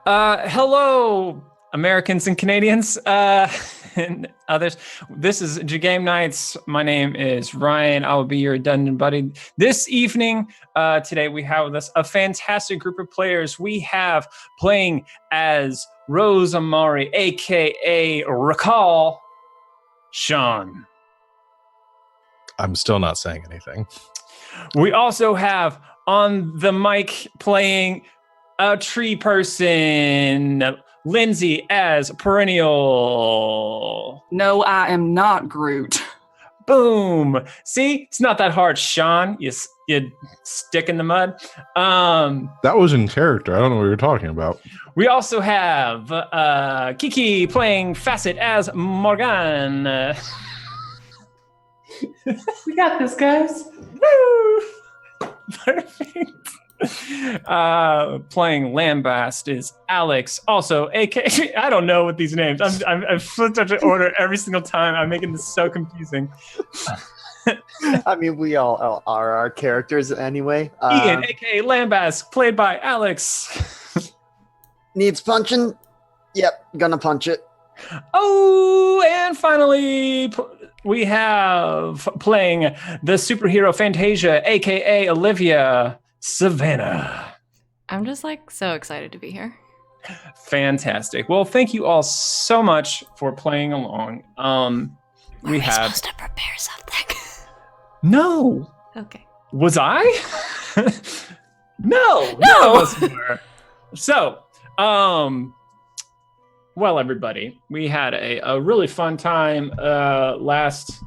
Hello, Americans and Canadians and others. This is Game Nights. My name is Ryan. I will be your dungeon buddy this evening. Today we have with us a fantastic group of players. We have playing as Rose Amari, aka Recall, Sean. I'm still not saying anything. We also have on the mic playing a tree person, Lindsay as Perennial. No, I am not Groot. Boom. See, it's not that hard, Sean. You stick in the mud. That was in character. I don't know what you're talking about. We also have Kiki playing Facet as Morgan. We got this, guys. Woo! Perfect. Playing Lambast is Alex, also aka I don't know what these names. I've flipped up the order every single time. I'm making this so confusing. I mean, we all are our characters anyway. Ian, aka Lambast, played by Alex. Needs punching? Yep, gonna punch it. Oh, and finally we have playing the superhero Fantasia, aka Olivia Savannah. I'm just so excited to be here. Fantastic. Well, thank you all so much for playing along. Were we supposed to prepare something? No. Okay. Was I? No. None of us were. So, well, everybody, we had a really fun time last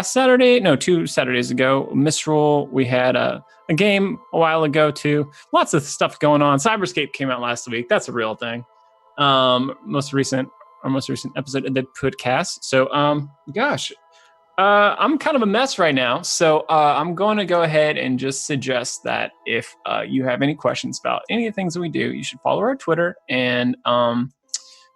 Saturday? No, 2 Saturdays ago. Misrule. We had a game a while ago too. Lots of stuff going on. Cyberscape came out last week. That's a real thing. Most recent episode of the podcast. So, I'm kind of a mess right now. So I'm going to go ahead and just suggest that if you have any questions about any of the things that we do, you should follow our Twitter, and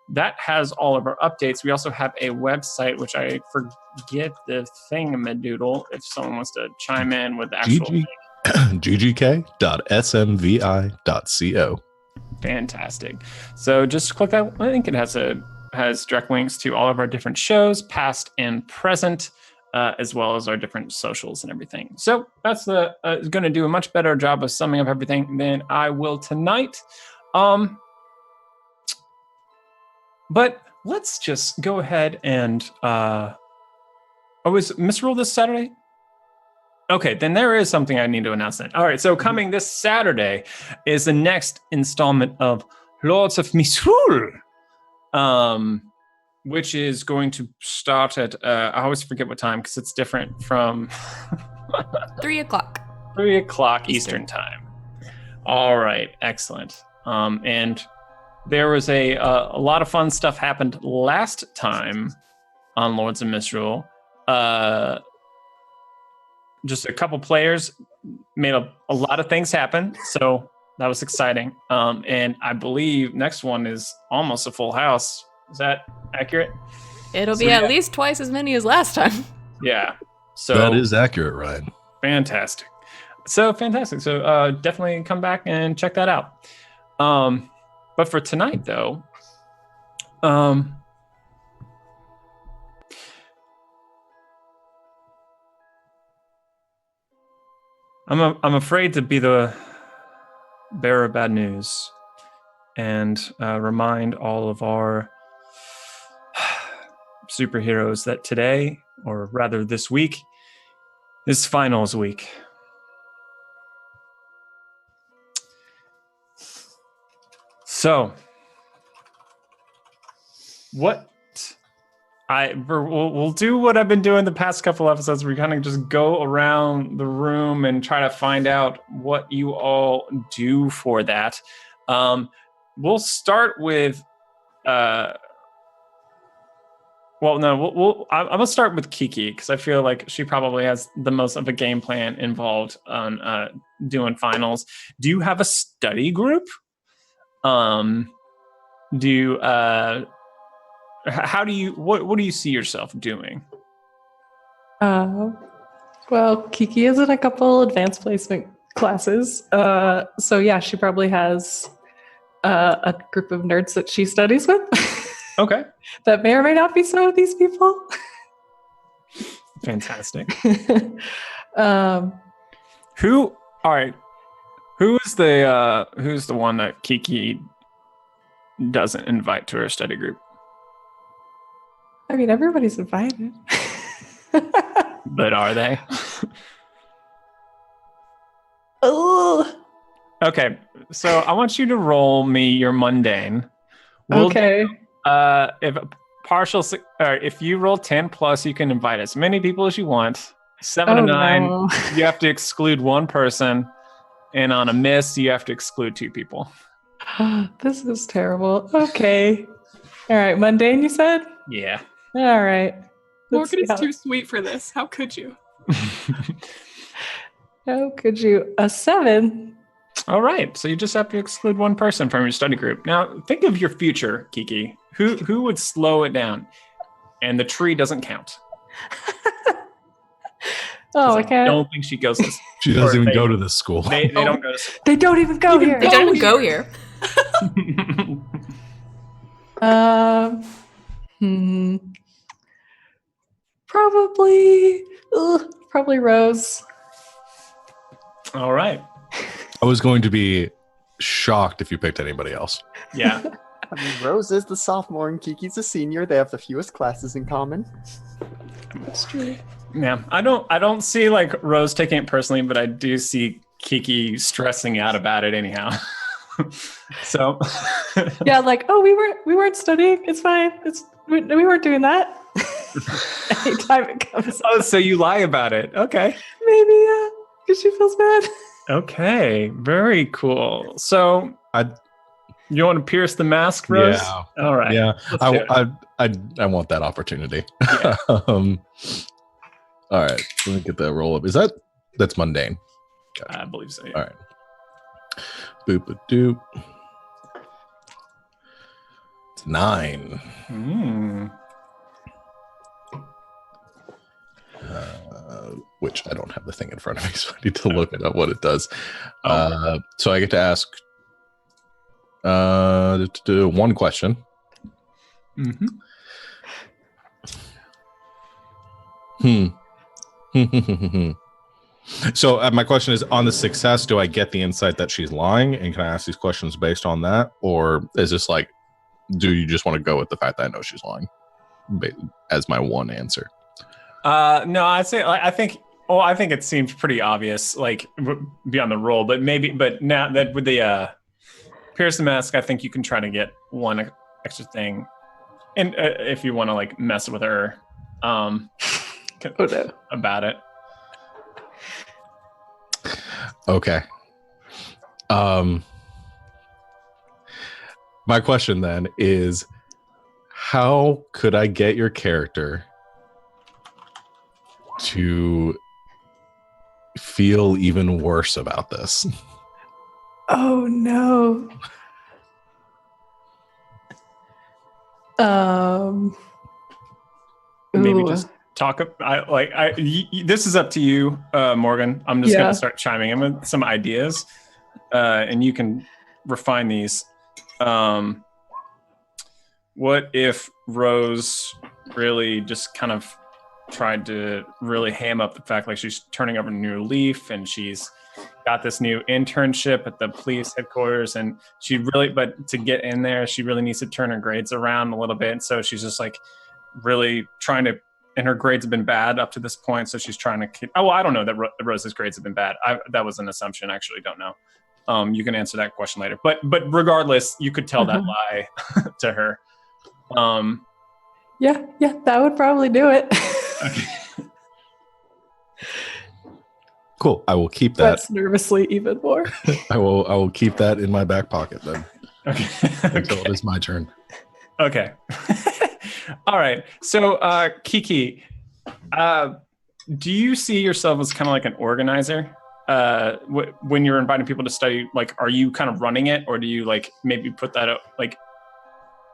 that has all of our updates. We also have a website, which I forget the thingamadoodle, if someone wants to chime in with the actual thing. ggk.smvi.co. Fantastic. So just click that link. It has direct links to all of our different shows, past and present, as well as our different socials and everything. So that's going to do a much better job of summing up everything than I will tonight. But let's just go ahead and is Misrule this Saturday? Okay, then there is something I need to announce then. All right, so coming this Saturday is the next installment of Lords of Misrule, which is going to start at, I always forget what time because it's different from... 3 o'clock. 3 o'clock Eastern time. All right, excellent. And there was a lot of fun stuff happened last time on Lords of Misrule. Just a couple players made a lot of things happen, so that was exciting. And I believe next one is almost a full house. Is that accurate? It'll be at least twice as many as last time. Yeah. So that is accurate, Ryan. Fantastic. So definitely come back and check that out. But for tonight, though, I'm afraid to be the bearer of bad news and remind all of our superheroes that today, or rather this week, is finals week. So, we'll do what I've been doing the past couple episodes. We kind of just go around the room and try to find out what you all do for that. We'll start with. I'm gonna start with Kiki because I feel like she probably has the most of a game plan involved on doing finals. Do you have a study group? What do you see yourself doing? Well, Kiki is in a couple advanced placement classes. So yeah, she probably has a group of nerds that she studies with Okay. that may or may not be some of these people. Fantastic. um, Who? All right. Who's the one that Kiki doesn't invite to her study group? I mean, everybody's invited. But are they? Oh, Okay. So I want you to roll me your mundane. We'll okay. If if you roll 10 plus, you can invite as many people as you want. 7 to 9, no. you have to exclude one person, and on a miss, you have to exclude 2 people. This is terrible. Okay. All right. Mundane, you said? Yeah. All right. Let's Morgan see is too sweet for this. How could you? how could you? A 7. All right. So you just have to exclude one person from your study group. Now, think of your future, Kiki. Who would slow it down? And the tree doesn't count. Oh, I I can't. don't think she goes to She doesn't even go to this school. They don't go to school. They don't even go here. They don't even go here. Hmm. Probably Rose. All right. I was going to be shocked if you picked anybody else. Yeah. I mean, Rose is the sophomore and Kiki's the senior. They have the fewest classes in common. That's true. Yeah. I don't see like Rose taking it personally, but I do see Kiki stressing out about it anyhow. So Yeah, like, oh, we weren't studying. It's fine. We weren't doing that. Anytime it comes Oh, up, so you lie about it. Okay. maybe because she feels bad. Okay. Very cool. So you want to pierce the mask, Rose? Yeah. All right. Yeah, Let's do it. I want that opportunity. Yeah. All right, let me get that roll up. That's mundane? Gotcha. I believe so. Yeah. All right. Boop a doop. It's 9. Which I don't have the thing in front of me, so I need to look it up what it does. So I get to ask one question. So my question is, on the success, do I get the insight that she's lying, and can I ask these questions based on that, or is this like, do you just want to go with the fact that I know she's lying as my one answer? No, I'd say I think it seems pretty obvious, like beyond the roll, but now that with the pierce the mask, I think you can try to get one extra thing, and if you want to like mess with her, about it. Okay. My question then is, how could I get your character to feel even worse about this? Oh no. Maybe ooh. just talk. This is up to you, Morgan. I'm just gonna start chiming in with some ideas, and you can refine these. What if Rose really just kind of tried to really ham up the fact like she's turning over a new leaf, and she's got this new internship at the police headquarters, and but to get in there, she really needs to turn her grades around a little bit. So she's just like really trying to, and her grades have been bad up to this point. So she's trying to I don't know that Rose's grades have been bad. That was an assumption. I actually don't know. You can answer that question later, but regardless, you could tell that lie to her. Yeah, that would probably do it. Okay. Cool. I will keep that. That's nervously even more. I will keep that in my back pocket then. Okay. Until it is my turn. Okay. All right. So, Kiki, do you see yourself as kind of like an organizer? When you're inviting people to study, like, are you kind of running it, or do you like maybe put that up? Like,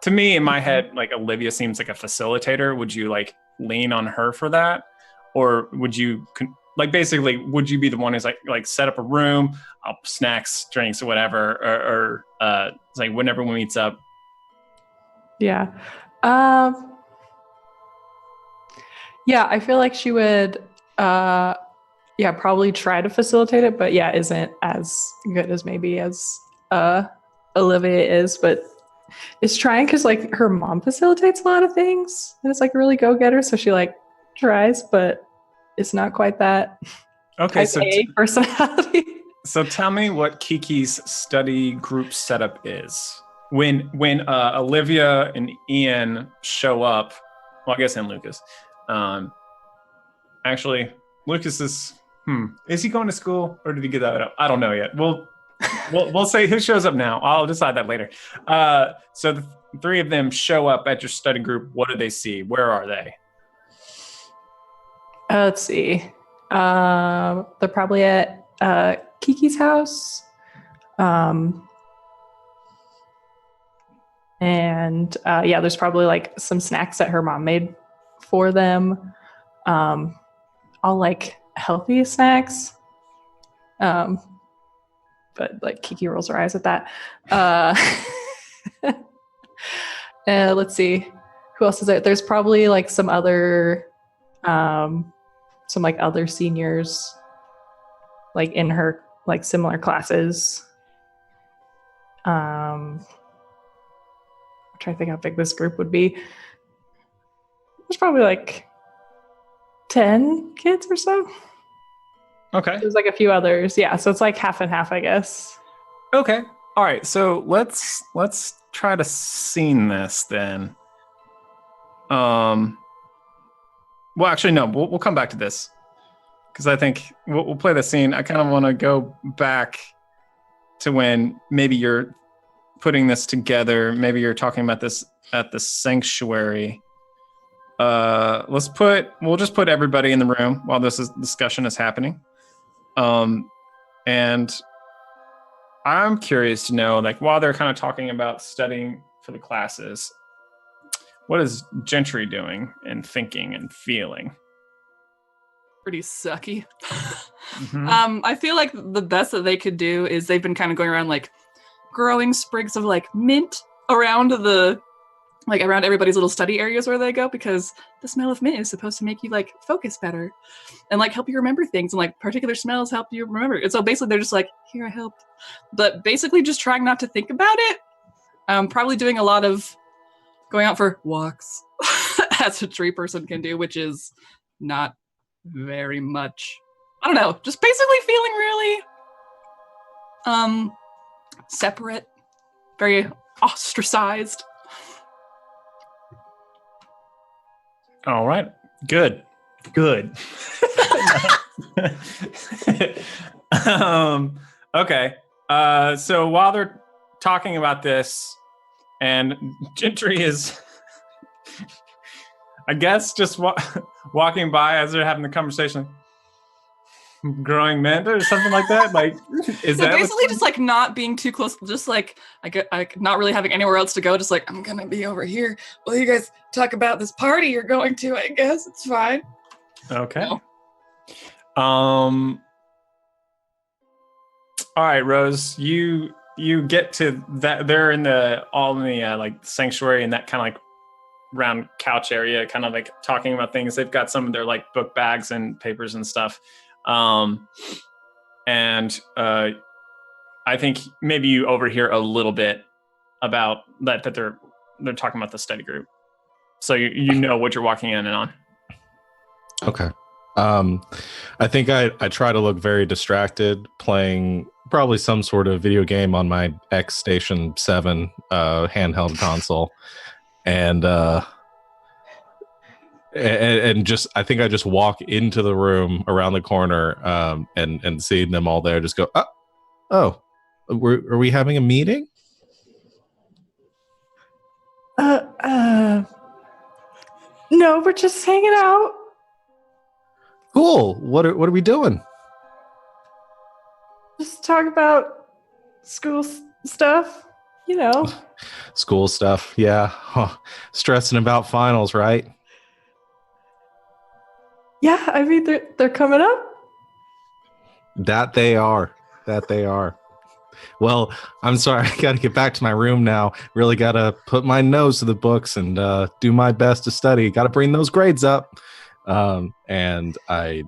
to me, in my head, like Olivia seems like a facilitator. Would you like lean on her for that, or would you like basically, would you be the one who's like set up a room, snacks, drinks, or whatever, or it's like when everyone meets up? Yeah. Yeah, I feel like she would probably try to facilitate it, but yeah, isn't as good as maybe as Olivia is, but is trying because like her mom facilitates a lot of things and it's like really go-getter, so she like tries, but it's not quite that Okay, type A personality. So tell me what Kiki's study group setup is. When Olivia and Ian show up, well, I guess and Lucas. Actually, Lucas is he going to school or did he get that up? I don't know yet. We'll say who shows up now. I'll decide that later. So the three of them show up at your study group. What do they see? Where are they? Let's see. They're probably at Kiki's house. And there's probably like some snacks that her mom made for them. All like healthy snacks. But like Kiki rolls her eyes at that. Let's see. Who else is there? There's probably like some other seniors like in her like similar classes. I'm trying to think how big this group would be. There's probably like 10 kids or so. Okay. There's like a few others. Yeah, so it's like half and half, I guess. Okay. All right. So let's try to scene this then. Well, actually, no. We'll come back to this because I think we'll play the scene. I kind of want to go back to when maybe you're putting this together. Maybe you're talking about this at the sanctuary. We'll just put everybody in the room while this discussion is happening. And I'm curious to know, like, while they're kind of talking about studying for the classes, what is Gentry doing and thinking and feeling? Pretty sucky. Mm-hmm. I feel like the best that they could do is they've been kind of going around like growing sprigs of like mint around around everybody's little study areas where they go, because the smell of mint is supposed to make you like focus better and like help you remember things, and like particular smells help you remember. And so basically they're just like, here, I helped. But basically just trying not to think about it. Probably doing a lot of going out for walks as a tree person can do, which is not very much. I don't know, just basically feeling really separate, very ostracized. All right. Good. Okay. So while they're talking about this, and Gentry is, I guess, just walking by as they're having the conversation, growing mint or something like that. Like, is So that basically just like not being too close, just like I not really having anywhere else to go, just like, I'm gonna be over here while you guys talk about this party you're going to. I guess it's fine. Okay. No. All right, Rose, you get to that. They're in the like sanctuary and that kind of like round couch area, kind of like talking about things. They've got some of their like book bags and papers and stuff. I think maybe you overhear a little bit about that they're talking about the study group. So you know what you're walking in and on. Okay. I think I try to look very distracted, playing probably some sort of video game on my X Station 7 handheld console, and just I think I just walk into the room around the corner, and seeing them all there, just go, are we having a meeting? No, we're just hanging out. Cool. What are we doing? Just talk about school stuff, you know. School stuff, yeah. Huh. Stressing about finals, right? Yeah, I mean they're coming up. That they are. That they are. Well, I'm sorry. I got to get back to my room now. Really got to put my nose to the books and do my best to study. Got to bring those grades up. And I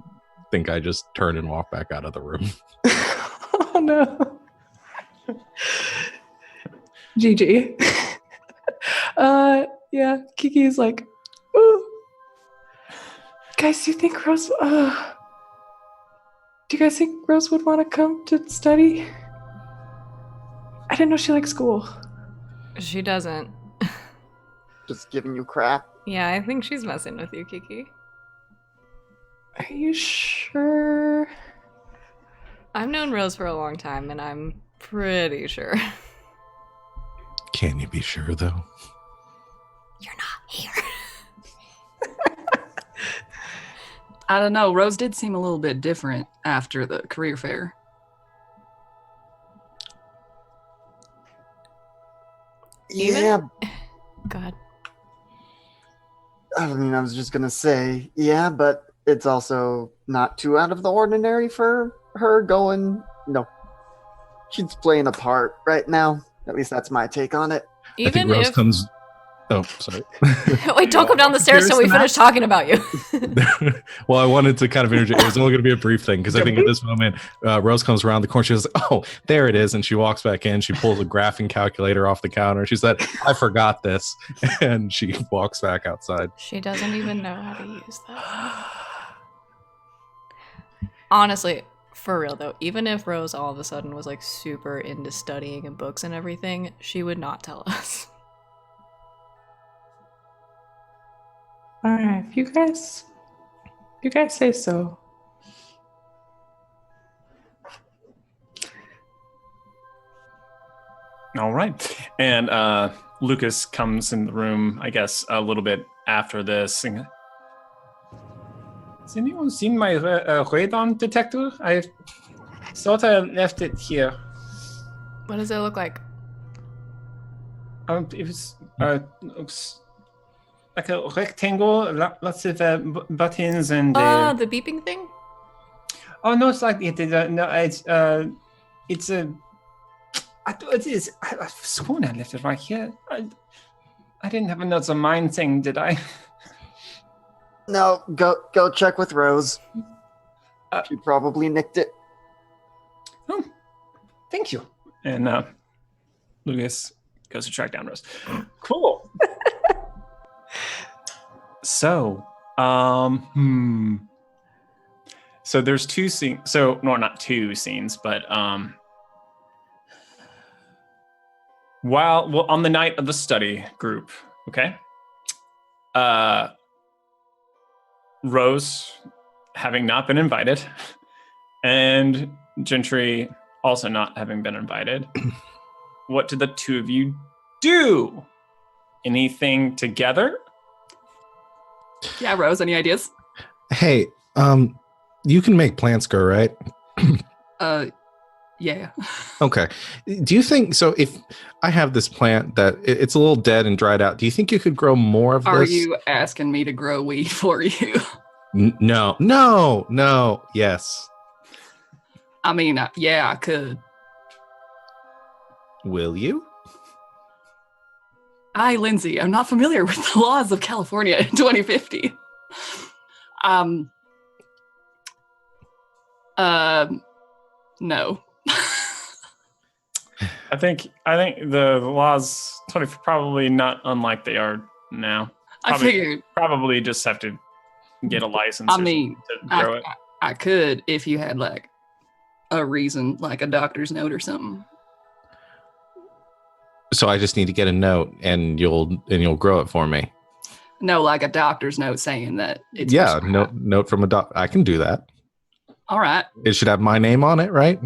think I just turned and walked back out of the room. Oh no. GG. Yeah, Kiki's like, ooh. Guys, do you think Rose do you guys think Rose would want to come to study? I didn't know she liked school. She doesn't. Just giving you crap. Yeah, I think she's messing with you, Kiki. Are you sure? I've known Rose for a long time, and I'm pretty sure. Can you be sure, though? You're not here. I don't know. Rose did seem a little bit different after the career fair. Yeah, God. I mean, I was just gonna say, yeah, but it's also not too out of the ordinary for her going, she's playing a part right now. At least that's my take on it. I think Even Rose if comes. Oh, sorry. wait, don't come down the stairs till we finish talking about you. Well, I wanted to kind of interject. It was only going to be a brief thing because I think at this moment, Rose comes around the corner. She goes, "Oh, there it is," and she walks back in. She pulls a graphing calculator off the counter. She said, "I forgot this," and she walks back outside. She doesn't even know how to use that. Honestly, for real though, even if Rose all of a sudden was like super into studying and books and everything, she would not tell us. All right, if you guys say so. All right. And Lucas comes in the room, I guess, a little bit after this. And, has anyone seen my radon detector? I thought I left it here. What does it look like? It was looks like a rectangle, lots of buttons and. The beeping thing? Oh no, it's like no, it's a. I thought it is. I've sworn I left it right here. I didn't have another mind thing, did I? No, go check with Rose. She probably nicked it. Oh, thank you. And Lucas goes to track down Rose. Cool. So, so there's two scenes. So, no, not two scenes, but well, on the night of the study group, okay. Rose, having not been invited, and Gentry also not having been invited. What did the two of you do? Anything together? Yeah, Rose, any ideas? Hey, you can make plants grow, right? Yeah. Okay. Do you think so? If I have this plant that it's a little dead and dried out, do you think you could grow more of Are this? you asking me to grow weed for you? No. Yes. I mean, yeah, I could. Will you? Lindsay, I'm not familiar with the laws of California in 2050. No. I think the laws probably not unlike they are now. I figured. Probably just have to get a license. I mean, to grow it. I could if you had like a reason, like a doctor's note or something. So I just need to get a note, and you'll grow it for me. No, like a doctor's note saying that it's note from a doc. I can do that. All right. It should have my name on it, right?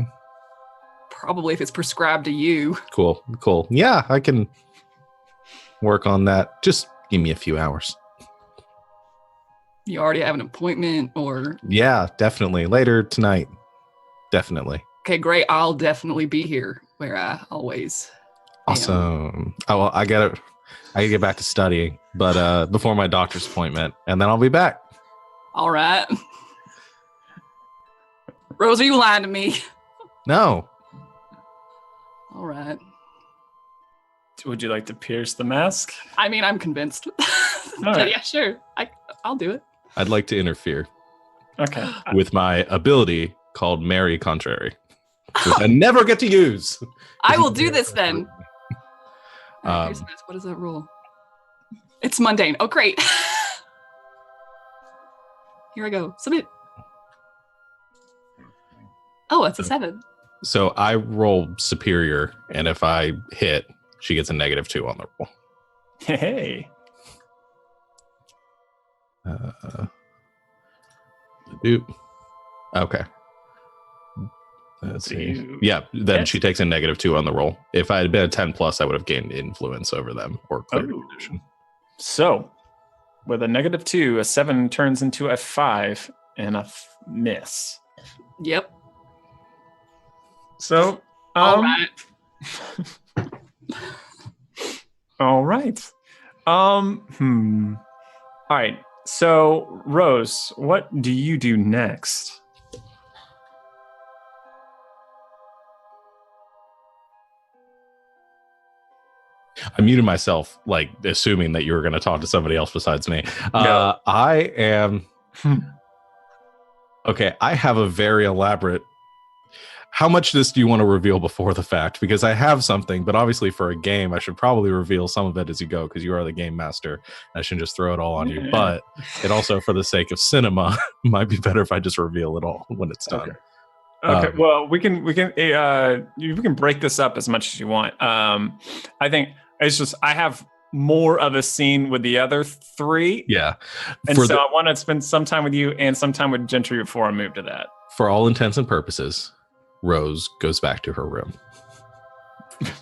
Probably if it's prescribed to you. Cool. Yeah, I can work on that. Just give me a few hours. You already have an appointment or? Yeah, definitely. Later tonight. Definitely. Okay, great. I'll definitely be here where I always am. Awesome. I gotta get back to studying, but before my doctor's appointment, and then I'll be back. All right. Rose, are you lying to me? No. All right. Would you like to pierce the mask? I mean, I'm convinced. right. Yeah, sure. I'll do it. I'd like to interfere Okay. with my ability called Mary Contrary, which I never get to use. I will do this then. Um, What does that rule? It's mundane. Oh, great. Here I go. Submit. Oh, it's a 7. So I roll superior, and if I hit, she gets a -2 on the roll. Hey. Doop. Okay. Let's see. You- Yeah, then Yes. she takes a -2 on the roll. If I had been a 10+, I would have gained influence over them or clear Oh. condition. So, with a -2, a 7 turns into a 5 and a miss. Yep. So, All right. All right. All right. So, Rose, what do you do next? I muted myself, like assuming that you were going to talk to somebody else besides me. No. I am. Hmm. Okay, I have a very elaborate. How much of this do you want to reveal before the fact? Because I have something, but obviously for a game, I should probably reveal some of it as you go because you are the game master. I shouldn't just throw it all on you. Yeah. But it also, for the sake of cinema, might be better if I just reveal it all when it's done. Okay. Well, we can break this up as much as you want. I think it's just I have more of a scene with the other 3. Yeah. And For so I want to spend some time with you and some time with Gentry before I move to that. for all intents and purposes, Rose goes back to her room.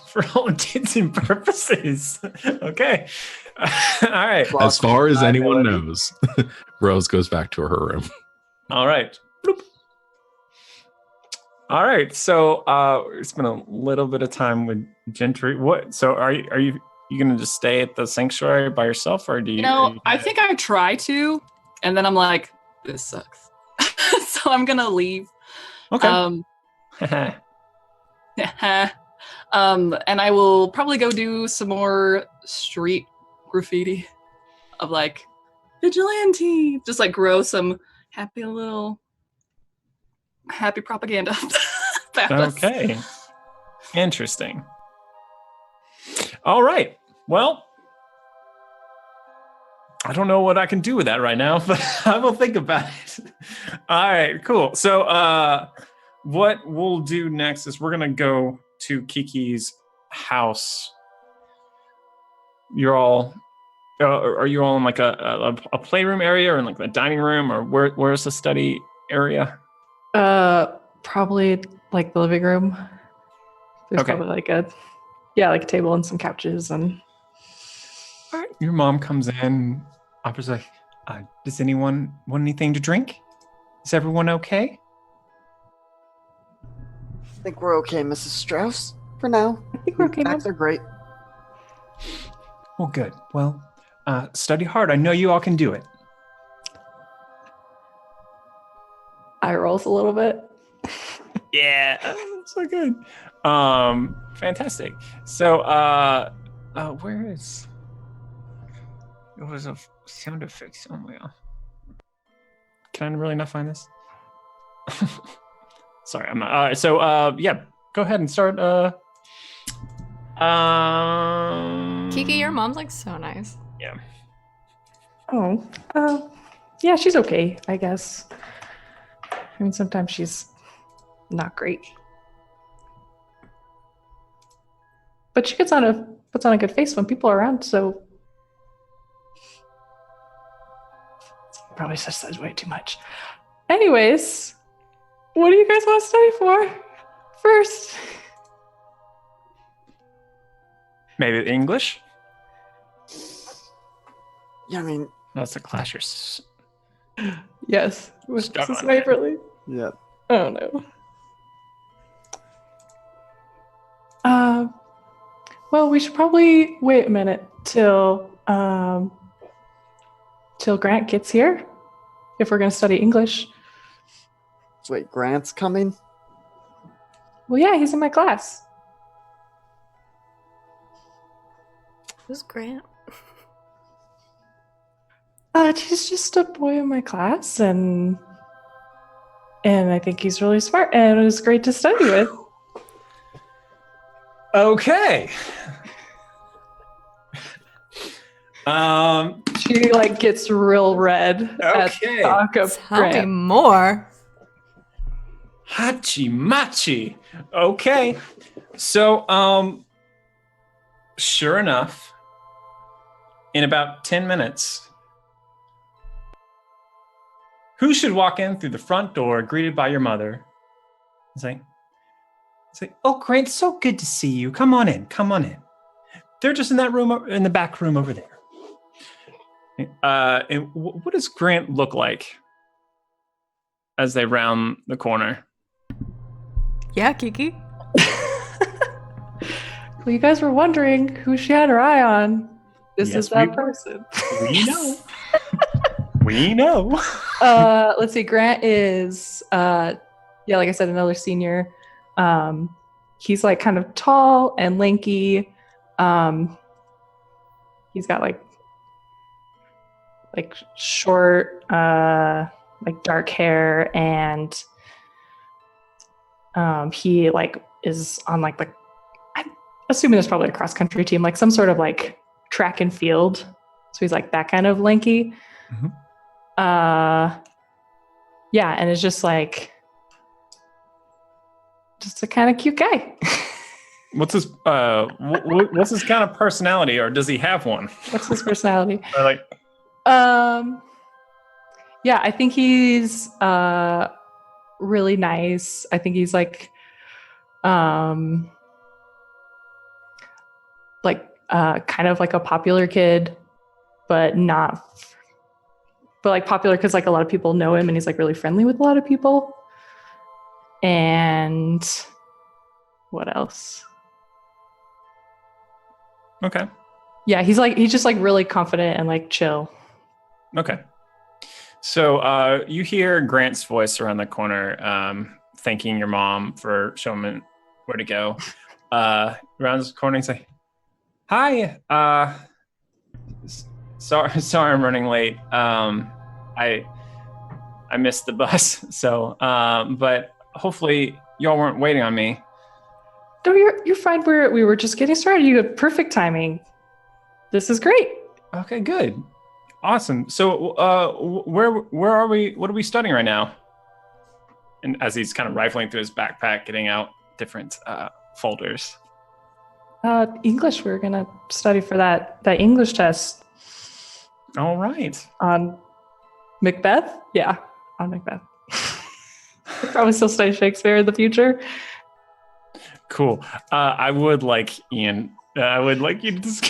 For all intents and purposes. Okay. All right. As far as anyone Liability. knows, Rose goes back to her room. All right. Bloop. All right. So it's been a little bit of time with Gentry. What? So are you going to just stay at the sanctuary by yourself, or do you? You know, I think I try to, and then I'm like, this sucks. So I'm gonna leave. Okay. And I will probably go do some more street graffiti of like vigilante, just like grow some happy propaganda. Okay. Interesting. All right. Well, I don't know what I can do with that right now, but I will think about it. All right, cool. So what we'll do next is we're going to go to Kiki's house. You're all are you all in like a playroom area or in like the dining room, or where's the study area? Probably like the living room. There's Okay. probably like a table and some couches and All right. Your mom comes in. Opera's like, does anyone want anything to drink? Is everyone okay? I think we're okay, Mrs. Strauss, for now. I think we're okay, Mom. Facts are great. Well, good. Well, study hard. I know you all can do it. Eye rolls a little bit. Yeah, so good. Fantastic. So, where is? There was a sound effect somewhere. Can I really not find this? Sorry, I'm not. All right, so yeah, go ahead and start. Kiki, your mom's like so nice. Yeah. Oh, yeah, she's okay, I guess. I mean, sometimes she's not great, but she puts on a good face when people are around. So probably says way too much. Anyways, what do you guys want to study for first? Maybe English. Yeah, I mean, That's a clash. You're s- Yes, with Stuck Mrs. on Waverly. yeah. Oh no. Well, we should probably wait a minute till Grant gets here if we're going to study English. So wait, Grant's coming? Well, yeah, he's in my class. Who's Grant? He's just a boy in my class, and I think he's really smart, and it was great to study with. Okay. She like gets real red at Okay. talk of Tell me Grant. more. Hachi machi. Okay. So, sure enough, in about 10 minutes, who should walk in through the front door greeted by your mother? Say, oh, Grant, so good to see you. Come on in. Come on in. They're just in that room, in the back room over there. And what does Grant look like as they round the corner? Yeah, Kiki. Well, you guys were wondering who she had her eye on. This Yes, is that we were. person. We know. We know. Let's see. Grant is, like I said, another senior. He's like kind of tall and lanky. He's got like short, like dark hair, and he like is on like I'm assuming there's probably a cross country team, like some sort of like track and field. So he's like that kind of lanky. Mhm. Yeah, and it's just like just a kind of cute guy. What's his what's his kind of personality, or does he have one? What's his personality? Or like, Yeah, I think he's really nice. I think he's like kind of like a popular kid, but like popular because like a lot of people know him, and he's like really friendly with a lot of people. And what else? okay. Yeah, he's just like really confident and like chill. Okay. So you hear Grant's voice around the corner, thanking your mom for showing him where to go. Around the corner and say, "Hi. Sorry, I'm running late. I missed the bus. So, but hopefully y'all weren't waiting on me." No, you're fine. We were just getting started. You had perfect timing. This is great. Okay, good. Awesome. So, where are we? What are we studying right now? And as he's kind of rifling through his backpack, getting out different folders. English. We're gonna study for that English test All right. on Macbeth. Yeah, on Macbeth. Probably still study Shakespeare in the future. Cool. I would like Ian. I would like you to just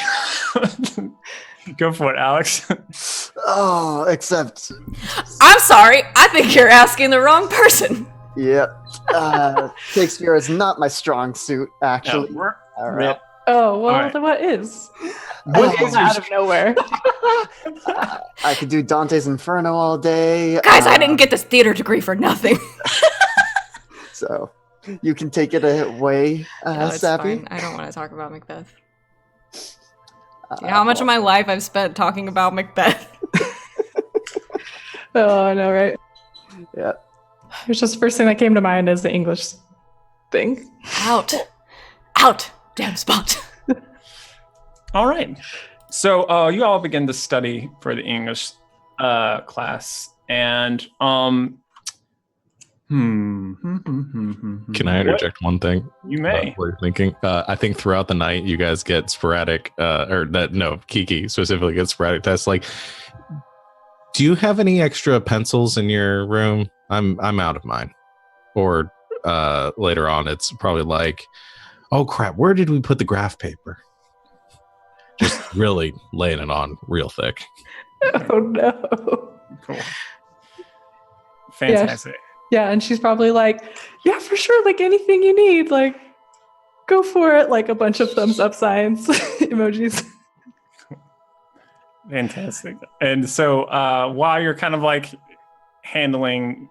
go for it, Alex. Oh, except, I'm sorry. I think you're asking the wrong person. yeah, Shakespeare is not my strong suit, actually. Yeah, All right. Oh well, All right. then what is? What is your Out of nowhere? I could do Dante's Inferno all day. Guys, I didn't get this theater degree for nothing. So you can take it away, No, it's Sappy. fine. I don't want to talk about Macbeth. Do you know how much of my life I've spent talking about Macbeth? Oh, I know, right? Yeah. It's just the first thing that came to mind is the English thing. Out. Damn spot. All right. So you all begin to study for the English class, and Can I interject one thing? You may. What you're thinking? I think throughout the night, you guys get sporadic, Kiki specifically gets sporadic tests. Like, do you have any extra pencils in your room? I'm out of mine. Or later on, it's probably like, oh crap, where did we put the graph paper? Just really laying it on real thick. Oh no. Cool. Fantastic. Yeah, and she's probably like, yeah, for sure, like anything you need, like go for it, like a bunch of thumbs up signs, emojis. Fantastic. And so while you're kind of like handling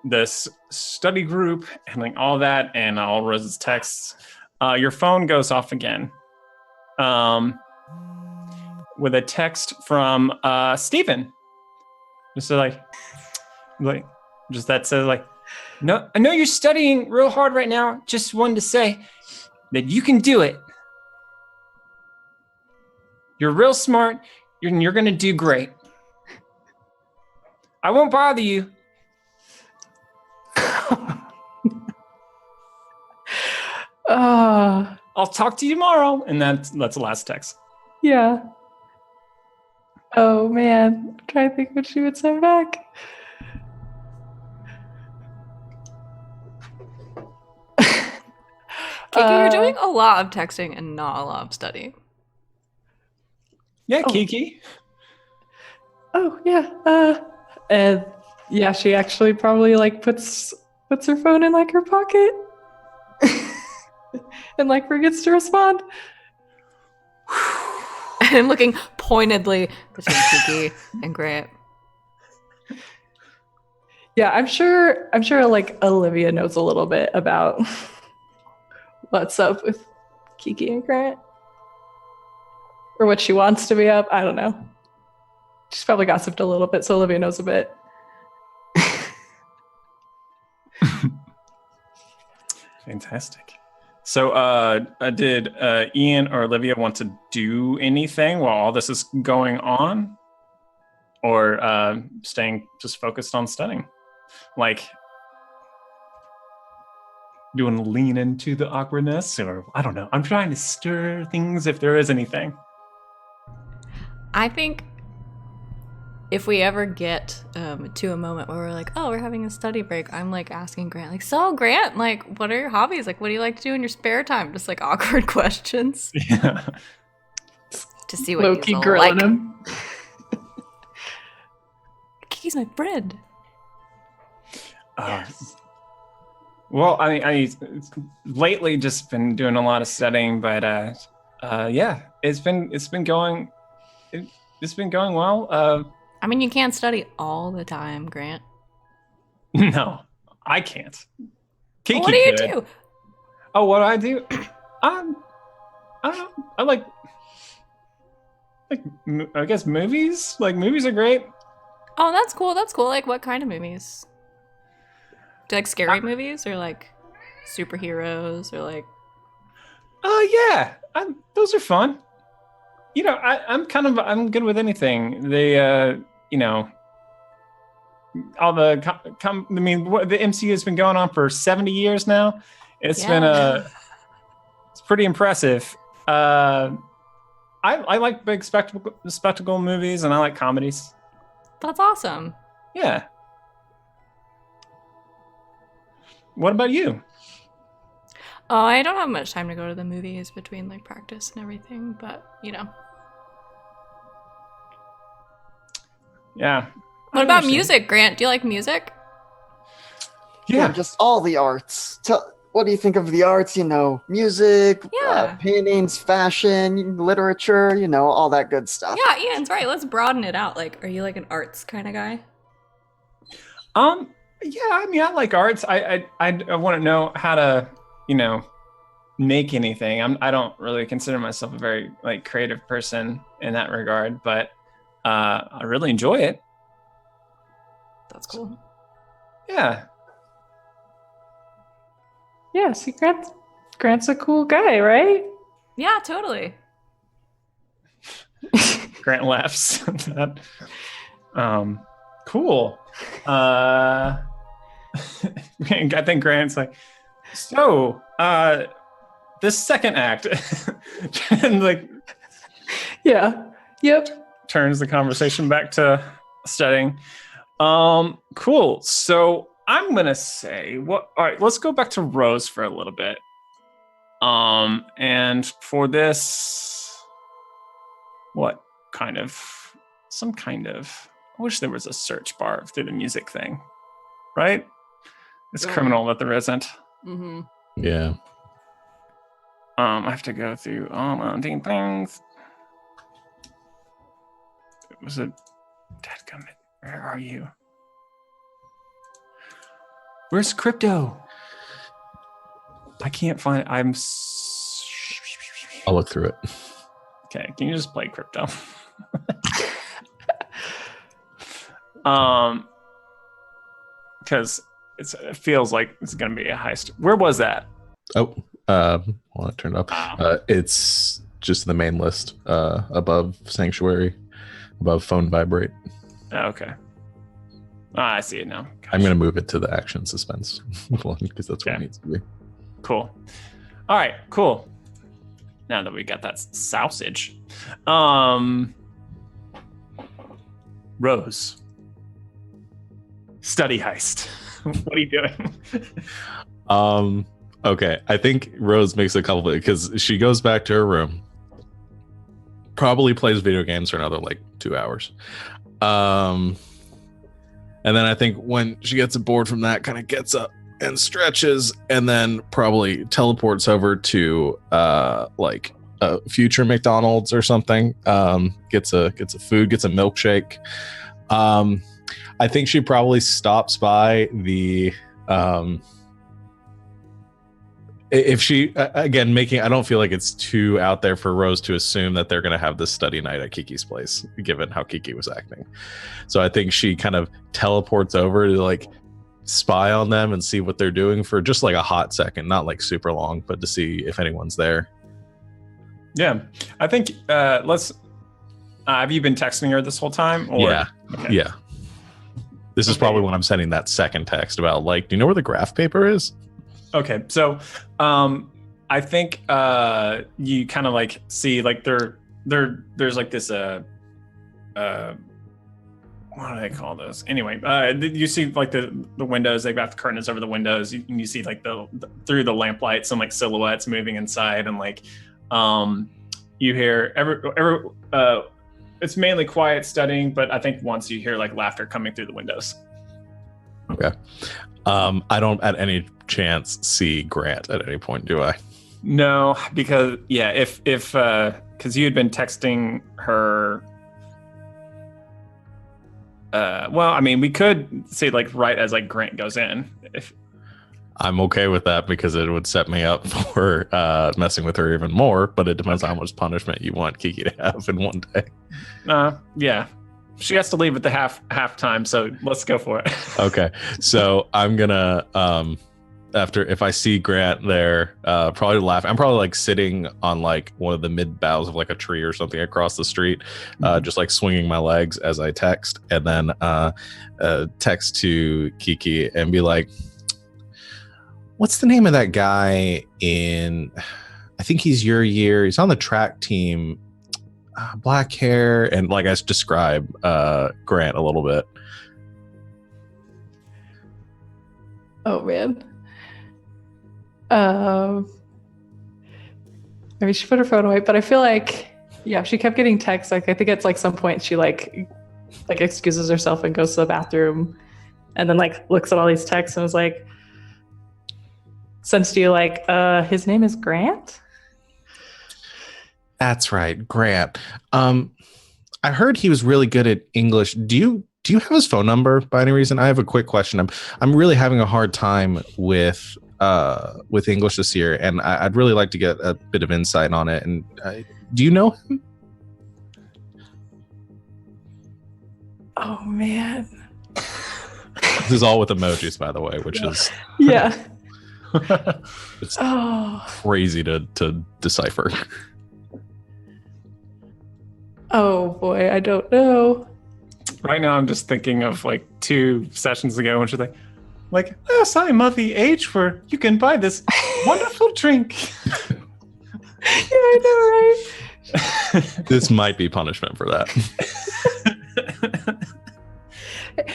this study group, handling all that, and all Rose's texts. Your phone goes off again. With a text from Stephen. Just like just that says like, no, I know you're studying real hard right now. Just wanted to say that you can do it. You're real smart. You're gonna do great. I won't bother you. I'll talk to you tomorrow. And that's the last text. Yeah. Oh man, I'm trying to think what she would say back. Kiki, you're doing a lot of texting and not a lot of studying. Yeah, Oh. Kiki. Oh yeah. And yeah, she actually probably like puts her phone in like her pocket and like forgets to respond. And looking pointedly between Kiki and Grant. Yeah, I'm sure like Olivia knows a little bit about what's up with Kiki and Grant. Or what she wants to be up. I don't know. She's probably gossiped a little bit, so Olivia knows a bit. Fantastic. So did Ian or Olivia want to do anything while all this is going on? Or staying just focused on studying? Like, do you want to lean into the awkwardness? Or, I don't know. I'm trying to stir things if there is anything. I think if we ever get to a moment where we're like, oh, we're having a study break, I'm like asking Grant, like, so Grant, like, what are your hobbies? Like, what do you like to do in your spare time? Just like awkward questions Yeah. to see what Low-key he's grilling like. him. Kiki's my friend. Well, I lately just been doing a lot of studying, but yeah, it's been going well. I mean, you can't study all the time, Grant. No, I can't. Kiki What do you could. do? Oh, what do I do? I don't know. I like I guess movies. Like movies are great. Oh, that's cool. That's cool. Like, what kind of movies? Do you like scary movies or like superheroes or like? Yeah, those are fun. You know, I'm I'm good with anything. They, you know, all the I mean, the MCU has been going on for 70 years now. It's been it's pretty impressive. I like big spectacle movies, and I like comedies. That's awesome. Yeah. What about you? Oh, I don't have much time to go to the movies between like practice and everything, but you know. Yeah. What about music, Grant? Do you like music? Yeah. just all the arts. What do you think of the arts? You know, music, Yeah. paintings, fashion, literature. You know, all that good stuff. Yeah, Ian's right. Let's broaden it out. Like, are you like an arts kind of guy? Yeah, I mean, I like arts. I want to know how to, you know, make anything. I don't really consider myself a very like creative person in that regard, but I really enjoy it. That's cool. Yeah. Yeah, see, Grant's a cool guy, right? Yeah, totally. Grant laughs at that. Cool. I think Grant's like, so this second act and like Yeah. Yep. turns the conversation back to studying. Cool. So I'm gonna say all right, let's go back to Rose for a little bit. And for this, I wish there was a search bar through the music thing, right? It's Yeah. criminal that there isn't. Mm-hmm. Yeah. I have to go through all of the things. Was it Dadgummit? Where are you? Where's crypto? I can't find. I'll look through it. Okay. Can you just play crypto? Because it feels like it's gonna be a heist. Where was that? Oh, well, it turned up. It's just the main list, above Sanctuary, above Phone Vibrate. Oh, okay. I see it now. Gosh. I'm going to move it to the action suspense one because that's where it needs to be. Cool. All right, cool. Now that we got that sausage. Rose. Study heist. What are you doing? Okay, I think Rose makes a couple of because she goes back to her room, probably plays video games for another like 2 hours. And then I think when she gets bored from that, kind of gets up and stretches, and then probably teleports over to like a future McDonald's or something. Gets a food, gets a milkshake. I think she probably stops by the if she again making, I don't feel like it's too out there for Rose to assume that they're going to have this study night at Kiki's place, given how Kiki was acting. So I think she kind of teleports over to like spy on them and see what they're doing for just like a hot second, not like super long, but to see if anyone's there. Yeah, I think let's. Have you been texting her this whole time? Or? Yeah, okay. Yeah. This is probably when I'm sending that second text about like, do you know where the graph paper is? Okay, so I think you kind of like see like there's like this what do they call those? Anyway, you see like the windows. They've got the curtains over the windows. You see like through the lamplight some like silhouettes moving inside, and like you hear it's mainly quiet studying, but I think once you hear like laughter coming through the windows. Okay. I don't at any chance see Grant at any point, do I? No, because if because you had been texting her. Well, I mean, we could say like right as like Grant goes in. If I'm okay with that because it would set me up for messing with her even more. But it depends on how much punishment you want Kiki to have in one day. Yeah. She has to leave at the halftime, so let's go for it. Okay, so I'm gonna if I see Grant there, probably laugh. I'm probably like sitting on like one of the mid boughs of like a tree or something across the street, just like swinging my legs as I text, and then text to Kiki and be like, "What's the name of that guy in? I think he's your year. He's on the track team." Black hair, and like I describe Grant a little bit. Oh man. I mean, she put her phone away, but I feel like she kept getting texts. Like I think it's like some point she like excuses herself and goes to the bathroom, and then like looks at all these texts and was like, "Sends to you like, his name is Grant." That's right, Grant. I heard he was really good at English. Do you have his phone number by any reason? I have a quick question. I'm really having a hard time with English this year, and I'd really like to get a bit of insight on it. And do you know him? Oh man. This is all with emojis, by the way, which is it's crazy to decipher. Oh boy, I don't know. Right now, I'm just thinking of like 2 sessions ago when she's like, yes, I'm of the age where you can buy this wonderful drink. Yeah, I know, right? This might be punishment for that.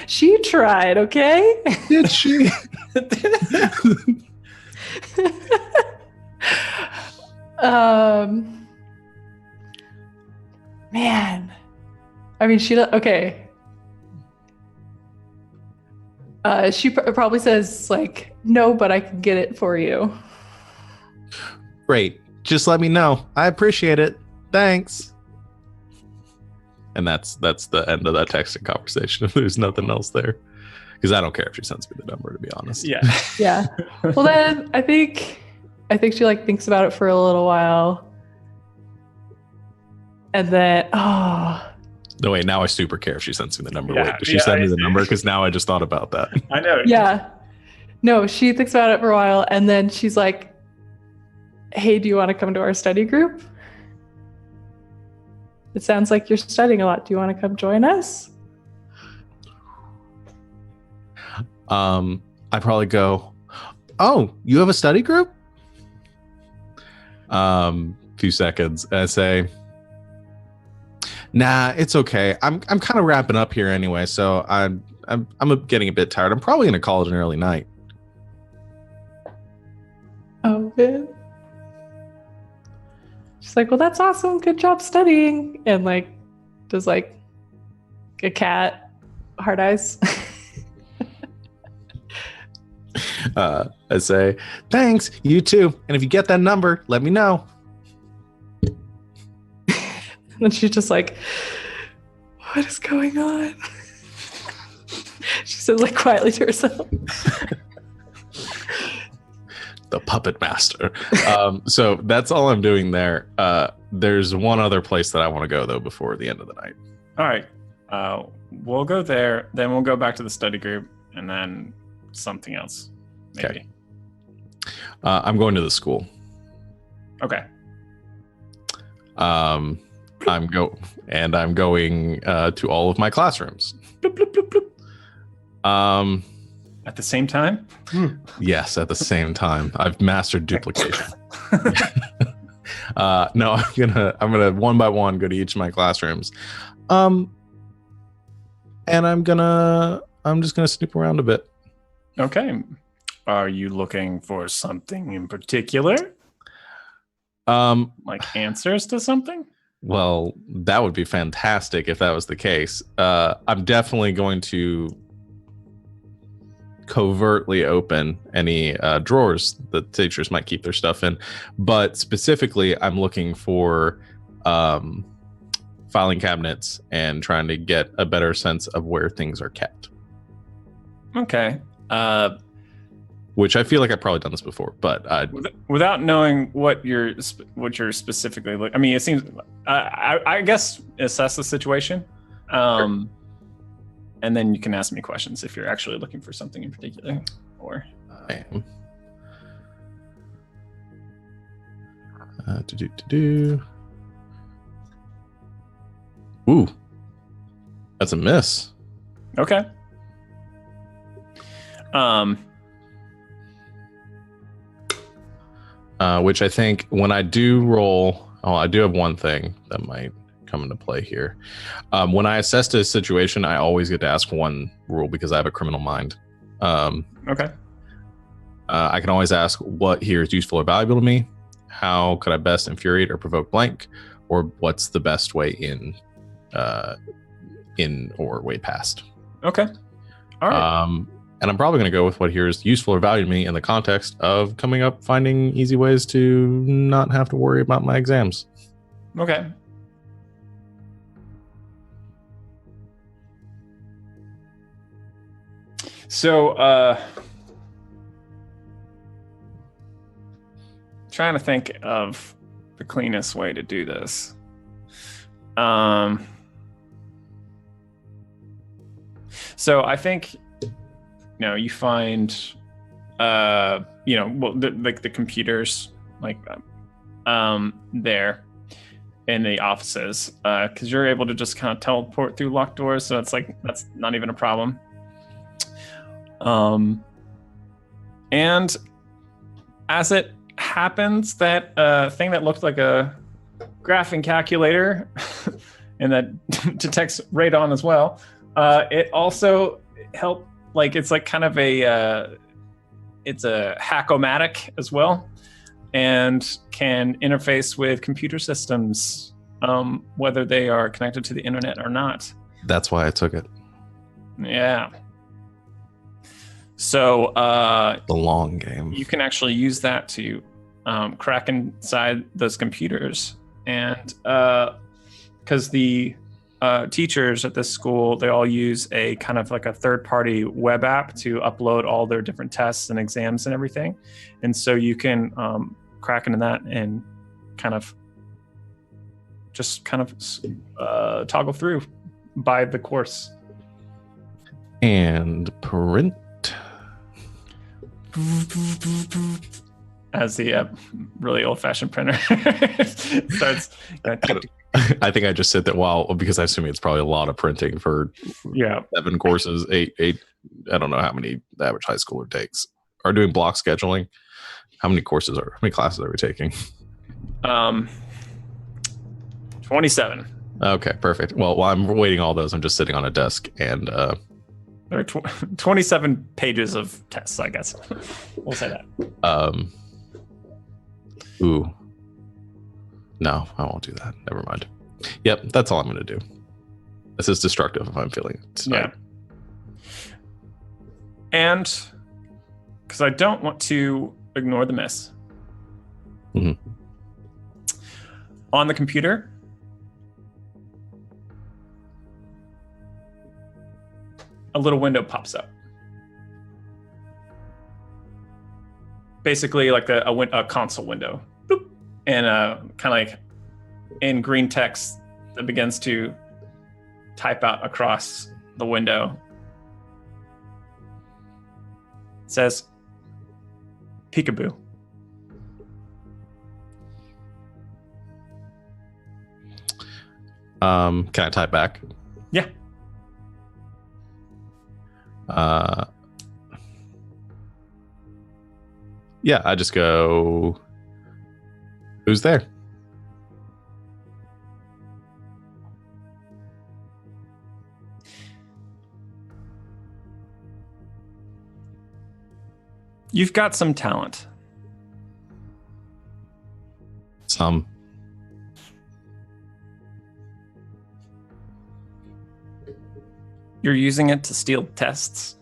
She tried, okay? Did she? Man, I mean, okay. She probably says like, no, but I can get it for you. Great. Just let me know. I appreciate it. Thanks. And that's the end of that texting conversation. There's nothing else there. Because I don't care if she sends me the number, to be honest. Yeah. Yeah. Well, then I think she like thinks about it for a little while, and then No, wait, now I super care if she sends me the number. Yeah, Wait, does she send me the number? Because now I just thought about that. I know. yeah. No, she thinks about it for a while, and then she's like, "Hey, do you want to come to our study group? It sounds like you're studying a lot. Do you want to come join us?" I probably go, "Oh, you have a study group?" Few seconds, and I say, "Nah, it's okay. I'm kind of wrapping up here anyway, so I'm getting a bit tired. I'm probably gonna call it an early night." Oh, man. She's like, "Well, that's awesome. Good job studying." And like, does like a cat hard eyes. I say, "Thanks, you too. And if you get that number, let me know." And then she's just like, "What is going on?" She says like quietly to herself. The puppet master. So that's all I'm doing there. There's one other place that I want to go though before the end of the night. All right. We'll go there. Then we'll go back to the study group, and then something else. Maybe. Okay. I'm going to the school. Okay. I'm going to all of my classrooms. Bloop, bloop, bloop, bloop. At the same time? Yes, at the same time. I've mastered duplication. No, I'm gonna one by one go to each of my classrooms. And I'm just gonna snoop around a bit. Okay. Are you looking for something in particular? Like answers to something? Well, that would be fantastic if that was the case. I'm definitely going to covertly open any drawers that teachers might keep their stuff in, but specifically I'm looking for filing cabinets and trying to get a better sense of where things are kept. Okay. Which I feel like I've probably done this before, but without knowing what you're specifically looking, I mean, it seems I guess assess the situation, Sure. And then you can ask me questions if you're actually looking for something in particular. Or I am. Ooh, that's a miss. okay. Which I think when I do roll, I do have one thing that might come into play here. When I assess a situation, I always get to ask one rule because I have a criminal mind. Okay. I can always ask what here is useful or valuable to me. How could I best infuriate or provoke blank? Or what's the best way in or way past? Okay. All right. And I'm probably going to go with what here is useful or valuable to me in the context of coming up, finding easy ways to not have to worry about my exams. Okay. So, trying to think of the cleanest way to do this. So I think, you find, the computers there in the offices, because you're able to just kind of teleport through locked doors. So it's like, that's not even a problem. And as it happens, that thing that looked like a graphing calculator and that detects radon as well, it also helped, it's like kind of it's a hackomatic as well, and can interface with computer systems, whether they are connected to the internet or not. That's why I took it. Yeah. So The long game. you can actually use that to crack inside those computers, and because the teachers at this school, they all use a kind of like a third-party web app to upload all their different tests and exams and everything. And so you can crack into that and kind of toggle through by the course. And print. As the really old-fashioned printer starts. I think I just said that because I assume it's probably a lot of printing for 7 courses, 8. I don't know how many the average high schooler takes. Are doing block scheduling. How many classes are we taking? 27. Okay, perfect. Well, while I'm waiting all those, I'm just sitting on a desk and there are 27 pages of tests, I guess. We'll say that. Ooh. No, I won't do that. Never mind. Yep, that's all I'm going to do. This is destructive if I'm feeling it tonight. Yeah. And because I don't want to ignore the miss. Mm-hmm. On the computer, a little window pops up. Basically like a console window. Boop. And kind of like in green text that begins to type out across the window. It says, peekaboo. Can I type back? Yeah. Yeah, I just go, who's there? You've got some talent. Some. You're using it to steal tests.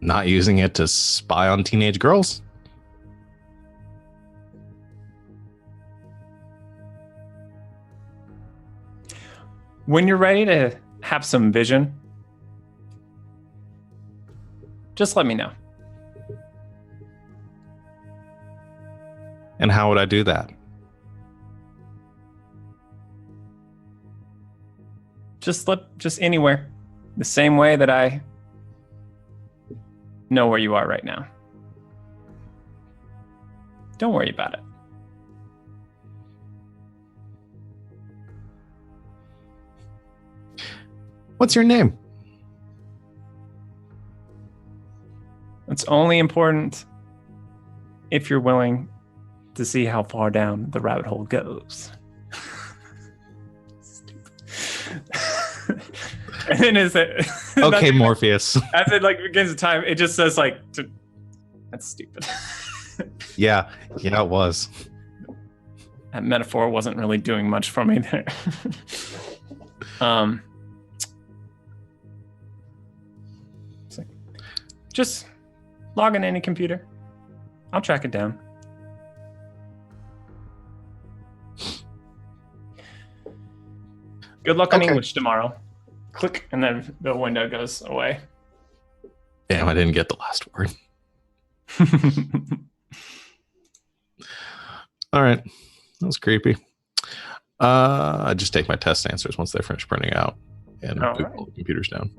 Not using it to spy on teenage girls? When you're ready to have some vision, just let me know. And how would I do that? Just anywhere. The same way that I know where you are right now. Don't worry about it. What's your name? It's only important if you're willing to see how far down the rabbit hole goes. And then is it okay, Morpheus? As it begins to time, it just says that's stupid. Yeah, it was. That metaphor wasn't really doing much for me there. Just log in any computer. I'll track it down. Good luck on English tomorrow. Click, and then the window goes away. Damn, I didn't get the last word. All right. That was creepy. I just take my test answers once they're finished printing out and put all the computers down.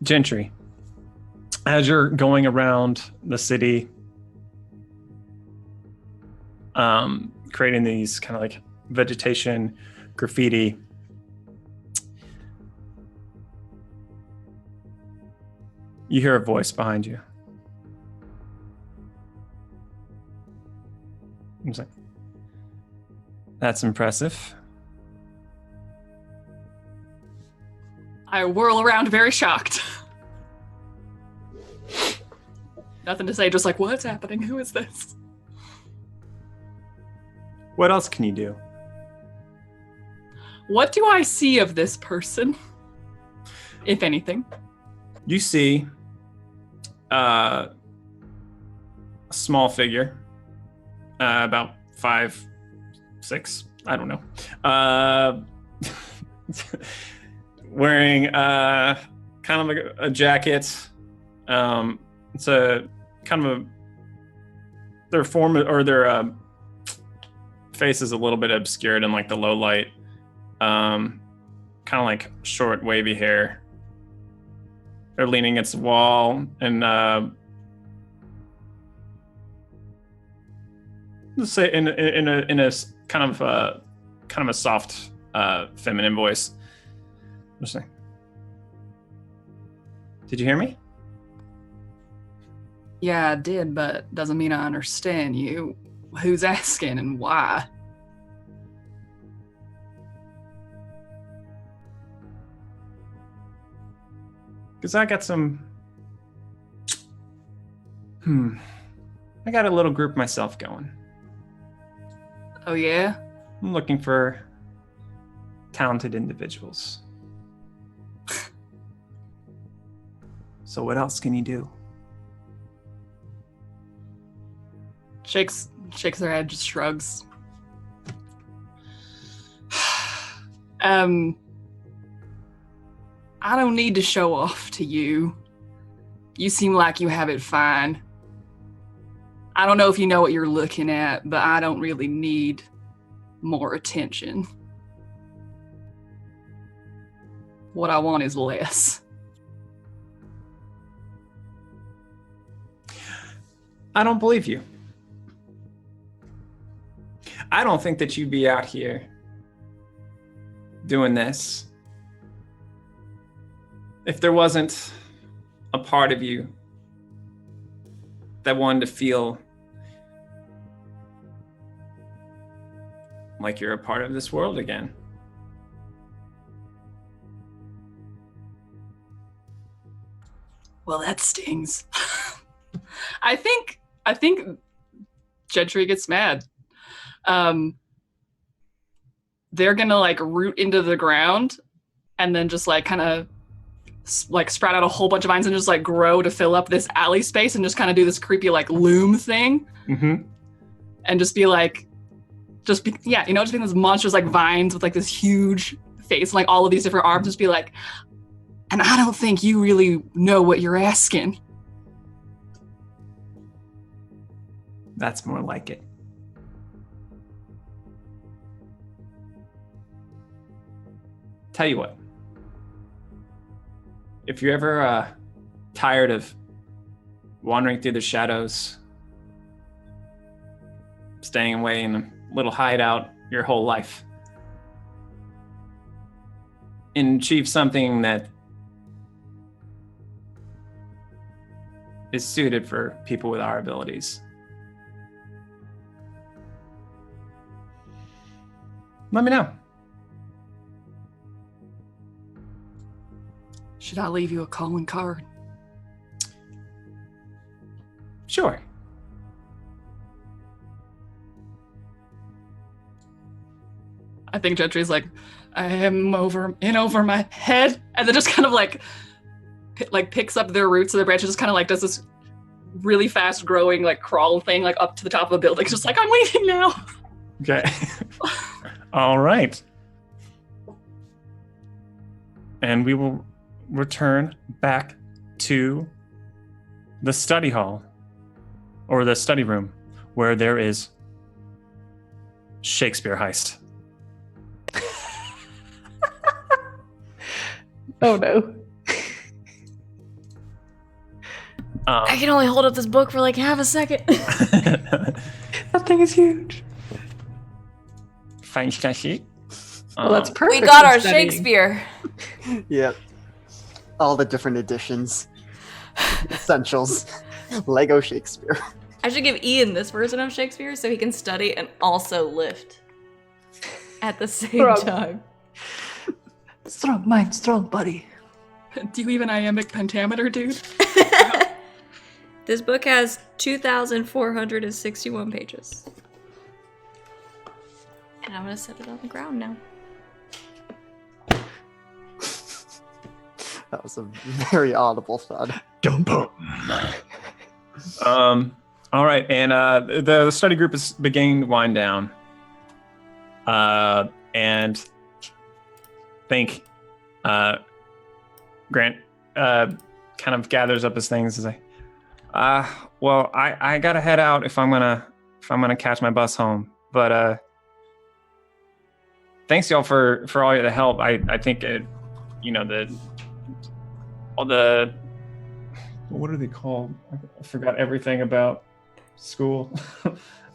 Gentry, as you're going around the city, creating these kind of like vegetation, graffiti, you hear a voice behind you. It's like, that's impressive. I whirl around very shocked. Nothing to say, just like, what's happening? Who is this? What else can you do? What do I see of this person? If anything. You see a small figure, about 5'6", I don't know, wearing kind of a jacket. It's a kind of their form or their face is a little bit obscured in like the low light. Kind of like short, wavy hair. They're leaning against the wall and let's say in a kind of a soft feminine voice. Just saying. Did you hear me? Yeah, I did, but doesn't mean I understand you. Who's asking and why? Because I got some... I got a little group myself going. Oh, yeah? I'm looking for talented individuals. So what else can you do? Shakes her head, just shrugs. I don't need to show off to you. You seem like you have it fine. I don't know if you know what you're looking at, but I don't really need more attention. What I want is less. I don't believe you. I don't think that you'd be out here doing this if there wasn't a part of you that wanted to feel like you're a part of this world again. Well, that stings. I think Gentry gets mad. They're gonna like root into the ground and then just like kind of like sprout out a whole bunch of vines and just like grow to fill up this alley space and just kind of do this creepy like loom thing. Mm-hmm. And just be like, just being those monsters like vines with like this huge face and like all of these different arms, just be like, and I don't think you really know what you're asking. That's more like it. Tell you what, if you're ever tired of wandering through the shadows, staying away in a little hideout your whole life, and achieve something that is suited for people with our abilities, let me know. Should I leave you a calling card? Sure. I think Gentry's like, I am over my head, and then just kind of like picks up their roots of their branches, just kind of like does this really fast growing like crawl thing like up to the top of a building, just like I'm leaving now. Okay. All right. And we will return back to the study hall or the study room where there is Shakespeare heist. Oh no. I can only hold up this book for like half a second. That thing is huge. Fantastic. Well, that's perfect. We got for our studying. Shakespeare. Yep. All the different editions. Essentials. Lego Shakespeare. I should give Ian this version of Shakespeare so he can study and also lift at the same Strong. time. Strong mind, strong body. Do you even iambic pentameter, dude? This book has 2,461 pages. And I'm gonna set it on the ground now. That was a very audible thud. Dum bum. All right, and the study group is beginning to wind down. And think Grant kind of gathers up his things and say, well, I gotta head out if I'm gonna catch my bus home. But thanks y'all for all the help. I think it, all the, what are they called? I forgot everything about school.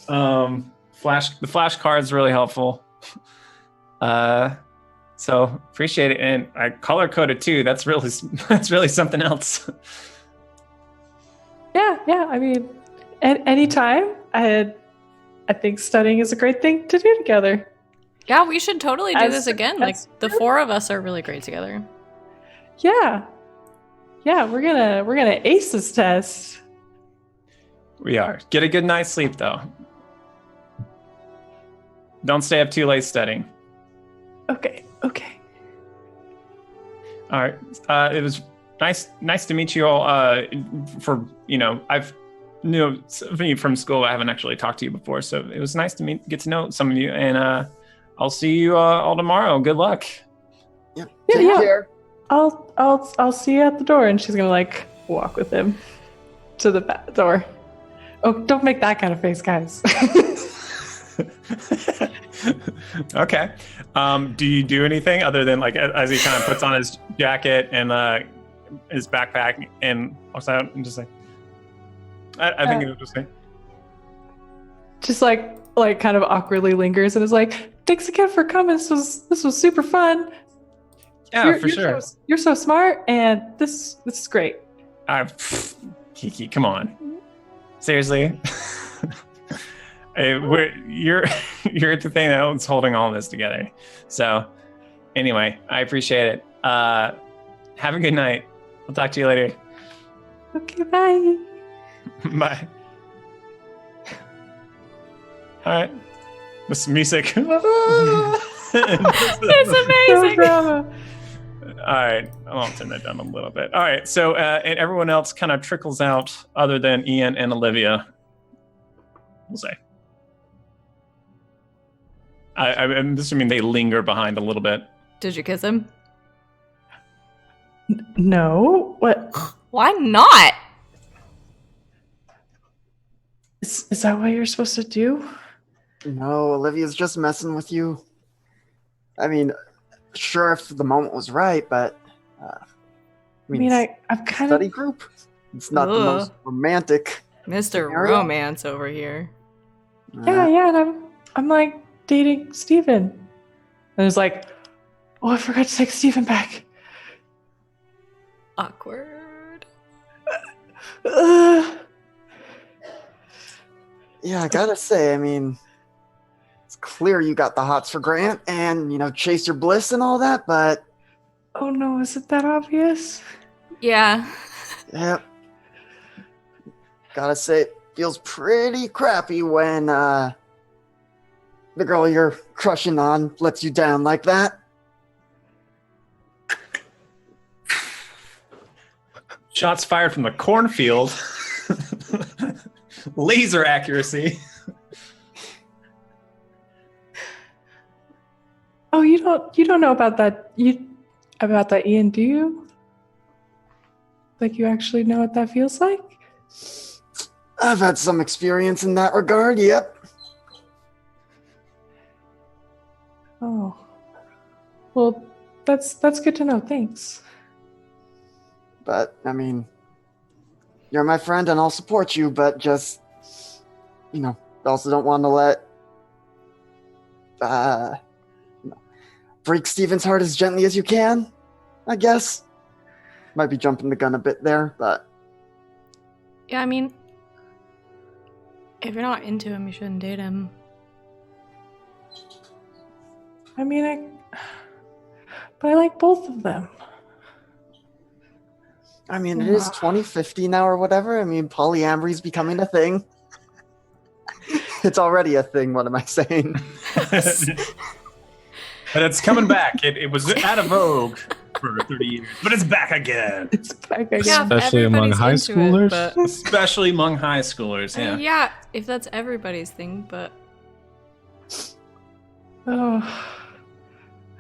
The flashcard's really helpful. So appreciate it, and I color coded too. That's really something else. Yeah. I mean, at any time, I think studying is a great thing to do together. Yeah, we should totally do As- this again. Like as- the four of us are really great together. Yeah, we're gonna ace this test. We are. Get a good night's sleep though. Don't stay up too late studying. Okay. All right. It was nice to meet you all. I've knew some of you from school. I haven't actually talked to you before, so it was nice to get to know some of you. And I'll see you all tomorrow. Good luck. Yep. Yeah, Take yeah. care. I'll see you at the door, and she's gonna walk with him to the back door. Oh, don't make that kind of face, guys. Okay. Do you do anything other than as he kind of puts on his jacket and his backpack and walks out and just I think it was just say, Just kind of awkwardly lingers and is like, "Thanks again for coming. This was super fun. yeah, for sure. You're so smart, and this is great." Kiki, come on. Seriously. You're the thing that's holding all this together. So anyway, I appreciate it. Have a good night. I'll talk to you later. Okay, bye. Bye. All right. This music. It's No amazing. drama. All right, I'll turn that down a little bit. All right, so and everyone else kind of trickles out, other than Ian and Olivia. We'll say. I'm assuming they linger behind a little bit. Did you kiss him? No. What? Why not? Is that what you're supposed to do? No, Olivia's just messing with you. I mean, sure, if the moment was right, but I'm kind study of. group. It's not the Ugh. most romantic. Mr. Scenario? Romance over here. Yeah, and I'm dating Steven. And it's like, oh, I forgot to take Steven back. Awkward. Ugh. Yeah, I gotta say, I mean, it's clear you got the hots for Grant and, chase your bliss and all that, but Oh no, is it that obvious? Yeah. yep. Gotta say, it feels pretty crappy when the girl you're crushing on lets you down like that. Shots fired from the cornfield. Laser accuracy. Oh, you don't know about that. About that, Ian? Do you? You actually know what that feels like? I've had some experience in that regard, yep. Oh, well, that's good to know. Thanks. But, I mean, you're my friend and I'll support you, but just, also don't want to let, break Steven's heart as gently as you can, I guess. Might be jumping the gun a bit there, but Yeah, I mean, if you're not into him, you shouldn't date him. I mean, but I like both of them. I mean, it is 2050 now or whatever. I mean, polyamory's becoming a thing. It's already a thing, what am I saying? But it's coming back. It was out of vogue for 30 years, but it's back again. It's back again. Yeah, Especially among everybody's high into schoolers? but Especially among high schoolers. I mean, Yeah. yeah, if that's everybody's thing, but Oh,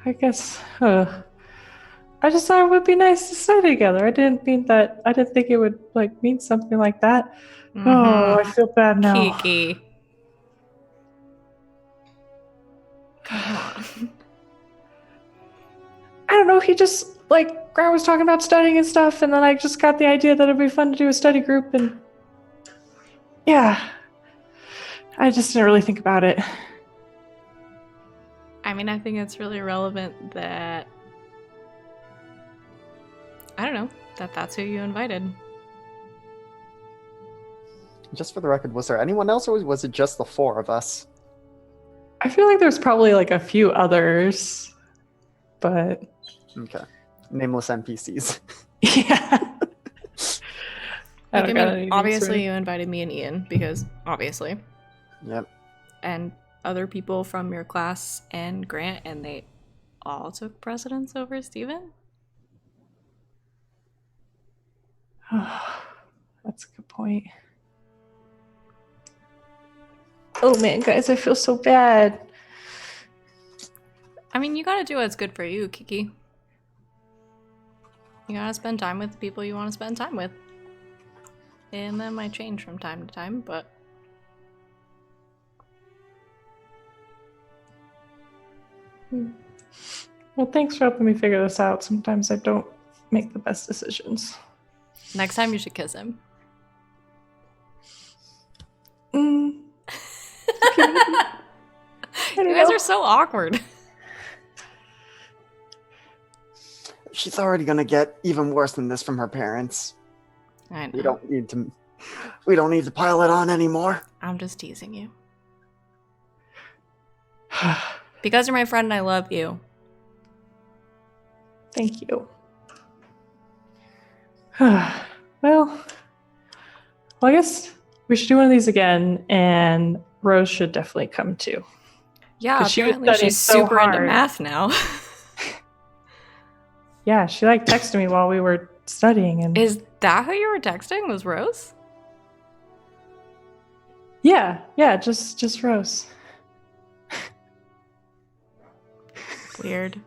I guess. I just thought it would be nice to stay together. I didn't think it would like mean something like that. Oh, I feel bad now. Kiki. Come on. I don't know. He just like Grant was talking about studying and stuff, and then I just got the idea that it'd be fun to do a study group, and yeah, I just didn't really think about it. I mean, I think it's really relevant that I don't know that's who you invited. Just for the record, was there anyone else, or was it just the four of us? I feel like there's probably like a few others, but Okay. Nameless NPCs. yeah. I don't got anything Obviously, sort you invited me and Ian because obviously, Yep. and other people from your class and Grant, and they all took precedence over Steven. of- That's a good point. Oh man, guys, I feel so bad. I mean, you gotta do what's good for you, Kiki. You gotta spend time with the people you want to spend time with. And that might change from time to time, but Well, thanks for helping me figure this out. Sometimes I don't make the best decisions. next time you should kiss him. Mm, You guys are so awkward. She's already gonna get even worse than this from her parents. I know. We don't need to pile it on anymore. I'm just teasing you. Because you're my friend and I love you. Thank you. Well, I guess we should do one of these again, and Rose should definitely come too. Yeah, 'Cause she was apparently studying she's so super into hard. math now. Yeah, she like texted me while we were studying, and Is that who you were texting? Was Rose? yeah, just Rose. Weird.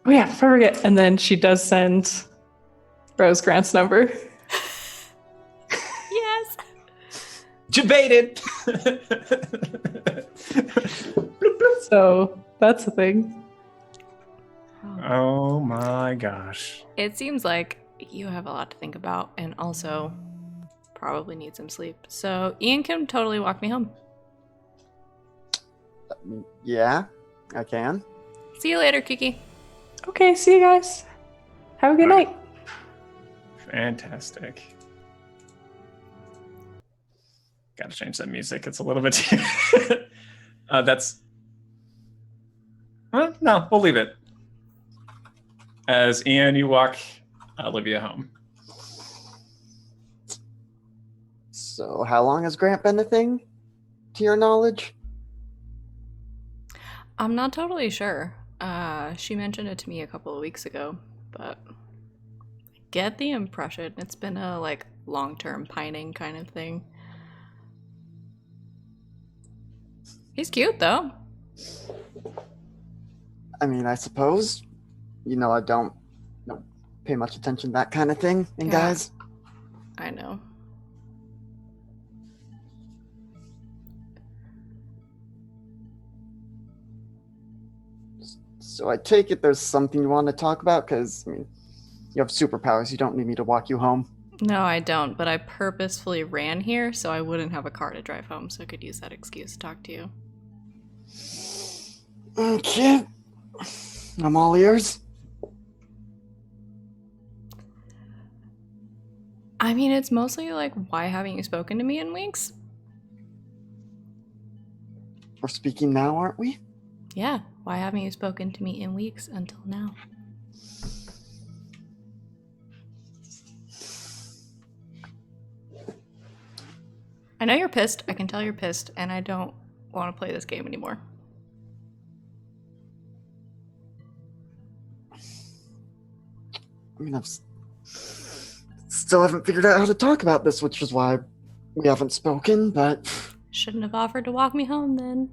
Oh yeah, before I forget. And then she does send Rose Grant's number. Yes. Debated. So that's a thing. Oh my gosh. It seems like you have a lot to think about and also probably need some sleep. So Ian can totally walk me home. Yeah, I can. See you later, Kiki. Okay, see you guys. Have a good Bye. night. Fantastic. Gotta change that music. It's a little bit too. That's. Well, no, we'll leave it. As Ian, you walk Olivia home. So, how long has Grant been a thing, to your knowledge? I'm not totally sure. She mentioned it to me a couple of weeks ago, but I get the impression it's been a like long-term pining kind of thing. He's cute though. I mean, I suppose. I don't pay much attention to that kind of thing in Yeah. guys. I know. So I take it there's something you want to talk about, because, I mean, you have superpowers. You don't need me to walk you home. No, I don't, but I purposefully ran here so I wouldn't have a car to drive home, so I could use that excuse to talk to you. Okay. I'm all ears. I mean, it's mostly like, why haven't you spoken to me in weeks? We're speaking now, aren't we? Yeah, why haven't you spoken to me in weeks until now? I know you're pissed. I can tell you're pissed, and I don't want to play this game anymore. I mean, still haven't figured out how to talk about this, which is why we haven't spoken, but Shouldn't have offered to walk me home then.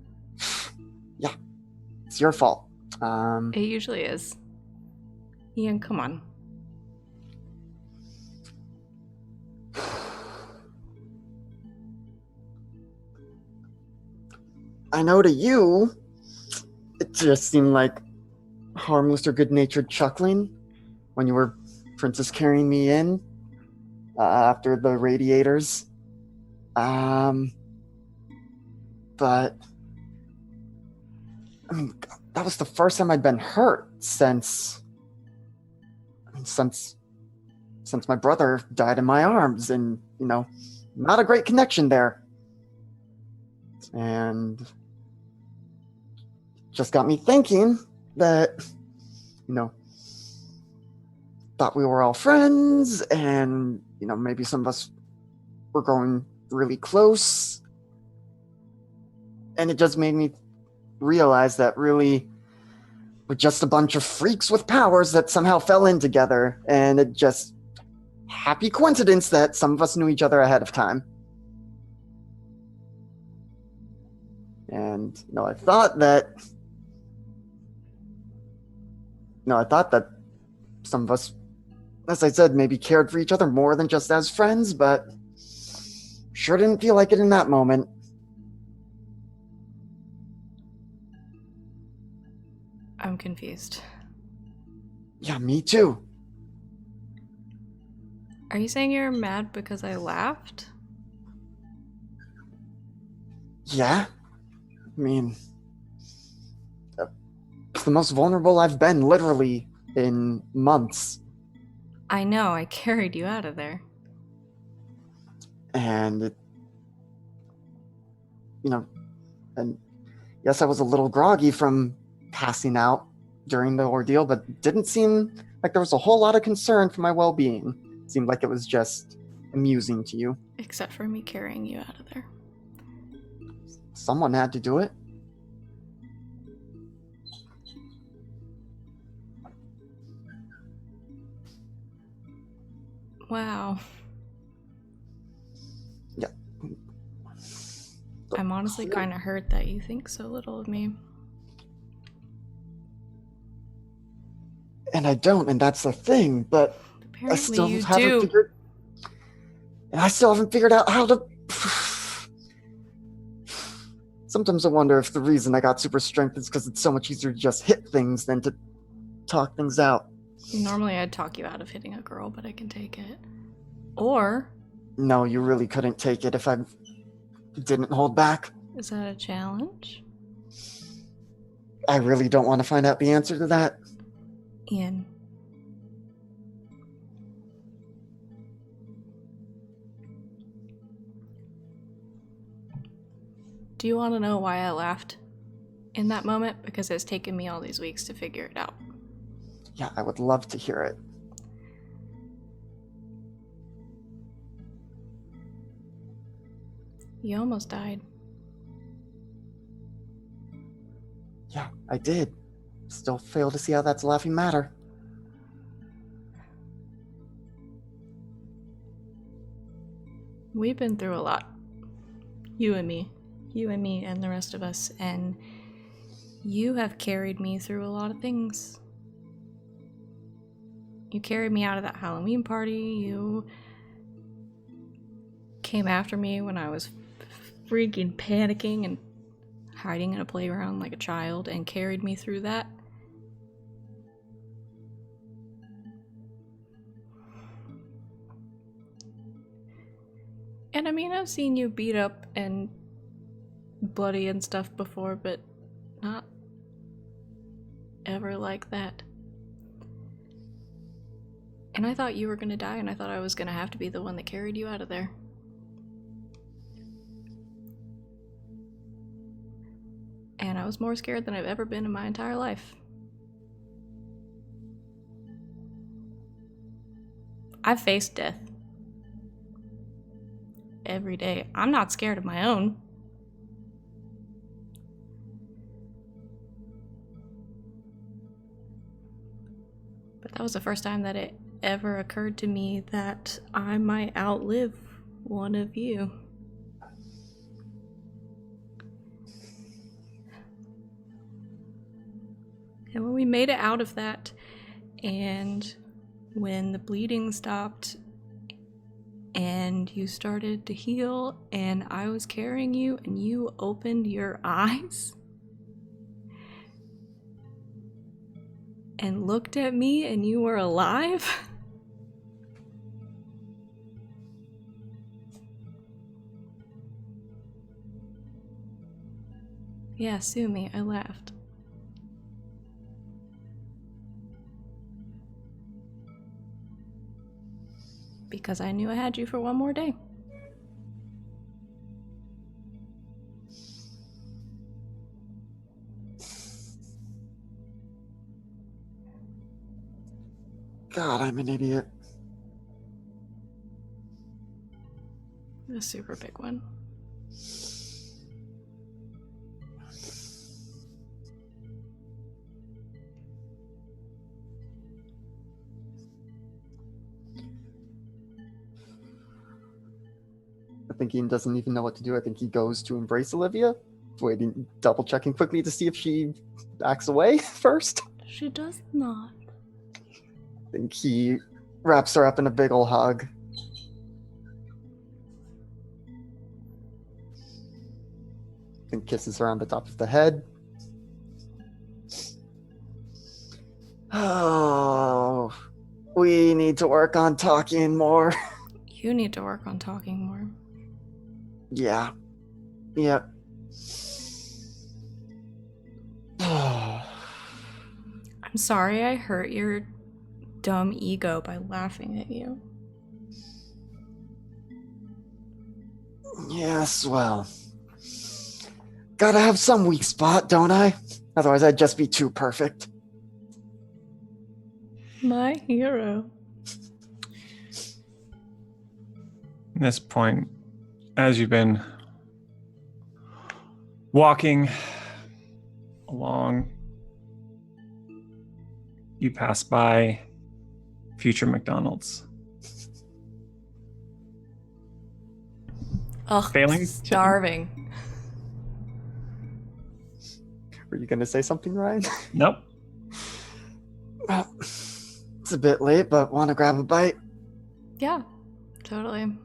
it's your fault. It usually is. Ian, come on. I know to you, it just seemed like harmless or good-natured chuckling when you were princess carrying me in after the radiators. But I mean, that was the first time I'd been hurt since my brother died in my arms, and not a great connection there. And just got me thinking that, thought we were all friends, and maybe some of us were growing really close. And it just made me realize that really we're just a bunch of freaks with powers that somehow fell in together, and it just happy coincidence that some of us knew each other ahead of time. And I thought that some of us, as I said, maybe cared for each other more than just as friends, but sure didn't feel like it in that moment. I'm confused. Yeah, me too. Are you saying you're mad because I laughed? Yeah. I mean, it's the most vulnerable I've been, literally, in months. I know, I carried you out of there. And, and yes, I was a little groggy from passing out during the ordeal, but it didn't seem like there was a whole lot of concern for my well-being. It seemed like it was just amusing to you. Except for me carrying you out of there. Someone had to do it. Wow. Yeah. I'm honestly kind of hurt that you think so little of me. And I don't, and that's the thing, but I still Apparently you haven't do. figured... And I still haven't figured out how to... Sometimes I wonder if the reason I got super strength is because it's so much easier to just hit things than to talk things out. Normally I'd talk you out of hitting a girl, but I can take it. Or... No, you really couldn't take it if I didn't hold back. Is that a challenge? I really don't want to find out the answer to that. Ian. Do you want to know why I laughed in that moment? Because it's taken me all these weeks to figure it out. Yeah, I would love to hear it. You almost died. Yeah, I did. Still fail to see how that's a laughing matter. We've been through a lot. You and me. You and me and the rest of us. And you have carried me through a lot of things. You carried me out of that Halloween party. You came after me when I was freaking panicking and hiding in a playground like a child and carried me through that. And I mean, I've seen you beat up and bloody and stuff before, but not ever like that. And I thought you were gonna die, and I thought I was gonna have to be the one that carried you out of there. And I was more scared than I've ever been in my entire life. I've faced death. Every day. I'm not scared of my own. But that was the first time that it ever occurred to me that I might outlive one of you. And when we made it out of that, and when the bleeding stopped, and you started to heal, and I was carrying you, and you opened your eyes and looked at me, and you were alive. Yeah, sue me. I laughed. Because I knew I had you for one more day. God, I'm an idiot. A super big one. I think he doesn't even know what to do. I think he goes to embrace Olivia, waiting, double checking quickly to see if she backs away first. She does not. I think he wraps her up in a big ol' hug. And kisses her on the top of the head. Oh, we need to work on talking more. You need to work on talking more. Yeah. Yep. I'm sorry I hurt your dumb ego by laughing at you. Yes, well. Gotta have some weak spot, don't I? Otherwise I'd just be too perfect. My hero. At this point, as you've been walking along, you pass by future McDonald's. Ugh, Failing? starving. Were you gonna say something, Ryan? Nope. Well, it's a bit late, but wanna grab a bite? Yeah, totally.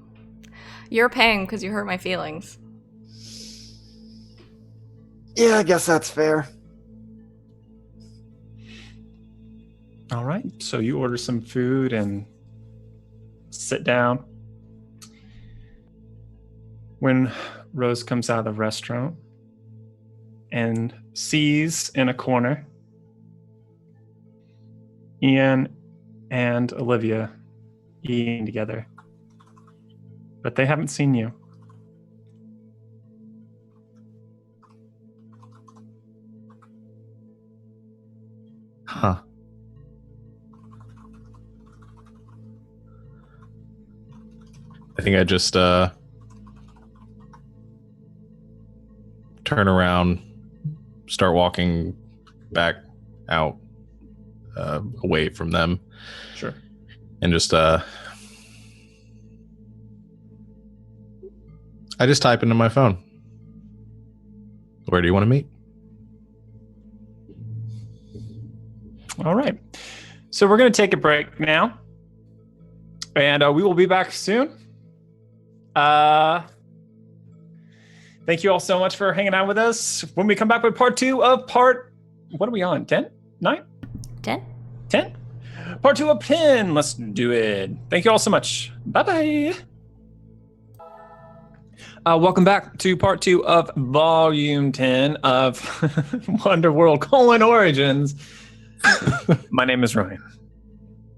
You're paying because you hurt my feelings. Yeah, I guess that's fair. All right. So you order some food and sit down. When Rose comes out of the restaurant and sees in a corner Ian and Olivia eating together, but they haven't seen you. Huh. I think I just turn around, start walking back out away from them, Sure. and just I just type into my phone. Where do you want to meet? All right. So we're going to take a break now, and we will be back soon. Thank you all so much for hanging out with us. When we come back with part 2 of what are we on? 10? 9? 10? 10? Part 2 of 10. Let's do it. Thank you all so much. Bye-bye. Welcome back to part 2 of volume 10 of Wonderworld: Origins. My name is Ryan,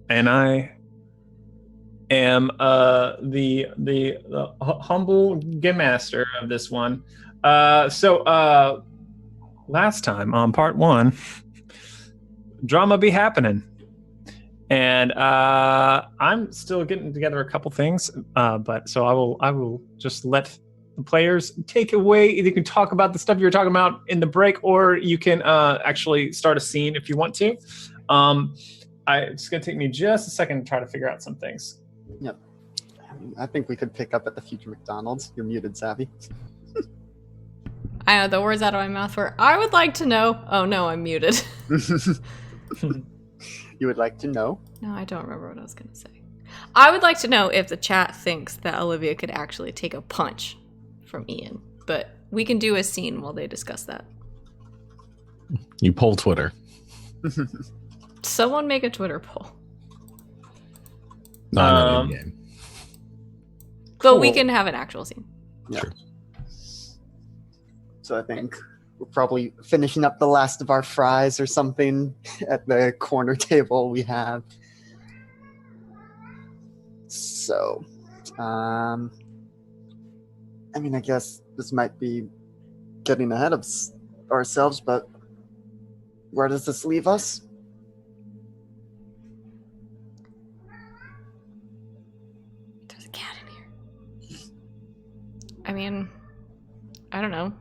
and I am the humble game master of this one. So last time on part 1, drama be happening, and I'm still getting together a couple things, but so I will just let the players take away. You can talk about the stuff you were talking about in the break, or you can actually start a scene if you want to. It's going to take me just a second to try to figure out some things. I think we could pick up at the future McDonald's. You're muted, Savvy. I know the words out of my mouth were, I would like to know. Oh no, I'm muted. You would like to know? No, I don't remember what I was going to say. I would like to know if the chat thinks that Olivia could actually take a punch from Ian, but we can do a scene while they discuss that. You poll Twitter. Someone make a Twitter poll. Not in game. But we Cool. can have an actual scene. Yeah. Sure. So I think we're probably finishing up the last of our fries or something at the corner table we have. So, I mean, I guess this might be getting ahead of ourselves, but where does this leave us? There's a cat in here. I mean, I don't know.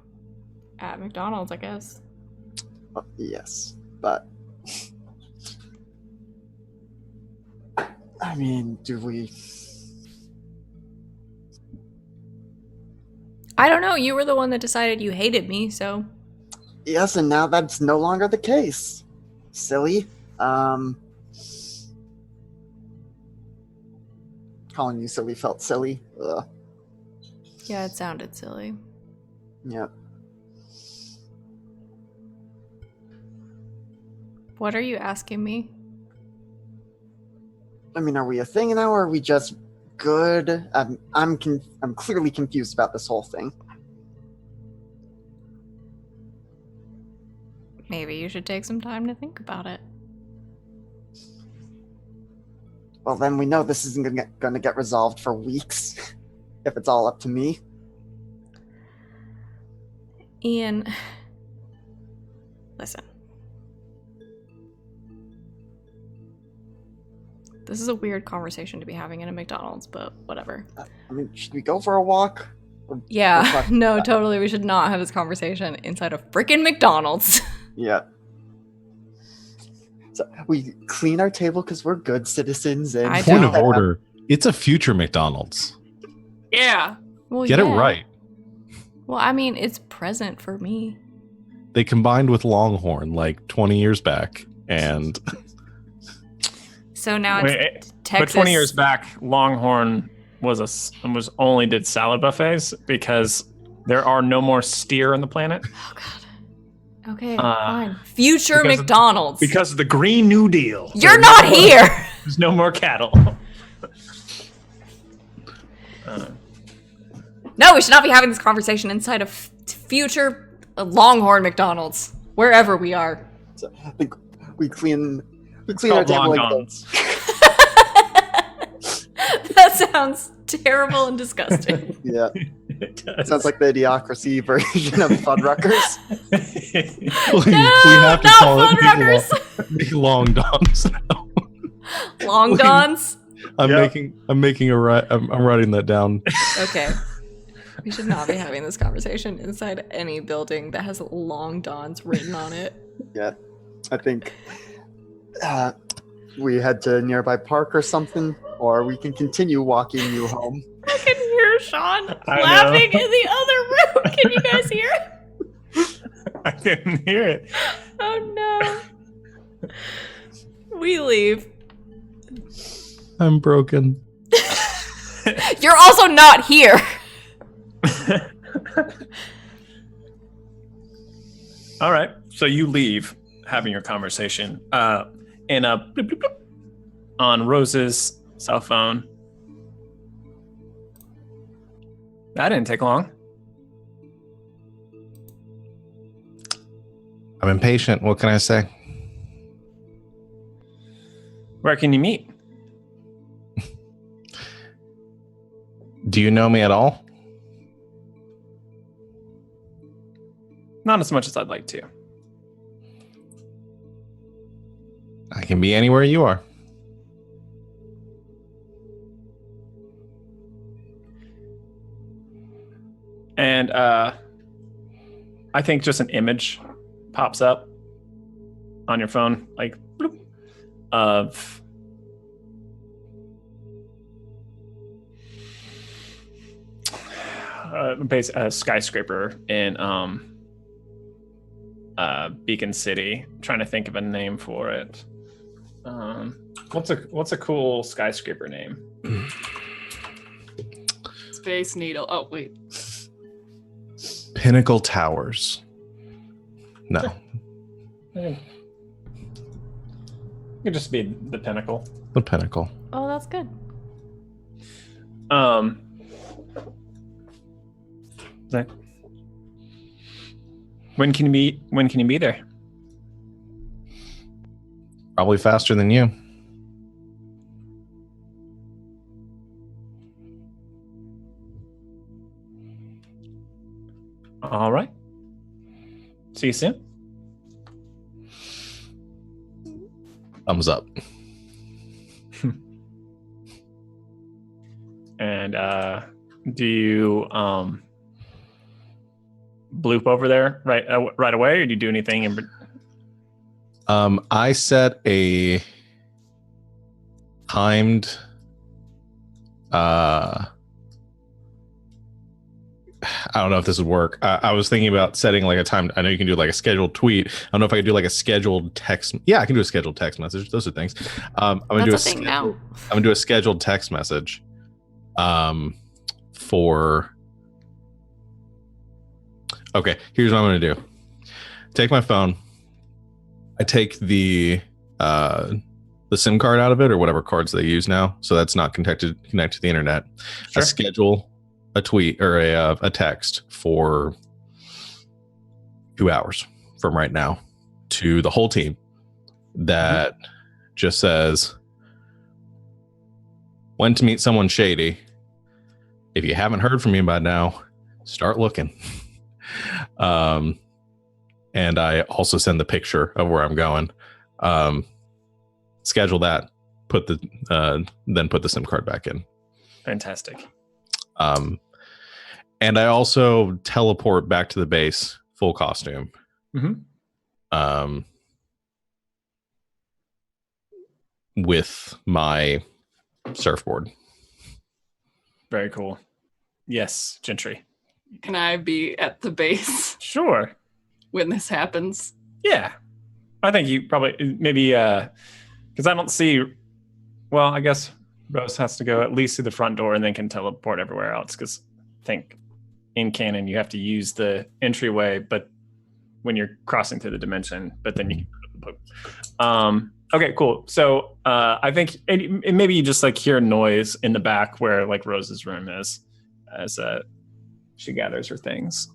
At McDonald's, I guess. Well, yes, but I mean, do we? I don't know. You were the one that decided you hated me, so. Yes, and now that's no longer the case. Silly. Calling you silly felt silly. Ugh. Yeah, it sounded silly. Yep. What are you asking me? I mean, are we a thing now, or are we just good? I'm clearly confused about this whole thing. Maybe you should take some time to think about it. Well, then we know this isn't going to get resolved for weeks, if it's all up to me. Ian, listen. This is a weird conversation to be having in a McDonald's, but whatever. I mean, should we go for a walk? Or Yeah, talk no, about it? totally. We should not have this conversation inside a freaking McDonald's. Yeah. So we clean our table because we're good citizens. And I Point of don't. order. It's a future McDonald's. Yeah. Well, Get it yeah. right. Well, I mean, it's present for me. They combined with Longhorn like 20 years back, and So now Wait, it's Texas. But 20 years back, Longhorn was only did salad buffets because there are no more steer on the planet Oh God. Okay, Uh, fine. Future because of- McDonald's. because of the Green New Deal. You're not here. There's no more cattle. No, we should not be having this conversation inside of future Longhorn McDonald's, wherever we are. So we clean It's our called table. Long and go- Guns. That sounds terrible and disgusting. Yeah, It does. sounds like the Idiocracy version of Fuddruckers. we No, have to not call it Fuddruckers. Big Long Dons now. Long Dons. I'm Yep. making I'm writing that down. Okay. We should not be having this conversation inside any building that has Long Dons written on it. Yeah, I think we head to a nearby park or something, or we can continue walking you home. I can hear Sean I laughing know. in the other room. Can you guys hear it? I didn't hear it. Oh no. We leave. I'm broken. You're also not here. All right. So you leave having your conversation in a bloop, bloop, bloop, on Rose's cell phone. That didn't take long. I'm impatient. What can I say? Where can you meet? Do you know me at all? Not as much as I'd like to. I can be anywhere you are. And I think just an image pops up on your phone, like bloop, of a skyscraper in Beacon City. I'm trying to think of a name for it. What's a cool skyscraper name? Space Needle. Oh, wait. Pinnacle Towers. No. It could just be the Pinnacle. The Pinnacle. Oh, that's good. Like, when can you be there? Probably faster than you. All right. See you soon. Thumbs up. And do you bloop over there right away, or do you do anything in? I set a timed I don't know if this would work. I was thinking about setting like a time. I know you can do like a scheduled tweet. I don't know if I could do like a scheduled text. Yeah, I can do a scheduled text message. Those are things. I'm gonna do a thing now. I'm gonna do a scheduled text message. For. Okay, here's what I'm gonna do. Take my phone. I take the SIM card out of it, or whatever cards they use now, so that's not connected to the internet. Sure. I schedule a tweet or a text for 2 hours from right now to the whole team that just says, when to meet someone shady. If you haven't heard from me by now, start looking. And I also send the picture of where I'm going. Schedule that, then put the SIM card back in. Fantastic. And I also teleport back to the base, full costume. Mm-hmm. With my surfboard. Very cool. Yes, Gentry. Can I be at the base Sure. when this happens? Yeah. I think you probably maybe because I don't see. Well, I guess Rose has to go at least through the front door and then can teleport everywhere else. Because I think in canon you have to use the entryway, but when you're crossing through the dimension, but then you can. Okay, cool. So I think maybe you just like hear a noise in the back where like Rose's room is, as she gathers her things.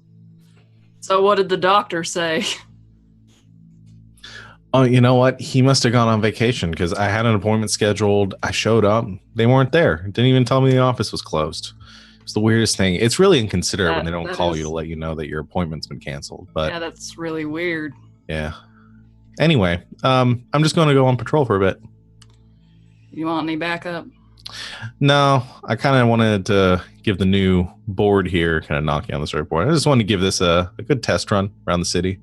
So what did the doctor say? Oh, you know what? He must have gone on vacation because I had an appointment scheduled. I showed up. They weren't there. Didn't even tell me the office was closed. It's the weirdest thing. It's really inconsiderate when they don't call you to let you know that your appointment's been canceled. But Yeah, that's really weird. yeah. Anyway, I'm just going to go on patrol for a bit. You want any backup? No, I kind of wanted to give the new board here, kind of knocking on the surfboard. I just wanted to give this a good test run around the city.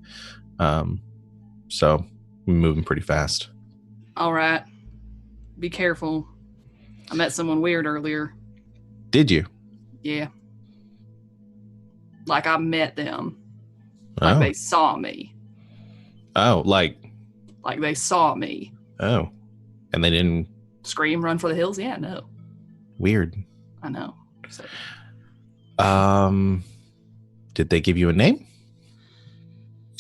So we're moving pretty fast. All right. Be careful. I met someone weird earlier. Did you? Yeah. Like I met them. Like they saw me. Oh, like they saw me. Oh. And they didn't. Scream, run for the hills? Yeah, no. Weird. I know. So, did they give you a name?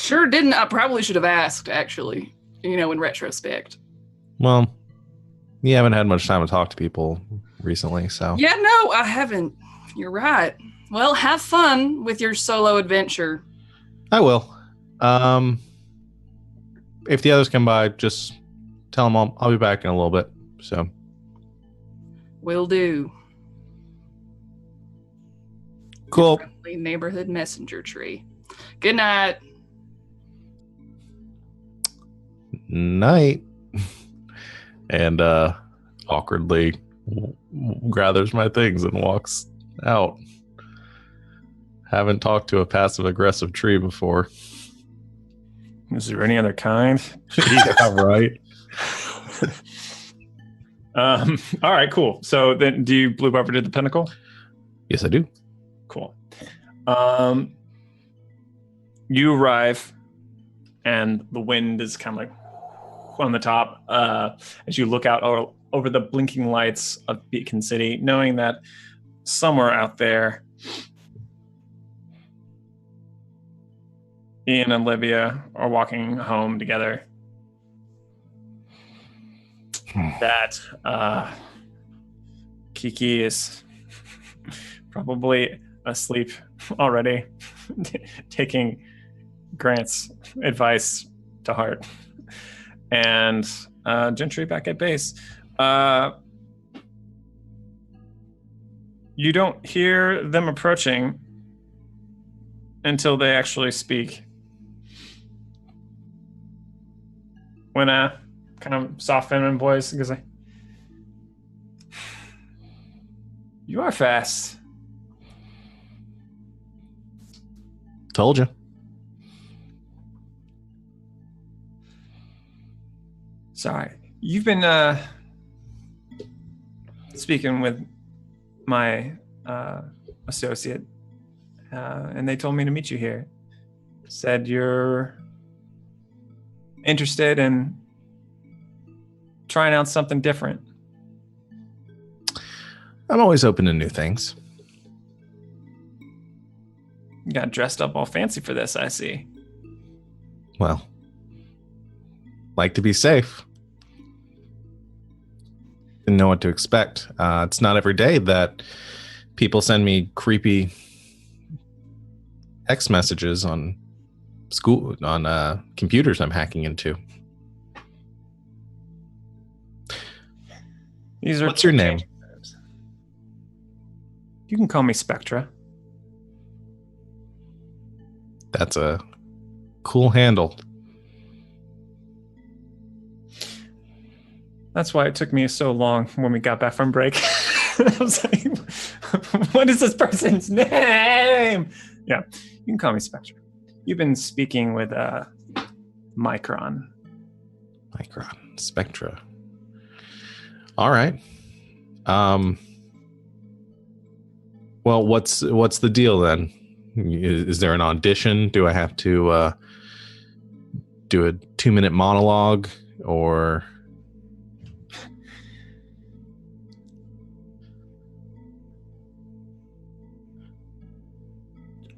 sure didn't. I probably should have asked, actually, in retrospect. Well, you haven't had much time to talk to people recently, so. Yeah, no, I haven't. You're right. Well, have fun with your solo adventure. I will. If the others come by, just tell them I'll be back in a little bit. So. Will do. Cool. Friendly neighborhood messenger tree. Good night. Night. And awkwardly gathers my things and walks out. Haven't talked to a passive aggressive tree before. Is there any other kind? Yeah, right. All right, cool. So then, do you loop over to the pinnacle? Yes, I do. Cool. You arrive, and the wind is kind of like on the top as you look out over the blinking lights of Beacon City, knowing that somewhere out there, Ian and Olivia are walking home together. That Kiki is probably asleep already, taking Grant's advice to heart. And Gentry back at base. You don't hear them approaching until they actually speak. When kind of soft feminine voice goes like, "You are fast." Told you. Sorry. You've been speaking with my associate, and they told me to meet you here. Said you're interested in trying out something different. I'm always open to new things. You got dressed up all fancy for this, I see. Well, like to be safe. Didn't know what to expect. It's not every day that people send me creepy text messages on computers I'm hacking into. What's your name? You can call me Spectra. That's a cool handle. That's why it took me so long when we got back from break. I was like, what is this person's name? Yeah, you can call me Spectra. You've been speaking with Micron. Spectra. All right. Well, what's the deal then? Is there an audition? Do I have to do a 2-minute monologue, or?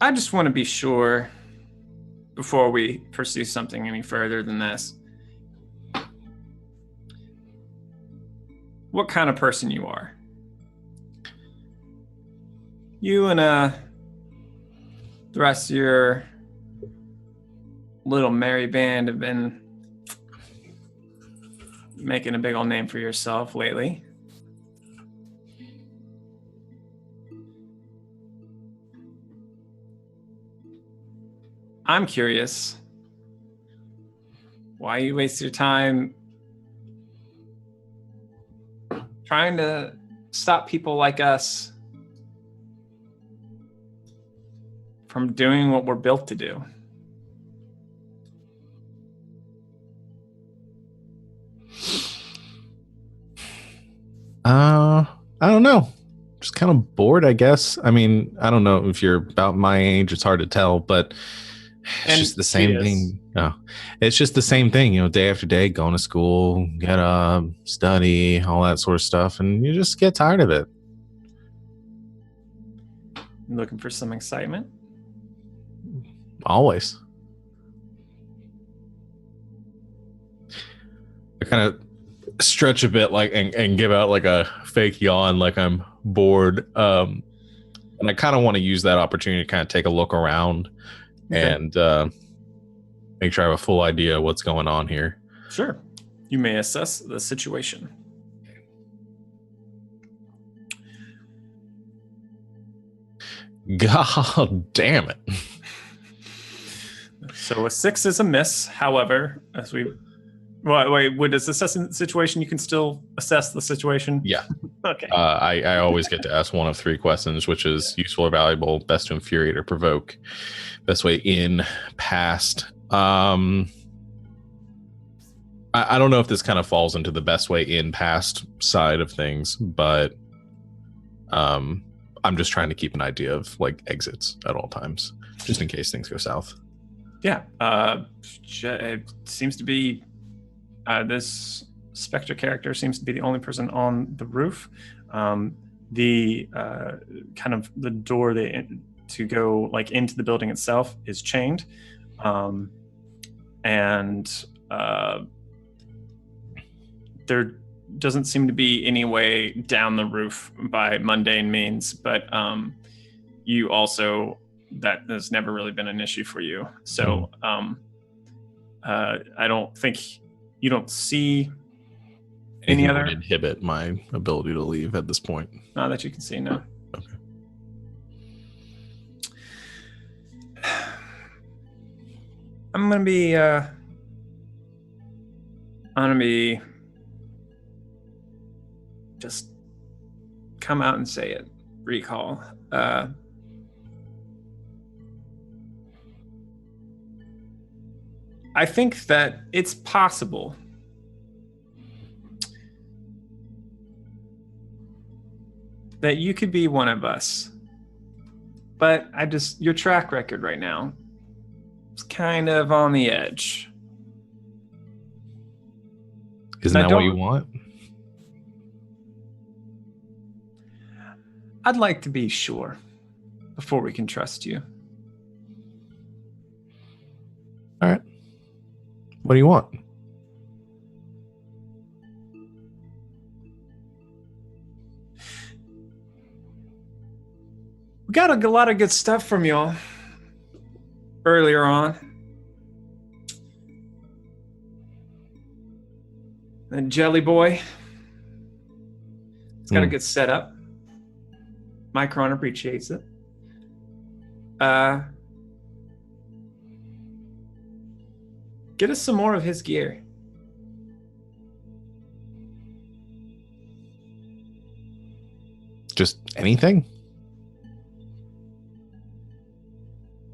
I just want to be sure before we pursue something any further than this, what kind of person you are. You and the rest of your little merry band have been making a big old name for yourself lately. I'm curious why you waste your time trying to stop people like us from doing what we're built to do. I don't know. Just kind of bored, I guess. I mean, I don't know if you're about my age. It's hard to tell, but it's just the same thing. No, it's just the same thing, day after day, going to school, get up, study, all that sort of stuff. And you just get tired of it. You looking for some excitement? Always. I kind of stretch a bit and give out like a fake yawn, like I'm bored. And I kind of want to use that opportunity to kind of take a look around. Okay. And make sure I have a full idea of what's going on here. Sure. You may assess the situation. God damn it. So a 6 is a miss. However, as we... Wait, with this assessing situation, you can still assess the situation? Yeah. Okay. I always get to ask one of 3 questions, which is useful or valuable, best to infuriate or provoke, best way in, past. I don't know if this kind of falls into the best way in past side of things, but I'm just trying to keep an idea of like exits at all times, just in case things go south. Yeah. It seems to be this Spectre character seems to be the only person on the roof. The kind of the door to go like into the building itself is chained, and there doesn't seem to be any way down the roof by mundane means, but you also, that has never really been an issue for you. So I don't think you don't see any Anything other would inhibit my ability to leave at this point. not that you can see. No. Okay. I'm gonna be just come out and say it. Recall. I think that it's possible that you could be one of us, but your track record right now is kind of on the edge. Isn't that what you want? I'd like to be sure before we can trust you. All right. What do you want? We got a lot of good stuff from y'all earlier on. And Jelly Boy, it's got a good setup. Micron appreciates it. Get us some more of his gear. Just anything?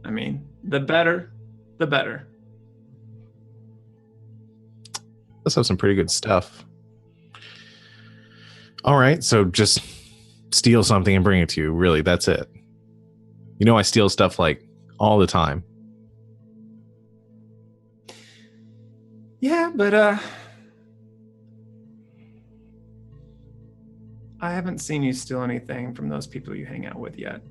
I mean, the better, the better. Let's have some pretty good stuff. All right, so just steal something and bring it to you. Really, that's it. You know I steal stuff like all the time. Yeah, but I haven't seen you steal anything from those people you hang out with yet.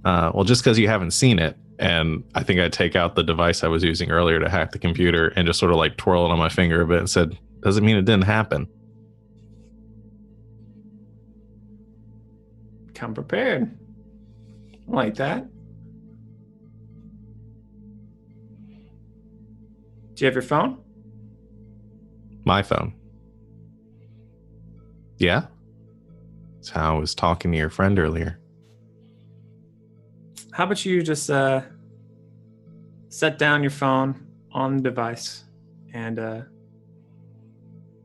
Well, just because you haven't seen it, and I think I take out the device I was using earlier to hack the computer and just sort of like twirl it on my finger a bit and said, doesn't mean it didn't happen. Come prepared. I like that. Do you have your phone? My phone. Yeah? That's how I was talking to your friend earlier. How about you just set down your phone on the device and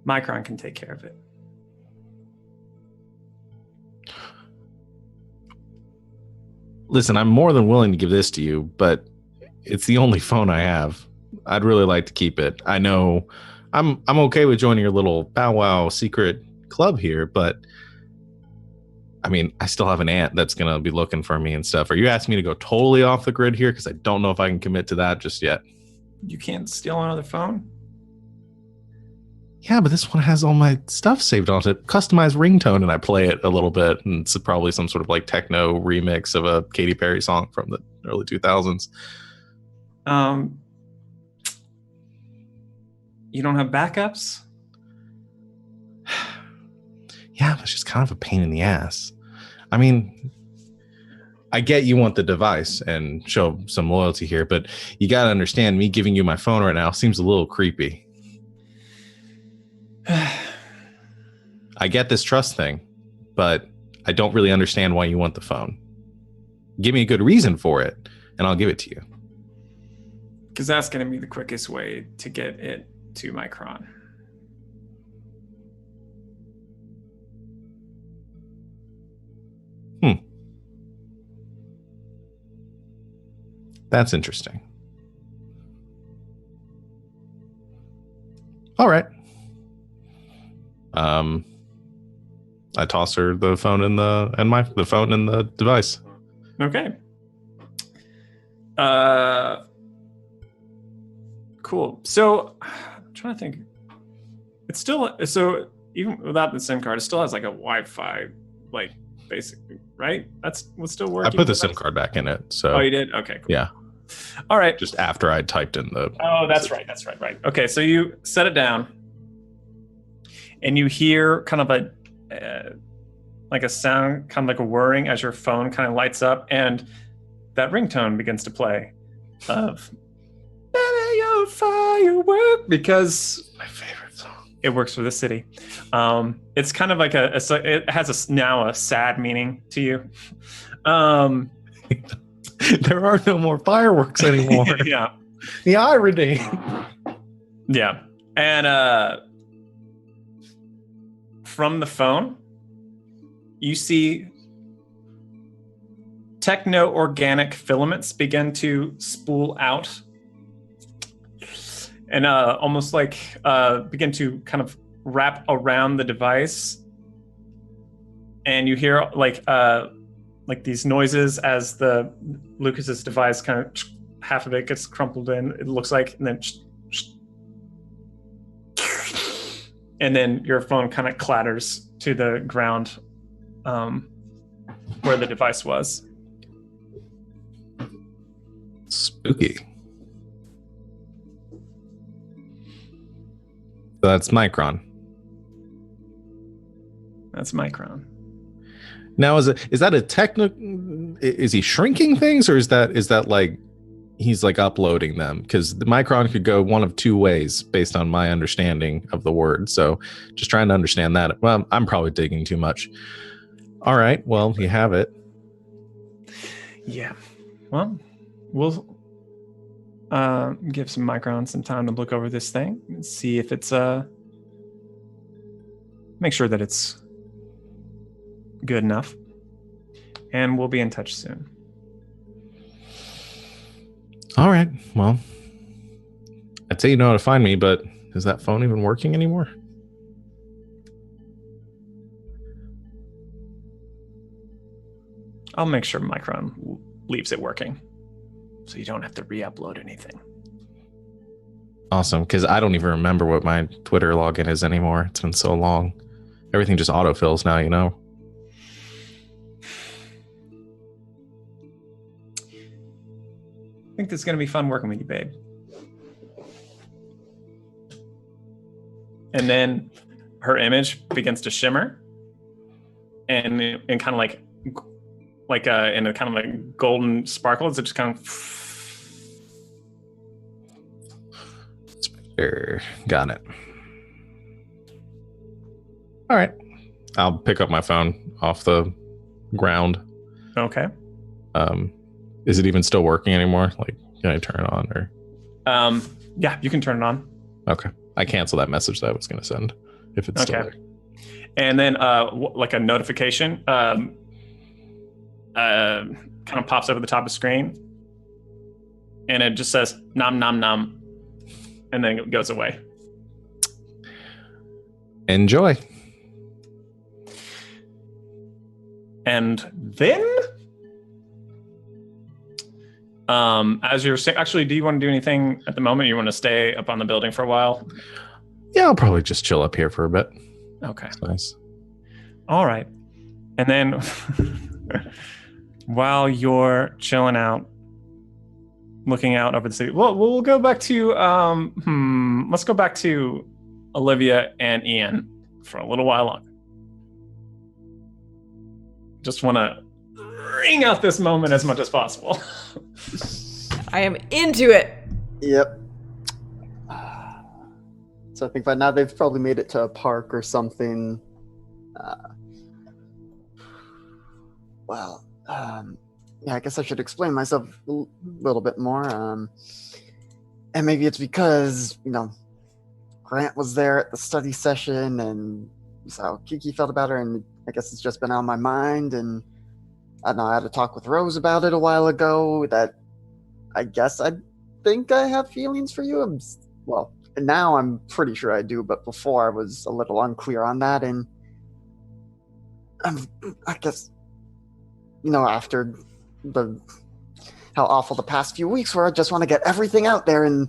Micron can take care of it. Listen, I'm more than willing to give this to you, but it's the only phone I have. I'd really like to keep it. I know I'm okay with joining your little powwow secret club here, but I mean, I still have an aunt that's going to be looking for me and stuff. Are you asking me to go totally off the grid here? Because I don't know if I can commit to that just yet. You can't steal another phone? Yeah, but this one has all my stuff saved on it. Customized ringtone, and I play it a little bit. And it's probably some sort of like techno remix of a Katy Perry song from the early 2000s. You don't have backups? Yeah, but it's just kind of a pain in the ass. I mean, I get you want the device and show some loyalty here, but you got to understand, me giving you my phone right now seems a little creepy. I get this trust thing, but I don't really understand why you want the phone. Give me a good reason for it, and I'll give it to you. Because that's going to be the quickest way to get it to Micron. That's interesting. All right. I toss her the phone in the phone in the device. Okay. Cool. So I'm trying to think. It's still so even without the SIM card, it still has like a Wi-Fi, like basically, right? That's what's still I working. put the SIM card back in it. So Oh, you did? Okay. Cool. yeah, All right. just after I typed in the. Oh, that's right. That's right. Right. Okay. So you set it down, and you hear kind of a like a sound, kind of like a whirring as your phone kind of lights up, and that ringtone begins to play of "Baby, your firework," because My favorite song. it works for the city. It's kind of like it has now a sad meaning to you. There are no more fireworks anymore. Yeah. The irony. Yeah. And from the phone, you see techno-organic filaments begin to spool out and almost like begin to kind of wrap around the device. And you hear like these noises as the Lucas's device kind of half of it gets crumpled in, it looks like, and then your phone kind of clatters to the ground where the device was. Spooky. So that's Micron. That's Micron. Now, is that a technical? Is he shrinking things, or is that like he's like uploading them? Because the Micron could go one of two ways based on my understanding of the word. So, just trying to understand that. Well, I'm probably digging too much. All right. Well, you have it. Yeah. Well, we'll give some Micron some time to look over this thing and see if it's make sure that it's good enough. And we'll be in touch soon. All right. Well, I'd say you know how to find me, but is that phone even working anymore? I'll make sure Micron leaves it working, so you don't have to re-upload anything. Awesome, because I don't even remember what my Twitter login is anymore. It's been so long. Everything just autofills now, you know? I think this is going to be fun working with you, babe. And then her image begins to shimmer, and kind of like in a kind of like golden sparkle. It's just kind of. Got it. All right. I'll pick up my phone off the ground. Okay. Is it even still working anymore? Like, can I turn it on or? Yeah, you can turn it on. Okay. I cancel that message that I was going to send if it's still there. And then like a notification kind of pops up at the top of the screen, and it just says nom nom nom, and then it goes away. Enjoy. And then as you're actually, do you want to do anything at the moment? You want to stay up on the building for a while? Yeah, I'll probably just chill up here for a bit. Okay. That's nice. All right. And then while you're chilling out, looking out over the city, we'll go back to let's go back to Olivia and Ian for a little while longer. Just want to wring out this moment as much as possible. I am into it. Yep. So I think by now they've probably made it to a park or something. Yeah, I guess I should explain myself a little bit more. And maybe it's because, Grant was there at the study session and saw how Kiki felt about her, and I guess it's just been on my mind. And I don't know, I had a talk with Rose about it a while ago that I guess I think I have feelings for you. now I'm pretty sure I do, but before I was a little unclear on that, and I guess, after how awful the past few weeks were, I just want to get everything out there and,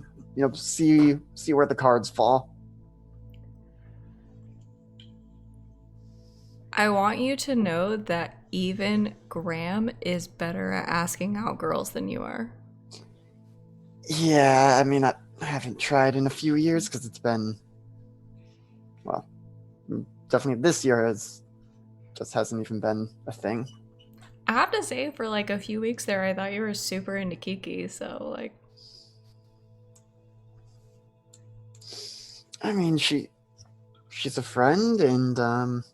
see where the cards fall. I want you to know that even Graham is better at asking out girls than you are. Yeah, I mean, I haven't tried in a few years because it's been, well, definitely this year just hasn't even been a thing. I have to say, for like a few weeks there, I thought you were super into Kiki, so like. I mean, she's a friend, and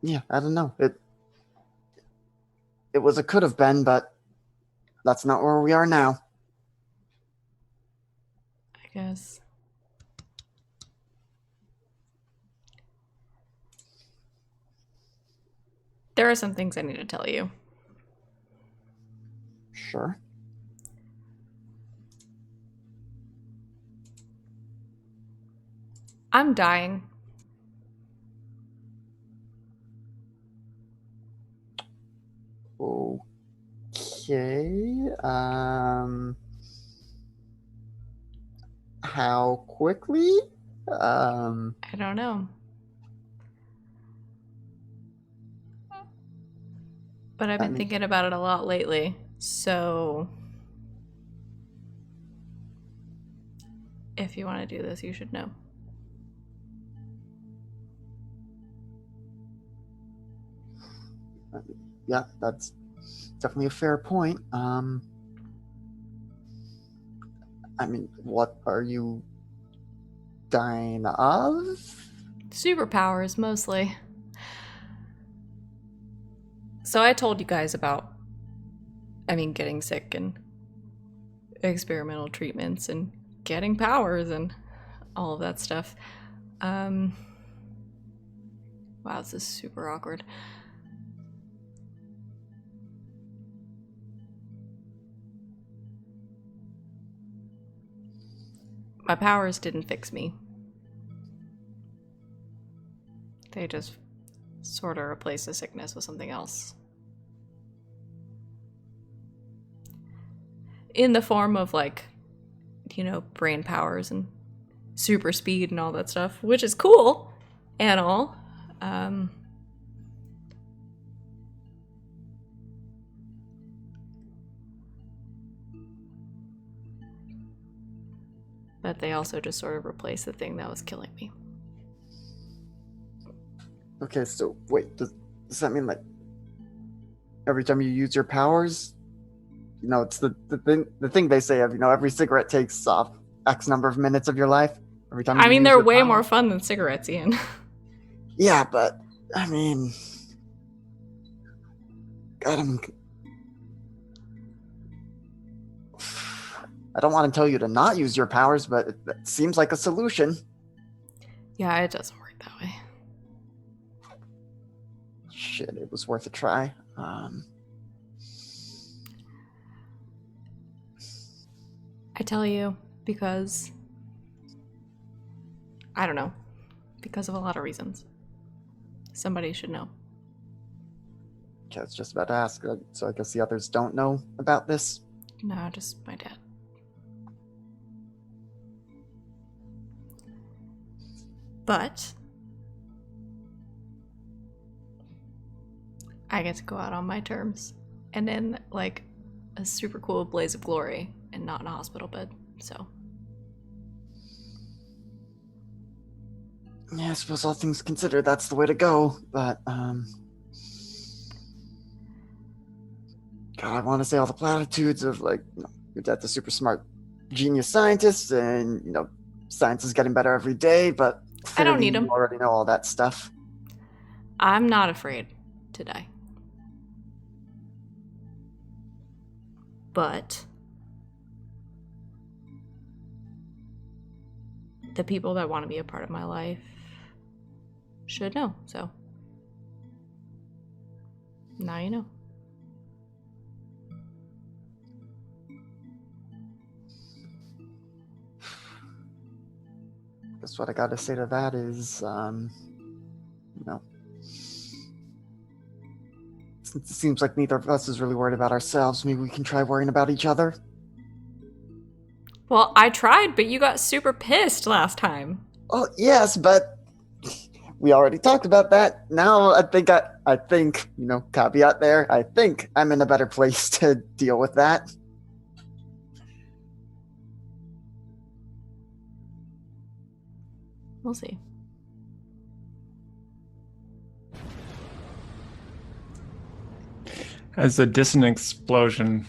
yeah, I don't know. It was a could have been, but that's not where we are now. I guess. There are some things I need to tell you. Sure. I'm dying. Okay. How quickly? I don't know. But I've been thinking about it a lot lately, so if you want to do this, you should know. Yeah, that's definitely a fair point. I mean, what are you dying of? Superpowers, mostly. So I told you guys about, getting sick and experimental treatments and getting powers and all of that stuff. Wow, this is super awkward. My powers didn't fix me. They just sort of replaced the sickness with something else. In the form of, brain powers and super speed and all that stuff, which is cool and all. But they also just sort of replaced the thing that was killing me. Okay, so wait, does that mean like every time you use your powers, it's the thing they say of, every cigarette takes off X number of minutes of your life. Every time you use they're your way powers. more fun than cigarettes, Ian. Yeah, but I mean, God, I don't want to tell you to not use your powers, but it seems like a solution. Yeah, it doesn't work that way. Shit, it was worth a try. I tell you because, I don't know, because of a lot of reasons. Somebody should know. Okay, I was just about to ask, so I guess the others don't know about this? No, just my dad. But I get to go out on my terms and in like a super cool blaze of glory and not in a hospital bed. So yeah, I suppose all things considered, that's the way to go. But God, I want to say all the platitudes of like, your dad's a super smart genius scientist, and science is getting better every day. But I don't need him. You already know all that stuff. I'm not afraid to die. But the people that want to be a part of my life should know. So now you know. Guess what I gotta say to that is, no. Since it seems like neither of us is really worried about ourselves, maybe we can try worrying about each other. Well, I tried, but you got super pissed last time. Oh, yes, but we already talked about that. Now I think, caveat there, I think I'm in a better place to deal with that. We'll see. As a dissonant explosion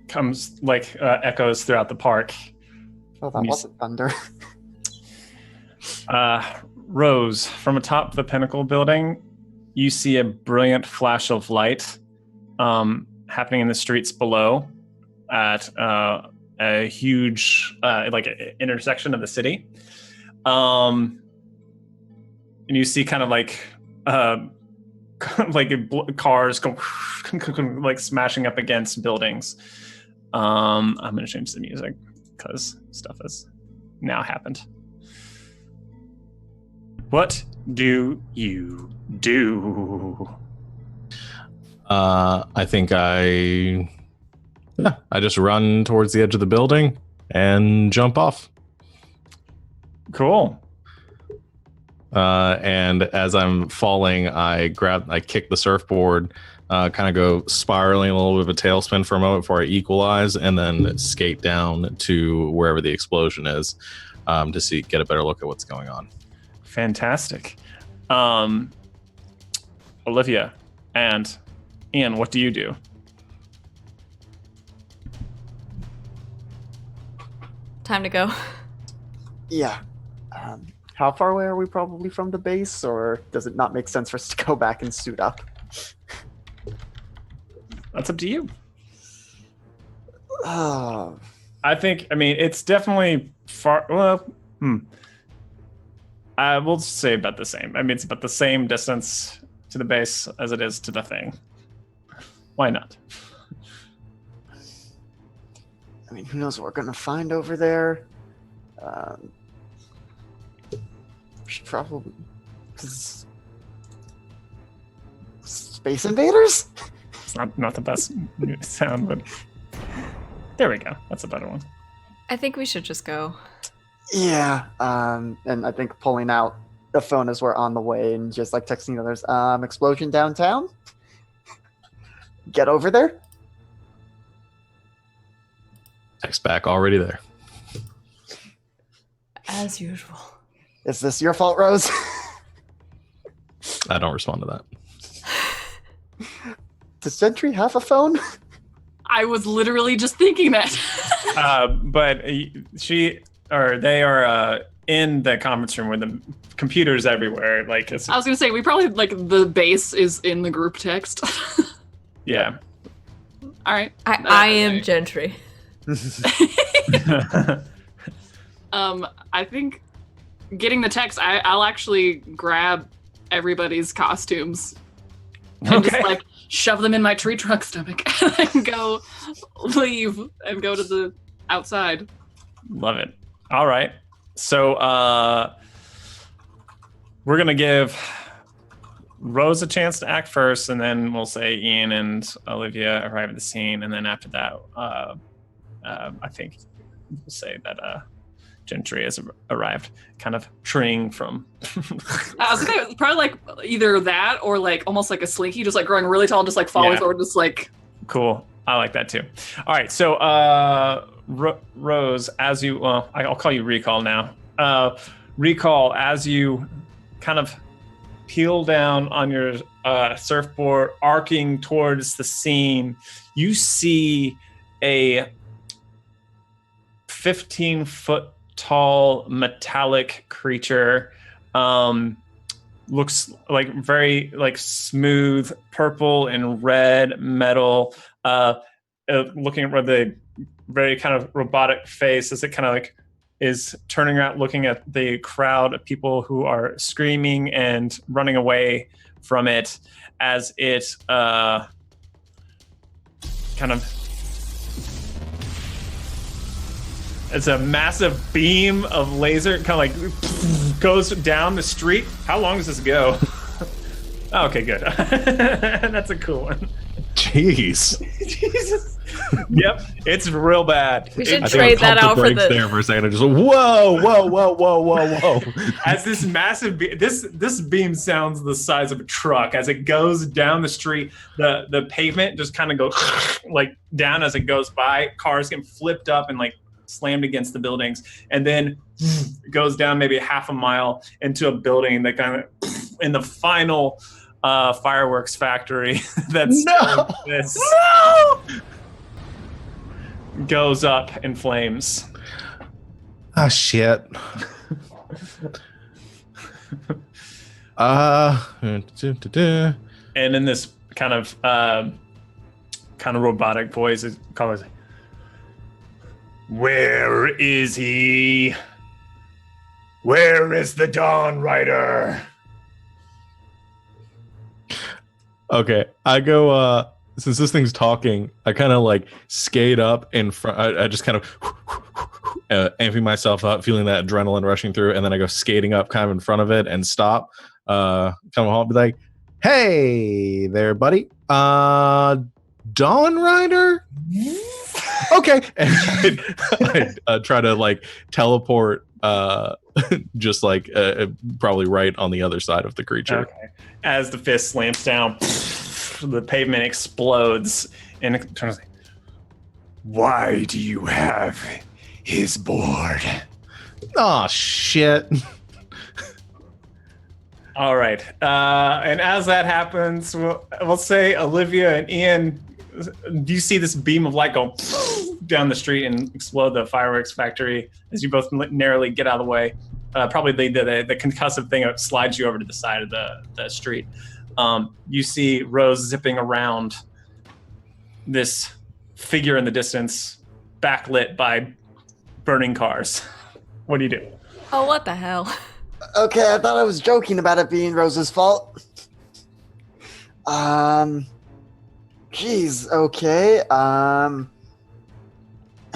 comes, echoes throughout the park. Oh, that wasn't thunder. Rose, from atop the Pinnacle building, you see a brilliant flash of light happening in the streets below at a huge intersection of the city. And you see kind of cars go like smashing up against buildings. I'm going to change the music because stuff has now happened. What do you do? I think I just run towards the edge of the building and jump off. Cool. And as I'm falling, I kick the surfboard, kind of go spiraling a little bit of a tailspin for a moment before I equalize, and then skate down to wherever the explosion is to get a better look at what's going on. Fantastic. Olivia and Ian, what do you do? Time to go. Yeah. How far away are we probably from the base, or does it not make sense for us to go back and suit up? That's up to you. Oh. It's definitely far. Well, we'll say about the same. It's about the same distance to the base as it is to the thing. Why not? Who knows what we're going to find over there? We should probably... Space invaders? It's not the best sound, but there we go. That's a better one. I think we should just go. Yeah, and I think pulling out the phone as we're on the way and just texting others, explosion downtown? Get over there? Text back already there. As usual. Is this your fault, Rose? I don't respond to that. Does Gentry have a phone? I was literally just thinking that. But they are in the conference room with the computers everywhere. I was gonna say we probably the base is in the group text. Yeah. All right. I am Gentry. I think getting the text, I'll actually grab everybody's costumes and just shove them in my tree trunk stomach and go leave and go to the outside. Love it. All right. So we're going to give Rose a chance to act first, and then we'll say Ian and Olivia arrive at the scene, and then after that, I think we'll say that Gentry has arrived, kind of treeing from. I was gonna say, probably either that or almost like a slinky, just growing really tall, just falling forward, just Cool. I like that too. All right, so Rose, as you, I'll call you Recall now. Recall, as you kind of peel down on your surfboard, arcing towards the scene, you see a 15-foot tall metallic creature. Looks very smooth purple and red metal. Looking at where the very kind of robotic face as it kind of is turning around, looking at the crowd of people who are screaming and running away from it, as it kind of It's a massive beam of laser, kind of like goes down the street. How long does this go? Oh, okay, good. That's a cool one. Jeez. Jesus. Yep, it's real bad. We should I think trade I that pumped the out for brakes the. there for a second. I just went, whoa. As this massive this beam sounds the size of a truck. As it goes down the street, the pavement just kind of goes like down as it goes by. Cars get flipped up and like slammed against the buildings, and then it goes down maybe half a mile into a building that kind of in the final fireworks factory that's goes up in flames. Ah, shit. And in this kind of robotic voice, it calls, "Where is he? Where is the Dawn Rider?" Okay, I go, since this thing's talking, I kind of like skate up in front. I just kind of amping myself up, feeling that adrenaline rushing through, and then I go skating up kind of in front of it and stop. Come home, be like, "Hey there, buddy. Dawn Rider?" Okay. And I try to like teleport just like probably right on the other side of the creature. Okay. As the fist slams down, the pavement explodes, and it turns. Why do you have his board? Oh shit. All right, and as that happens, we'll say Olivia and Ian. Do you see this beam of light go down the street and explode the fireworks factory as you both narrowly get out of the way? Probably the concussive thing that slides you over to the side of the street. You see Rose zipping around this figure in the distance, backlit by burning cars. What do you do? Oh, what the hell? Okay, I thought I was joking about it being Rose's fault. Geez, okay. I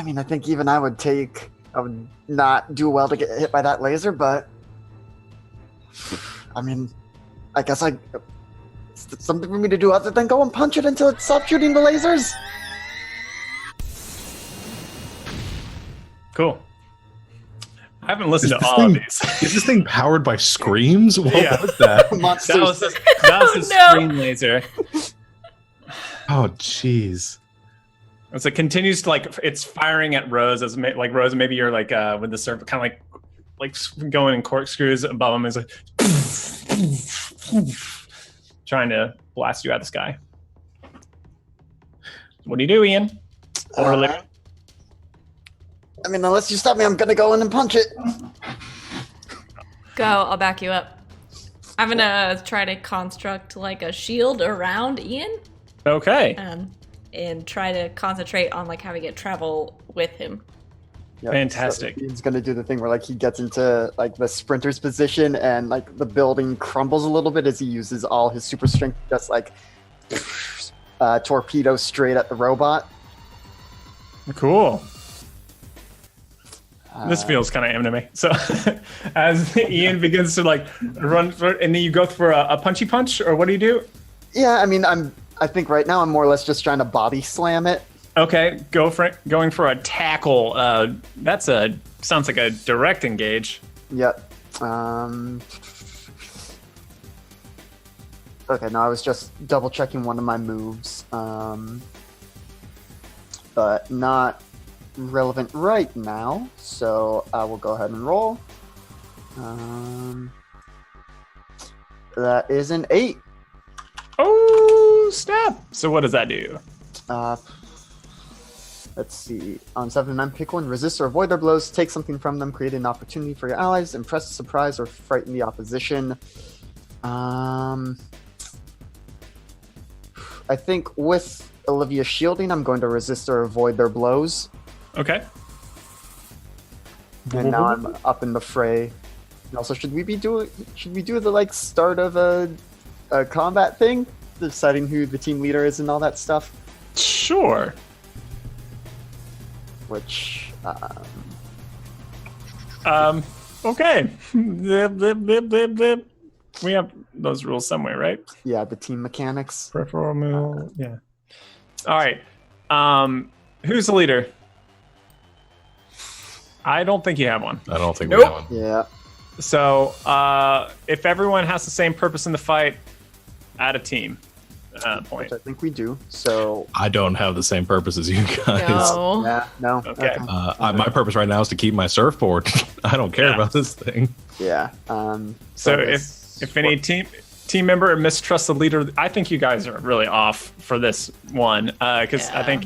mean, I think even I would not do well to get hit by that laser, but I mean, I guess it's something for me to do other than go and punch it until it stops shooting the lasers. Cool. I haven't listened to all of these. Is this thing powered by screams? What Yeah. was that? Monsters. That was the No. screen laser. Oh, jeez. So it continues to it's firing at Rose as like Rose. Maybe you're like with the server, kind of like going in corkscrews above him is like trying to blast you out of the sky. What do you do, Ian? Or Olivia? I mean, unless you stop me, I'm gonna go in and punch it. Go, I'll back you up. I'm gonna try to construct like a shield around Ian, Okay. and try to concentrate on like having it travel with him. Yep, Fantastic. So he's gonna do the thing where like he gets into like the sprinter's position and like the building crumbles a little bit as he uses all his super strength, just like torpedo straight at the robot. Cool. This feels kind of anime. So as Ian begins to like run for, and then you go for a punchy punch, or what do you do? Yeah, I mean, I think right now I'm more or less just trying to body slam it. Okay, going for a tackle. Sounds like a direct engage. Yep. Okay, no, I was just double checking one of my moves. But not relevant right now, so I will go ahead and roll. That is an 8. Oh, snap! So what does that do? Let's see. On 7 and 9, pick one. Resist or avoid their blows. Take something from them. Create an opportunity for your allies. Impress, surprise, or frighten the opposition. I think with Olivia shielding, I'm going to resist or avoid their blows. Okay. And now I'm up in the fray. And also, should we do the like start of a combat thing, deciding who the team leader is and all that stuff? Sure. Which Okay. Blip, blip, blip, blip, blip. We have those rules somewhere, right? Yeah, the team mechanics. Peripheral move. Yeah. All right. Who's the leader? I don't think you have one. I don't think Nope. we have one. Yeah. So if everyone has the same purpose in the fight, add a team point. Which I think we do. So I don't have the same purpose as you guys. No. yeah, no. Okay. My purpose right now is to keep my surfboard. I don't care Yeah. about this thing. Yeah. So this- if any team member mistrusts the leader, I think you guys are really off for this one because I Yeah. think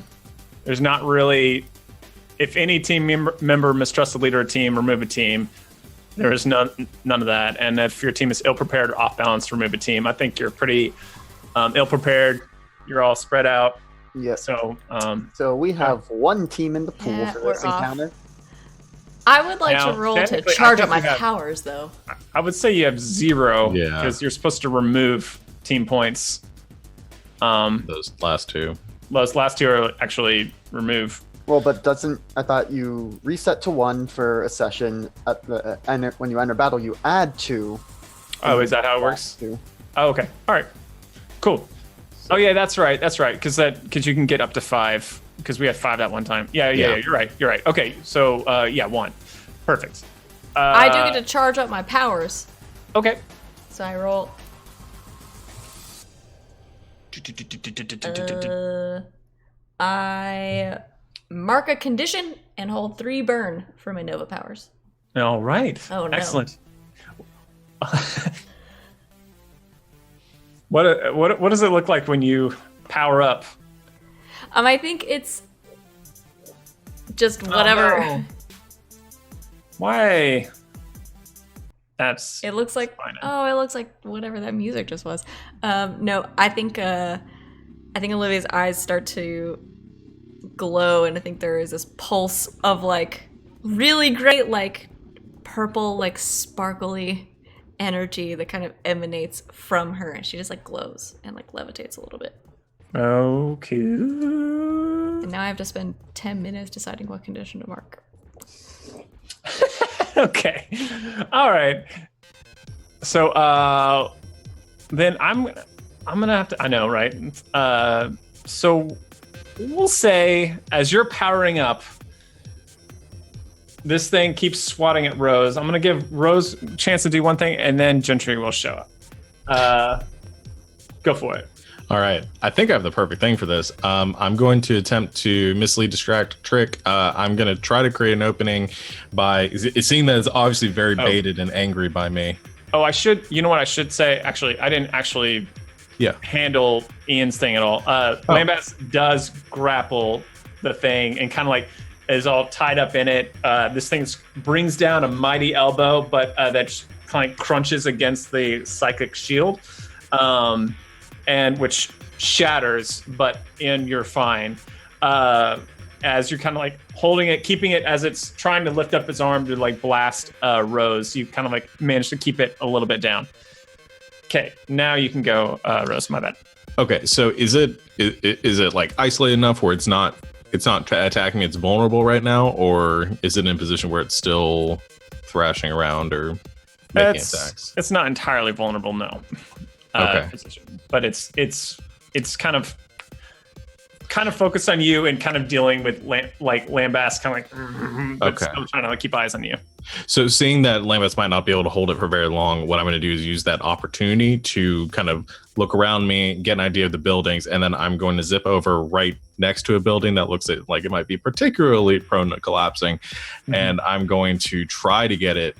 there's not really. If any team member mistrusts the leader of a team, remove a team. There is none of that. And if your team is ill prepared or off balance, remove a team. I think you're pretty ill prepared. You're all spread out. Yes. So So we have one team in the pool Yeah, for we're this off. encounter. I would like Now, to roll to technically, I charge think up my we have- powers, though. I would say you have 0 Yeah. because you're supposed to remove team points. Those last two. Those last two are actually remove. Well, but I thought you reset to 1 for a session at the when you enter battle, you add 2. Oh, is that how it works? 2. Oh, okay. All right. Cool. Oh yeah, that's right. That's right. Because you can get up to 5. Because we had 5 that one time. Yeah. You're right. You're right. Okay. So 1. Perfect. I do get to charge up my powers. Okay. So I roll. I mark a condition and hold 3 burn for my Nova powers. All right. Oh, no. Excellent. What does it look like when you power up? I think it's just whatever. Oh, no. Why? That's It looks like fine. it looks like whatever that music just was. No, I think Olivia's eyes start to glow, and I think there is this pulse of like really great like purple like sparkly energy that kind of emanates from her, and she just like glows and like levitates a little bit. Okay. And now I have to spend 10 minutes deciding what condition to mark. Okay. All right. So then I'm gonna have to. I know, right? So we'll say as you're powering up, this thing keeps swatting at Rose. I'm gonna give Rose a chance to do one thing, and then Gentry will show up. Go for it. All right. I think I have the perfect thing for this. I'm going to attempt to mislead, distract, trick. I'm going to try to create an opening by seeing that it's obviously very baited and angry by me. Oh, you know what I should say? Actually, I didn't actually handle Ian's thing at all. Lambast does grapple the thing and kind of like is all tied up in it. This thing brings down a mighty elbow, but that kind of crunches against the psychic shield. And which shatters, but you're fine. As you're kind of like holding it, keeping it as it's trying to lift up its arm to like blast Rose, you kind of like manage to keep it a little bit down. Okay, now you can go, Rose. My bad. Okay, so is it like isolated enough where it's not attacking, it's vulnerable right now, or is it in a position where it's still thrashing around or making attacks? It's not entirely vulnerable, no. Okay. Position, but it's kind of focused on you and kind of dealing with Lambast, kind of like, but still trying to like keep eyes on you. So seeing that Lambast might not be able to hold it for very long, what I'm going to do is use that opportunity to kind of look around me, get an idea of the buildings, and then I'm going to zip over right next to a building that looks like it might be particularly prone to collapsing, and I'm going to try to get it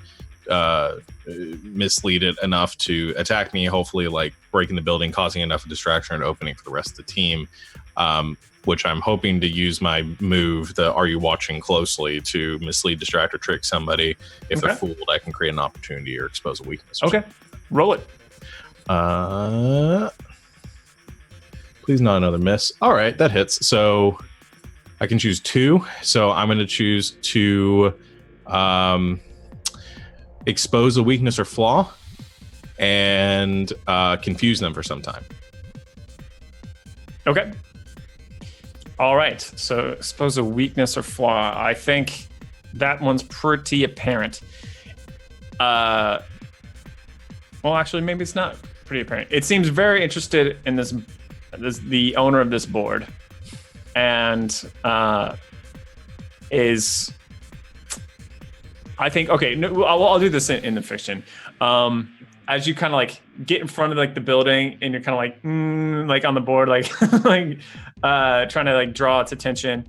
mislead it enough to attack me, hopefully like breaking the building, causing enough distraction and opening for the rest of the team, which I'm hoping to use my move, the Are You Watching Closely, to mislead, distract, or trick somebody. If they're fooled, I can create an opportunity or expose a weakness. Okay, roll it. Please not another miss. All right, that hits. So I can choose 2. So I'm going to choose to expose a weakness or flaw and confuse them for some time. Okay. All right. So expose a weakness or flaw. I think That one's pretty apparent. Well, actually, maybe it's not pretty apparent. It seems very interested in this the owner of this board, and is, I think, okay, no, I'll do this in the fiction. As you kind of like get in front of like the building, and you're kind of like on the board, like like trying to like draw its attention.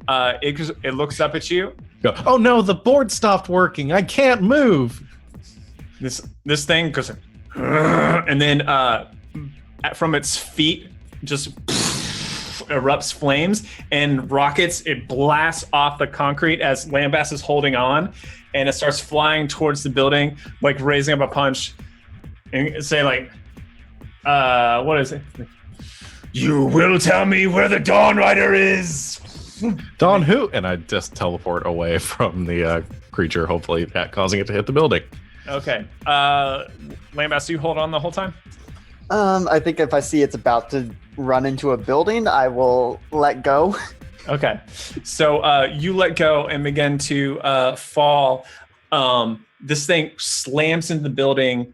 It looks up at you. Go, oh no, the board stopped working. I can't move. This thing goes, and then from its feet just erupts flames and rockets. It blasts off the concrete as Lambast is holding on, and it starts flying towards the building, like raising up a punch and say like, what is it? You will tell me where the Dawn Rider is. Dawn who? And I just teleport away from the creature, hopefully that causing it to hit the building. Okay. Lambast, you hold on the whole time? I think if I see it's about to run into a building, I will let go. Okay. So you let go and begin to fall. This thing slams into the building,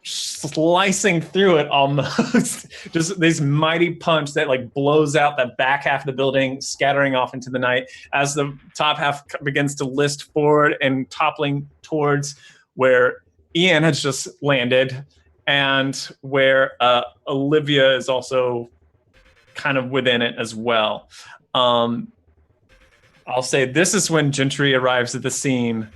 slicing through it almost. Just this mighty punch that like blows out the back half of the building, scattering off into the night as the top half begins to list forward and toppling towards where Ian has just landed, and where Olivia is also kind of within it as well. I'll say this is when Gentry arrives at the scene.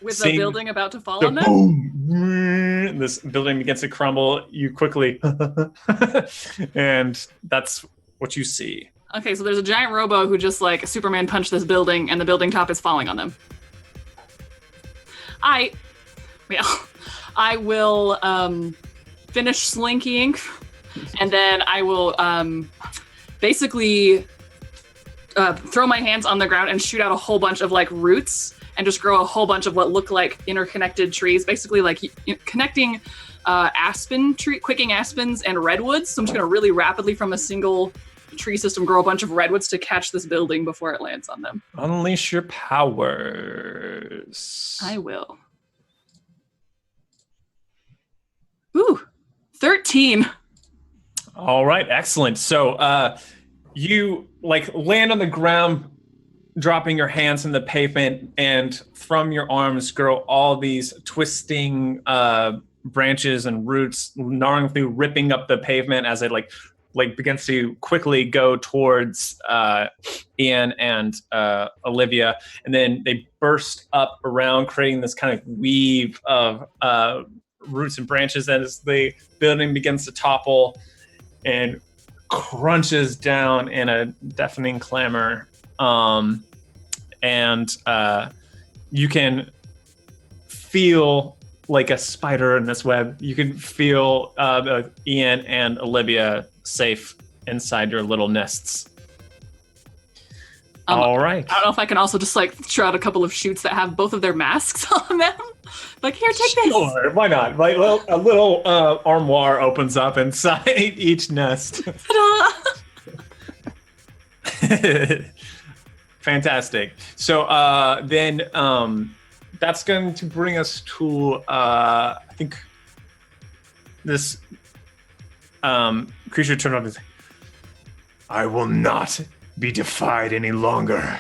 With the building about to fall The on them? boom! This building begins to crumble. You quickly, and that's what you see. Okay, so there's a giant robo who just like Superman punched this building, and the building top is falling on them. I will finish slinkying, and then I will basically throw my hands on the ground and shoot out a whole bunch of like roots, and just grow a whole bunch of what look like interconnected trees, basically like connecting quicking aspens and redwoods. So I'm just gonna really rapidly from a single tree system grow a bunch of redwoods to catch this building before it lands on them. Unleash your powers. I will. Ooh, 13. All right, excellent. So you like land on the ground, dropping your hands in the pavement, and from your arms grow all these twisting branches and roots, gnawing through, ripping up the pavement as it like begins to quickly go towards Ian and Olivia, and then they burst up around, creating this kind of weave of roots and branches as the building begins to topple and crunches down in a deafening clamor. And you can feel like a spider in this web. You can feel Ian and Olivia safe inside your little nests. All right. I don't know if I can also just like throw out a couple of shoots that have both of their masks on them. Like, here, take this. Sure, why not? Like a little armoire opens up inside each nest. Fantastic. So then that's going to bring us to I think this creature turned up and said, I will not be defied any longer.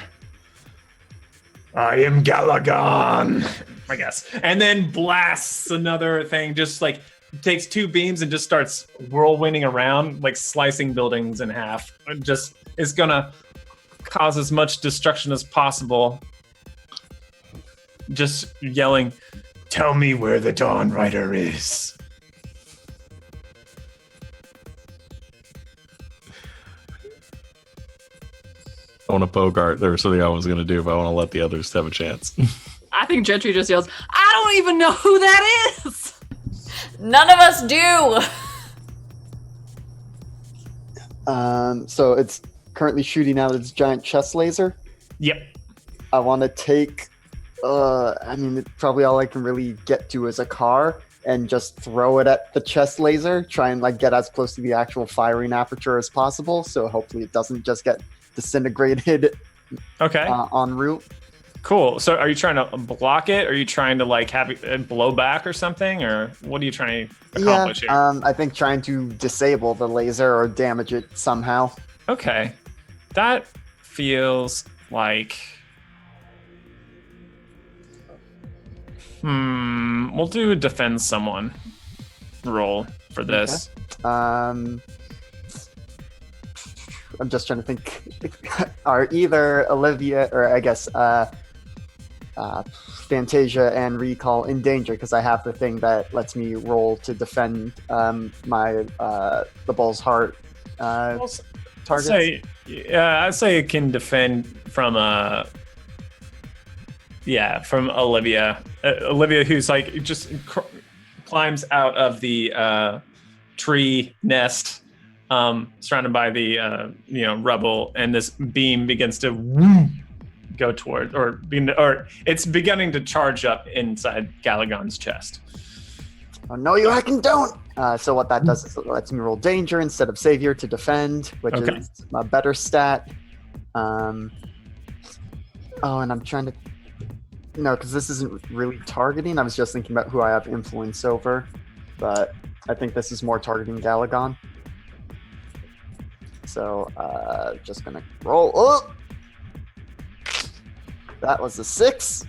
I am Galagon, I guess. And then blasts another thing, just like takes two beams and just starts whirlwinding around, like slicing buildings in half. It just is gonna cause as much destruction as possible. Just yelling, tell me where the Dawn Rider is. I want to Bogart. There was something I was going to do, but I want to let the others have a chance. I think Gentry just yells, I don't even know who that is! None of us do! So it's currently shooting out its giant chest laser. Yep. I want to take, probably all I can really get to is a car and just throw it at the chest laser, try and like get as close to the actual firing aperture as possible. So hopefully it doesn't just get disintegrated Okay. en route. Cool. So are you trying to block it? Or are you trying to like have it blow back or something? Or what are you trying to accomplish here? I think trying to disable the laser or damage it somehow. Okay. That feels like... We'll do a defend someone roll for this. I'm just trying to think. Are either Olivia or I guess Fantasia and Recall in danger? Because I have the thing that lets me roll to defend my the bull's heart targets. I'd say it can defend from from Olivia. Olivia, who's like just climbs out of the tree nest, surrounded by the rubble, and this beam begins to go toward, or it's beginning to charge up inside Galagon's chest. Oh no, you hacking don't! So what that does is it lets me roll danger instead of savior to defend, which is a better stat. And I'm trying to... No, because this isn't really targeting. I was just thinking about who I have influence over. But I think this is more targeting Galagon. So, just gonna roll. Oh! That was a 6.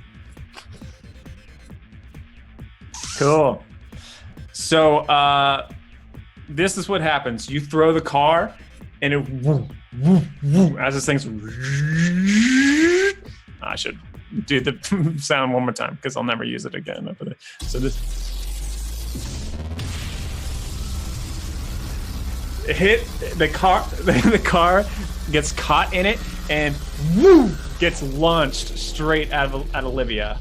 Cool. So, this is what happens. You throw the car, and it as this thing's... I should do the sound one more time because I'll never use it again. So this hit the car. The car gets caught in it and gets launched straight at Olivia.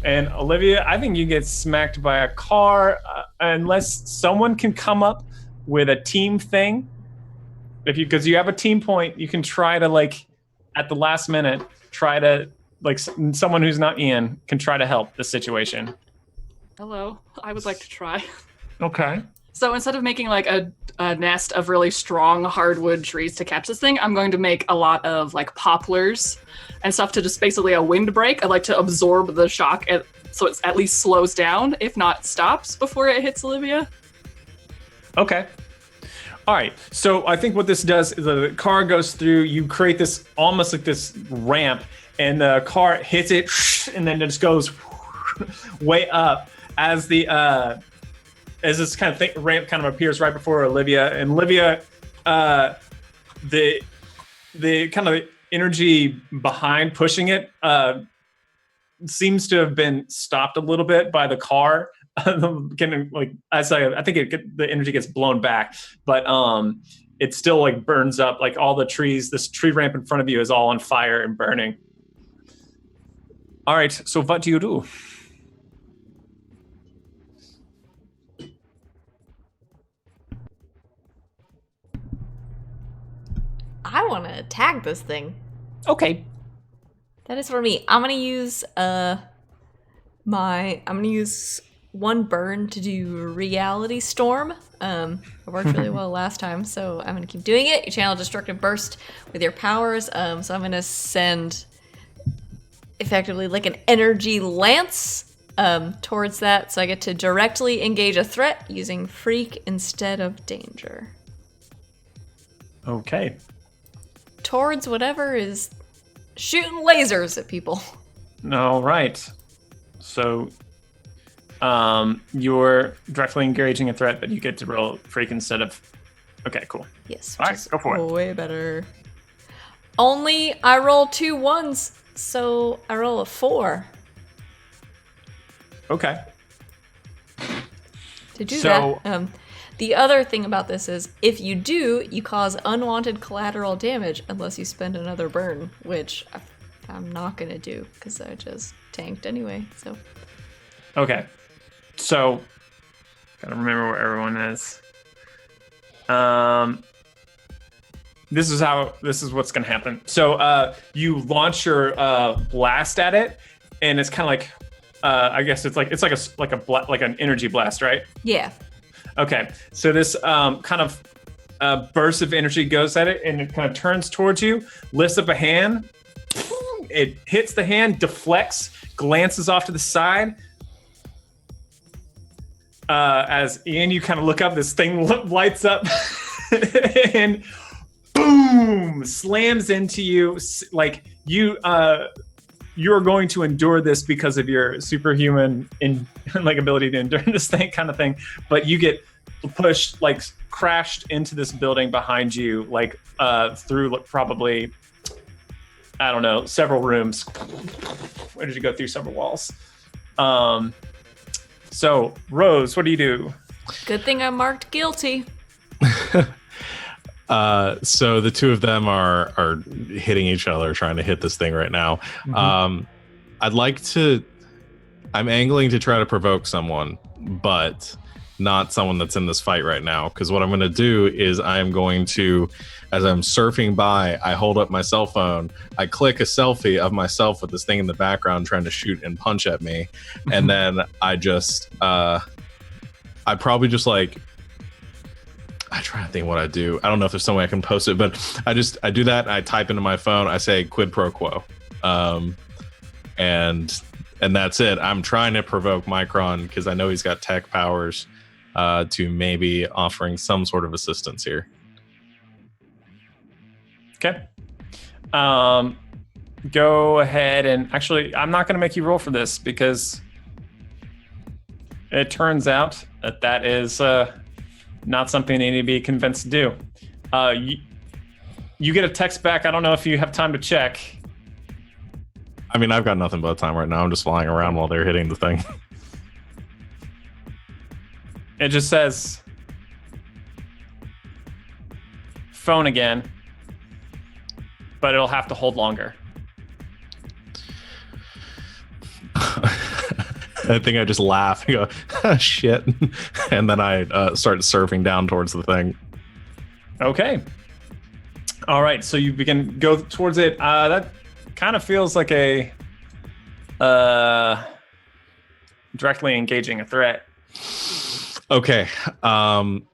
And Olivia, I think you get smacked by a car unless someone can come up with a team thing. Because you have a team point, you can try to like at the last minute. Try to, like, someone who's not Ian can try to help the situation. Hello, I would like to try. Okay. So instead of making like a nest of really strong hardwood trees to catch this thing, I'm going to make a lot of like poplars and stuff to just basically a windbreak. I'd like to absorb the shock so it at least slows down, if not stops before it hits Olivia. Okay. All right, so I think what this does is the car goes through, you create this, almost like this ramp, and the car hits it, and then it just goes way up as the, as this kind of ramp kind of appears right before Olivia. And Olivia, the kind of energy behind pushing it seems to have been stopped a little bit by the car. I think the energy gets blown back, but it still like burns up like all the trees. This tree ramp in front of you is all on fire and burning. All right, so what do you do? I want to attack this thing. Okay. That is for me. I'm gonna use one burn to do Reality Storm. It worked really well last time, so I'm gonna keep doing it. You channel Destructive Burst with your powers, so I'm gonna send effectively like an energy lance towards that, so I get to directly engage a threat using Freak instead of Danger. Okay. Towards whatever is shooting lasers at people. All right. So you're directly engaging a threat, but you get to roll Freak instead of... Okay, cool. Yes. All right, go for it. Way better. Only I roll 2 1s, so I roll a 4. Okay. To do that, the other thing about this is if you do, you cause unwanted collateral damage unless you spend another burn, which I'm not going to do because I just tanked anyway, so... Okay. So, gotta remember where everyone is. This is what's gonna happen. So, you launch your blast at it, and it's kind of like, I guess it's like an energy blast, right? Yeah. Okay. So this kind of burst of energy goes at it, and it kind of turns towards you, lifts up a hand, it hits the hand, deflects, glances off to the side. As Ian, you kind of look up, this thing lights up and boom, slams into you. Like you are going to endure this because of your superhuman ability to endure this kind of thing. But you get pushed, like crashed into this building behind you, like through probably, I don't know, several rooms. Where did you go through several walls? So, Rose, what do you do? Good thing I'm marked guilty. So the two of them are hitting each other, trying to hit this thing right now. I'm angling to try to provoke someone, but not someone that's in this fight right now. Because what I'm going to do is I am going to, as I'm surfing by, I hold up my cell phone, I click a selfie of myself with this thing in the background trying to shoot and punch at me. And then I just, I probably just like, I try to think what I do. I don't know if there's some way I can post it, but I do that. I type into my phone, I say quid pro quo. And that's it. I'm trying to provoke Micron because I know he's got tech powers to maybe offering some sort of assistance here. Okay. Go ahead and actually, I'm not going to make you roll for this because it turns out that is not something you need to be convinced to do. You get a text back. I don't know if you have time to check. I mean, I've got nothing but time right now. I'm just flying around while they're hitting the thing. It just says, phone again, but it'll have to hold longer. I think I just laugh and go, oh, shit. And then I start surfing down towards the thing. Okay. All right. So you begin go towards it. That kind of feels like a directly engaging a threat. Okay.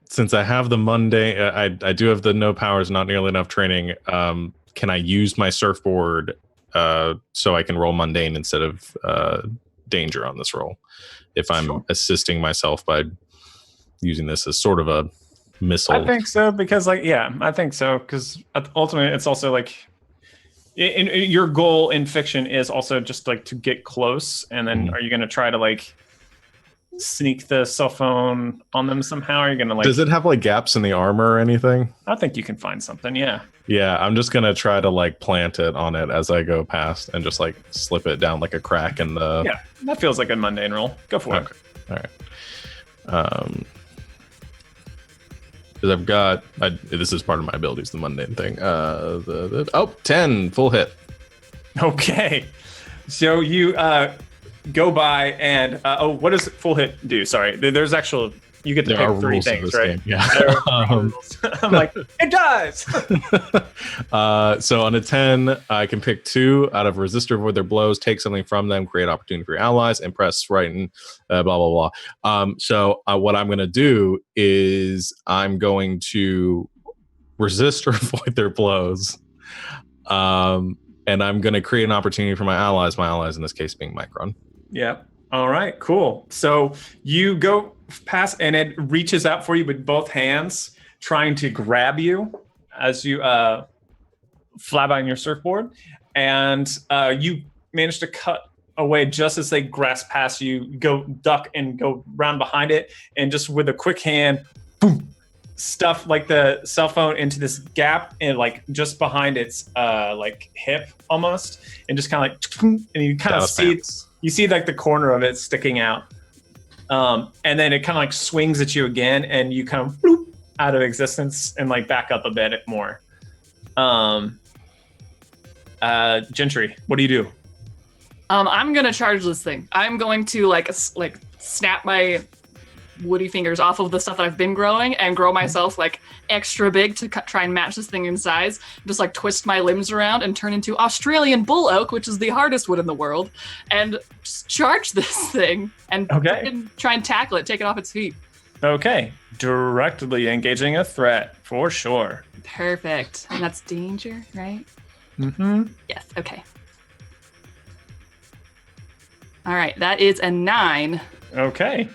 Since I have the mundane, I do have the no powers, not nearly enough training. Can I use my surfboard so I can roll mundane instead of danger on this roll? If I'm assisting myself by using this as sort of a missile. I think so because, I think so because ultimately it's also like your goal in fiction is also just like to get close, and then are you going to try to like sneak the cell phone on them somehow? Are you going to like? Does it have like gaps in the armor or anything? I think you can find something. Yeah. Yeah, I'm just gonna try to like plant it on it as I go past and just like slip it down like a crack in the. Yeah, that feels like a mundane roll. Go for it. All right. Because I've got this is part of my abilities, the mundane thing. 10 full hit. Okay, so you go by and what does full hit do? Sorry, there's actual. You get to pick 3 things, right? Game. Yeah. I'm like, it does. So on a 10, I can pick 2 out of resist or avoid their blows, take something from them, create opportunity for your allies, impress, right, and blah, blah, blah. So what I'm going to do is I'm going to resist or avoid their blows. And I'm going to create an opportunity for my allies in this case being Micron. Yeah. All right, cool. So you go past and it reaches out for you with both hands, trying to grab you as you fly by on your surfboard. And you manage to cut away just as they grasp past you, go duck and go round behind it. And just with a quick hand, boom, stuff like the cell phone into this gap and like just behind its like hip almost. And just kind of like, and you kind of see it. You see like the corner of it sticking out. And then it kind of like swings at you again and you kind of bloop out of existence and like back up a bit more. Gentry, what do you do? I'm going to charge this thing. I'm going to like snap my woody fingers off of the stuff that I've been growing and grow myself like extra big to try and match this thing in size. Just like twist my limbs around and turn into Australian bull oak, which is the hardest wood in the world, and just charge this thing and try and tackle it, take it off its feet. Okay, directly engaging a threat for sure. Perfect. And that's danger, right? Mm-hmm. Yes. Okay. All right, that is a 9. Okay.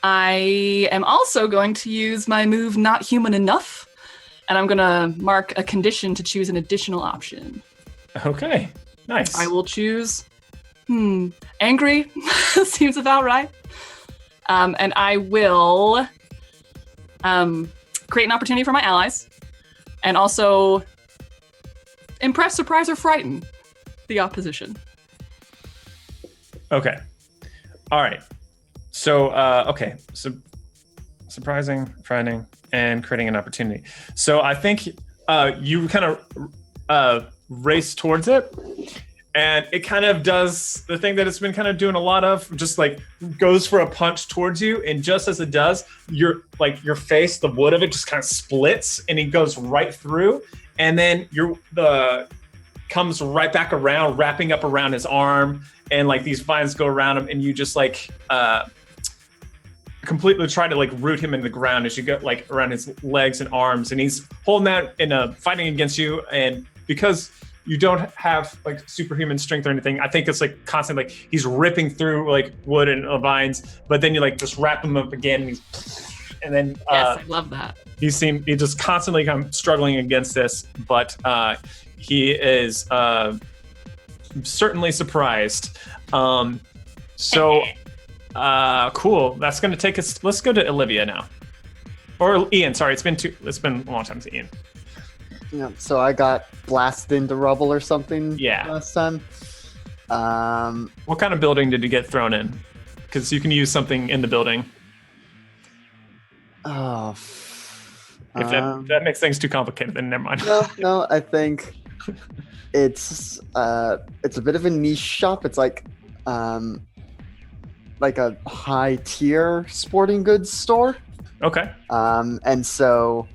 I am also going to use my move Not Human Enough, and I'm going to mark a condition to choose an additional option. Okay. Nice. I will choose angry. Seems about right. And I will create an opportunity for my allies, and also impress, surprise, or frighten the opposition. Okay. All right. So, okay. So, surprising, frightening, and creating an opportunity. So, I think you kind of race towards it, and it kind of does the thing that it's been kind of doing a lot of, just like goes for a punch towards you, and just as it does, your face, the wood of it just kind of splits, and it goes right through, and then comes right back around, wrapping up around his arm, and like these vines go around him, and you just like completely try to like root him in the ground as you go like around his legs and arms, and he's holding that and fighting against you, and because you don't have like superhuman strength or anything, I think it's like constantly like he's ripping through like wood and vines, but then you like just wrap him up again, and then yes, I love that. He just constantly kind of struggling against this, but he is certainly surprised. Cool. That's going to take us. Let's go to Olivia now, or Ian. Sorry, it's been a long time since Ian. Yeah, so I got blasted into rubble or something last time. What kind of building did you get thrown in? Because you can use something in the building. Oh. If that makes things too complicated, then never mind. No, I think it's a bit of a niche shop. It's like a high tier sporting goods store. Okay. And so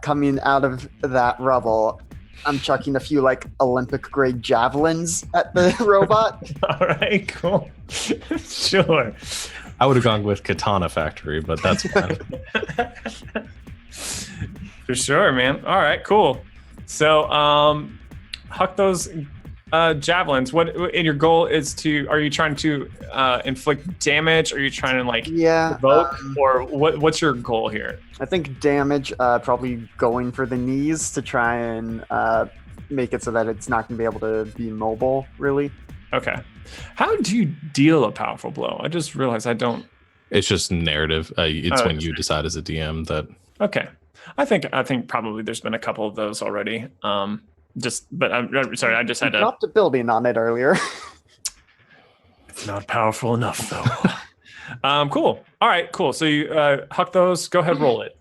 coming out of that rubble, I'm chucking a few like Olympic grade javelins at the robot. All right, cool. Sure. I would have gone with Katana Factory, but that's fine. For sure, man. All right, cool. So, huck those javelins. And your goal is are you trying to inflict damage? Are you trying to like provoke? Or what's your goal here? I think damage, probably going for the knees to try and make it so that it's not going to be able to be mobile, really. Okay. How do you deal a powerful blow? I just realized I don't. It's just narrative. It's when you decide as a DM that. Okay. I think probably there's been a couple of those already. But I'm sorry, I just had to. Dropped a building on it earlier. It's not powerful enough, though. Cool. All right, cool. So you huck those. Go ahead, roll it.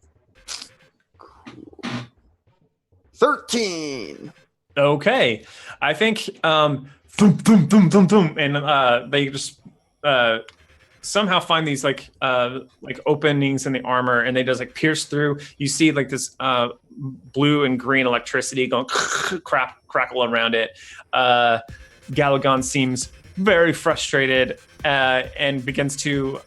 13. Okay. I think thum, thum, thum, thum, thum, and they just somehow find these like openings in the armor, and they just like pierce through. You see like this blue and green electricity going crackle around it. Galagon seems very frustrated and begins to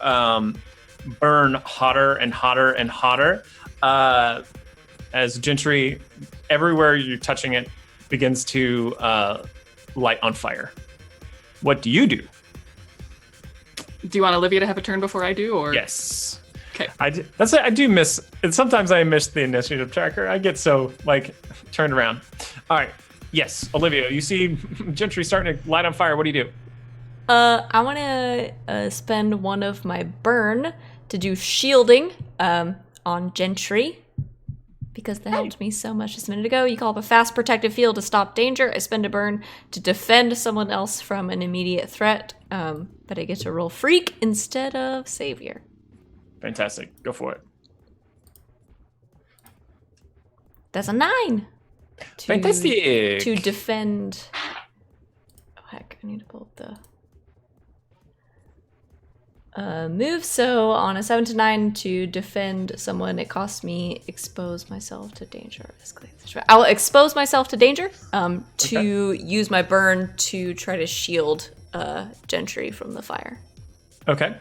burn hotter and hotter and hotter as Gentry, everywhere you're touching it, begins to light on fire. What do you do? Do you want Olivia to have a turn before I do, or Yes. Okay. I do miss. And sometimes I miss the initiative tracker. I get so like turned around. All right. Yes, Olivia. You see Gentry starting to light on fire. What do you do? I want to spend one of my burn to do shielding on Gentry, because that helped me so much just a minute ago. You call up a fast protective field to stop danger. I spend a burn to defend someone else from an immediate threat, but I get to roll freak instead of savior. Fantastic. Go for it. That's a 9. Fantastic. To defend. Oh heck! I need to pull up the move. So on a 7 to 9 to defend someone, it costs me expose myself to danger. I'll expose myself to danger to use my burn to try to shield Gentry from the fire. Okay.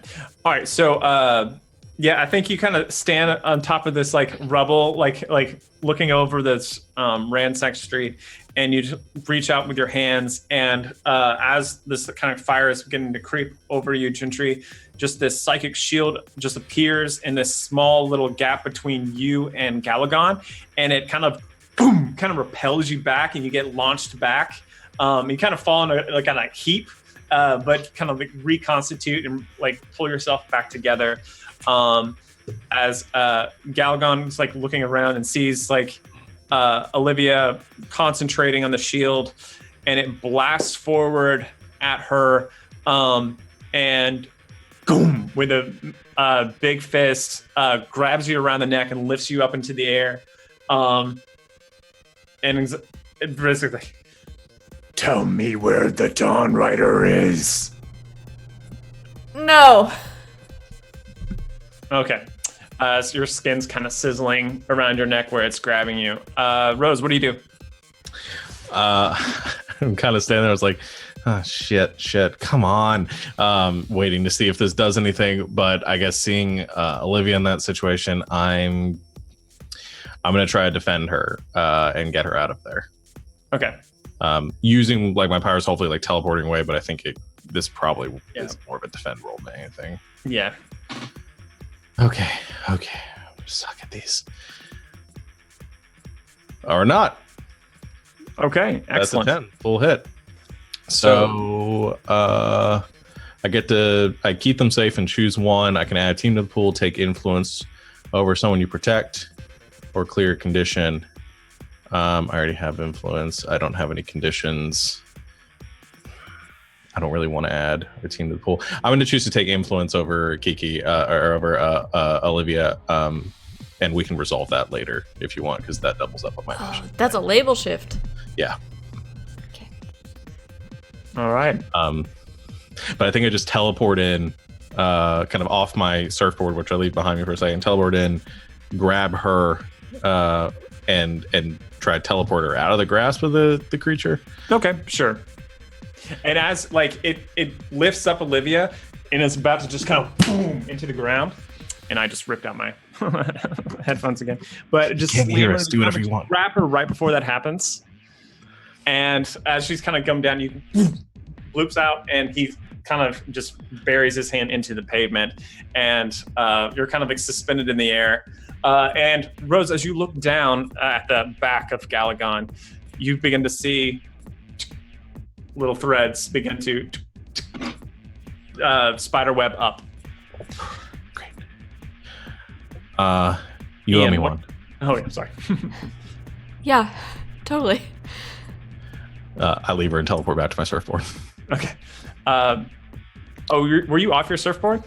All right. So I think you kind of stand on top of this like rubble, like looking over this ransacked street, and you just reach out with your hands. And as this kind of fire is beginning to creep over you, Gentry, just this psychic shield just appears in this small little gap between you and Galagon, and it kind of boom, kind of repels you back, and you get launched back. You kind of fall in a heap, but kind of like reconstitute and like pull yourself back together. As Galagon's like looking around and sees like Olivia concentrating on the shield, and it blasts forward at her, and boom, with a big fist, grabs you around the neck and lifts you up into the air, and it basically, tell me where the Dawn Rider is. No. Okay. So your skin's kind of sizzling around your neck where it's grabbing you. Rose, what do you do? I'm kind of standing there. I was like, oh, shit, come on. Waiting to see if this does anything. But I guess seeing Olivia in that situation, I'm going to try to defend her and get her out of there. Okay. Using like my powers, hopefully like teleporting away. But I think this probably is more of a defend roll than anything. Yeah. Okay. I'm gonna suck at these. Or not. Okay, excellent. That's a 10, full hit. So I keep them safe and choose one. I can add a team to the pool, take influence over someone you protect, or clear a condition. I already have influence. I don't have any conditions. I don't really want to add a team to the pool. I'm going to choose to take influence over Kiki or over Olivia, and we can resolve that later if you want, because that doubles up on my mission. That's a label shift. Yeah. Okay. All right. But I think I just teleport in, kind of off my surfboard, which I leave behind me for a second. Teleport in, grab her, and try to teleport her out of the grasp of the creature. Okay, sure. And as like it lifts up Olivia and it's about to just kind of boom into the ground, and I just ripped out my headphones again. But just Can't hear us. Do whatever you want. Grab her right before that happens, and as she's kind of come down, you loops out, and he kind of just buries his hand into the pavement, and you're kind of like suspended in the air. And Rose, as you look down at the back of Galagon, you begin to see little threads begin to spider web up. Great. You owe me one. Oh yeah, sorry. Yeah, totally. I leave her and teleport back to my surfboard. Okay. Were you off your surfboard?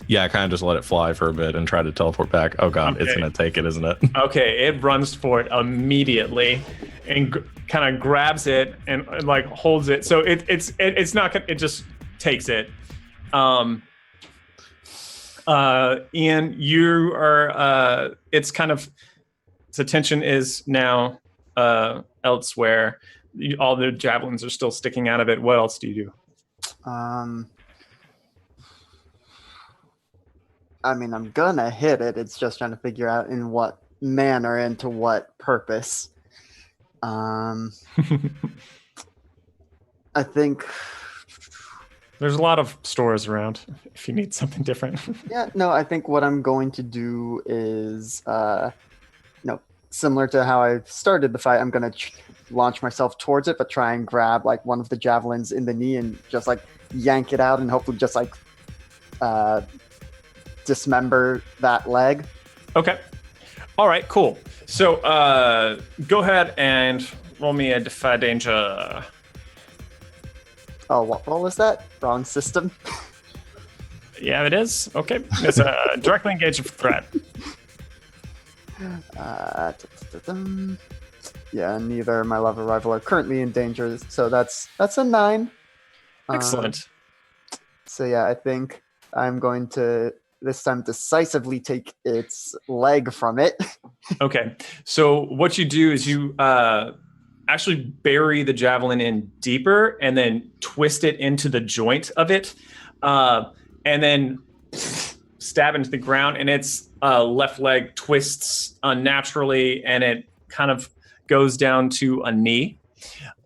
Yeah, I kind of just let it fly for a bit and try to teleport back. Oh god, Okay. It's gonna take it, isn't it? Okay, it runs for it immediately and kind of grabs it and like holds it. So it's not gonna, it just takes it. Ian, you are its attention is now elsewhere. All the javelins are still sticking out of it. What else do you do? I mean, I'm gonna hit it. It's just trying to figure out in what manner and to what purpose. I think. There's a lot of stores around if you need something different. Yeah, no, I think what I'm going to do is, similar to how I started the fight, I'm going to launch myself towards it, but try and grab like one of the javelins in the knee and just like yank it out and hopefully just like dismember that leg. Okay. All right, cool. So go ahead and roll me a Defy Danger. Oh, what roll is that? Wrong system. Yeah, it is. Okay. It's a directly engaged threat. Yeah, neither my love or rival are currently in danger, so that's a 9. Excellent. So yeah, I think I'm going to this time decisively take its leg from it. Okay. So what you do is you actually bury the javelin in deeper and then twist it into the joint of it. And then stab into the ground, and its left leg twists unnaturally, and it kind of goes down to a knee.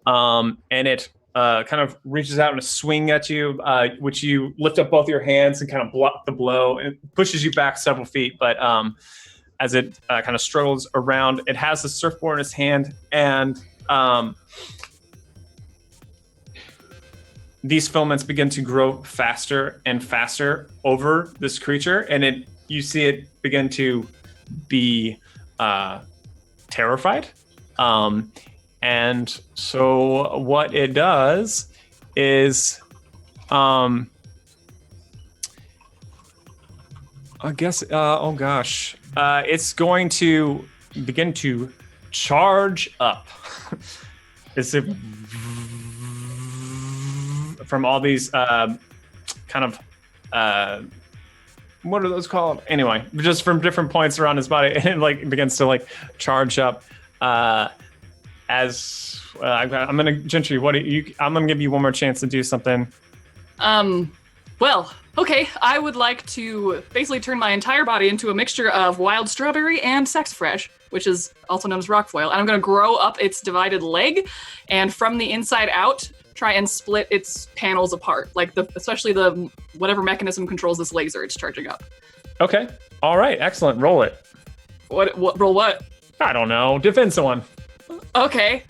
And it kind of reaches out in a swing at you, which you lift up both your hands and kind of block the blow. It pushes you back several feet, but as it kind of struggles around, it has the surfboard in its hand, and these filaments begin to grow faster and faster over this creature, and you see it begin to be terrified. And so what it does is, I guess, oh gosh, it's going to begin to charge up. It's from all these kind of, what are those called? Anyway, just from different points around his body, and it like begins to like charge up. I'm gonna Gentry. I'm gonna give you one more chance to do something. Well, okay. I would like to basically turn my entire body into a mixture of wild strawberry and saxifrage, which is also known as rockfoil. And I'm gonna grow up its divided leg, and from the inside out, try and split its panels apart, like especially the whatever mechanism controls this laser it's charging up. Okay. All right. Excellent. Roll it. What roll what? I don't know. Defend someone. Okay.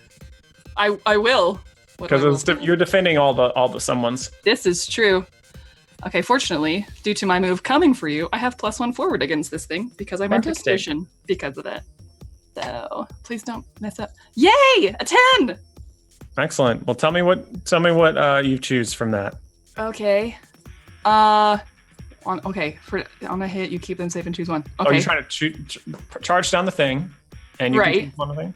I will. Because you're defending all the someone's. This is true. Okay, fortunately, due to my move coming for you, I have +1 forward against this thing because I'm anticipation because of that. So please don't mess up. Yay! A 10! Excellent. Well, tell me what you choose from that. Okay. On a hit, you keep them safe and choose one. Okay. Oh, you're trying to charge down the thing, and you can choose one thing.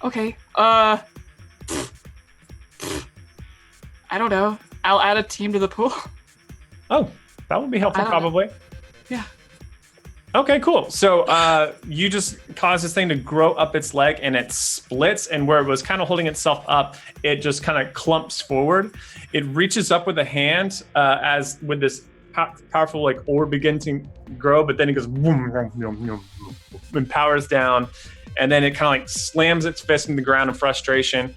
Okay. I don't know. I'll add a team to the pool. Oh, that would be helpful, probably. Yeah. Okay, cool. So you just cause this thing to grow up its leg, and it splits, and where it was kind of holding itself up, it just kind of clumps forward. It reaches up with a hand as with this powerful like orb begins to grow, but then it goes boom, and powers down, and then it kind of like slams its fist in the ground in frustration.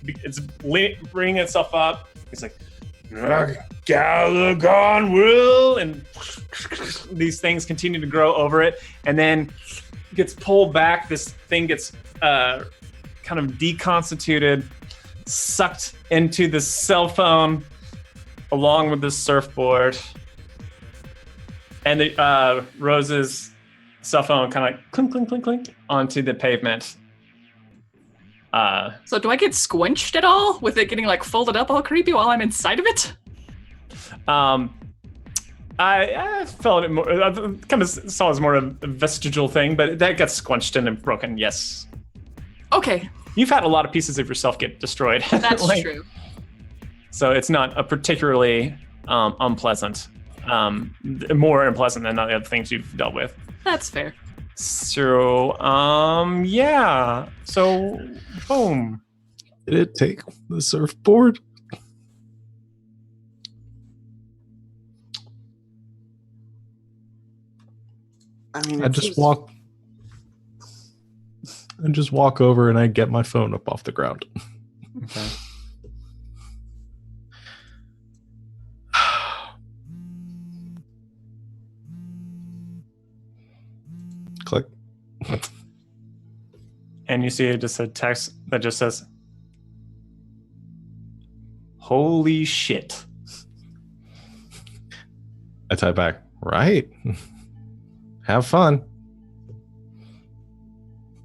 It's bringing itself up. It's like, Galagon will, and these things continue to grow over it, and then gets pulled back. This thing gets kind of deconstituted, sucked into the cell phone along with the surfboard, and the Rose's cell phone kind of like clink, clink, clink, clink onto the pavement. So do I get squinched at all with it getting like folded up all creepy while I'm inside of it? I felt it more. I kind of saw it as more of a vestigial thing, but that gets squunched and broken. Yes. Okay. You've had a lot of pieces of yourself get destroyed. That's true. So it's not a particularly unpleasant. More unpleasant than the other things you've dealt with. That's fair. So, yeah. So, boom. Did it take the surfboard? I mean, I just walk over and I get my phone up off the ground. Okay. Click. And you see just a text that just says, "Holy shit." I type back, right? Have fun.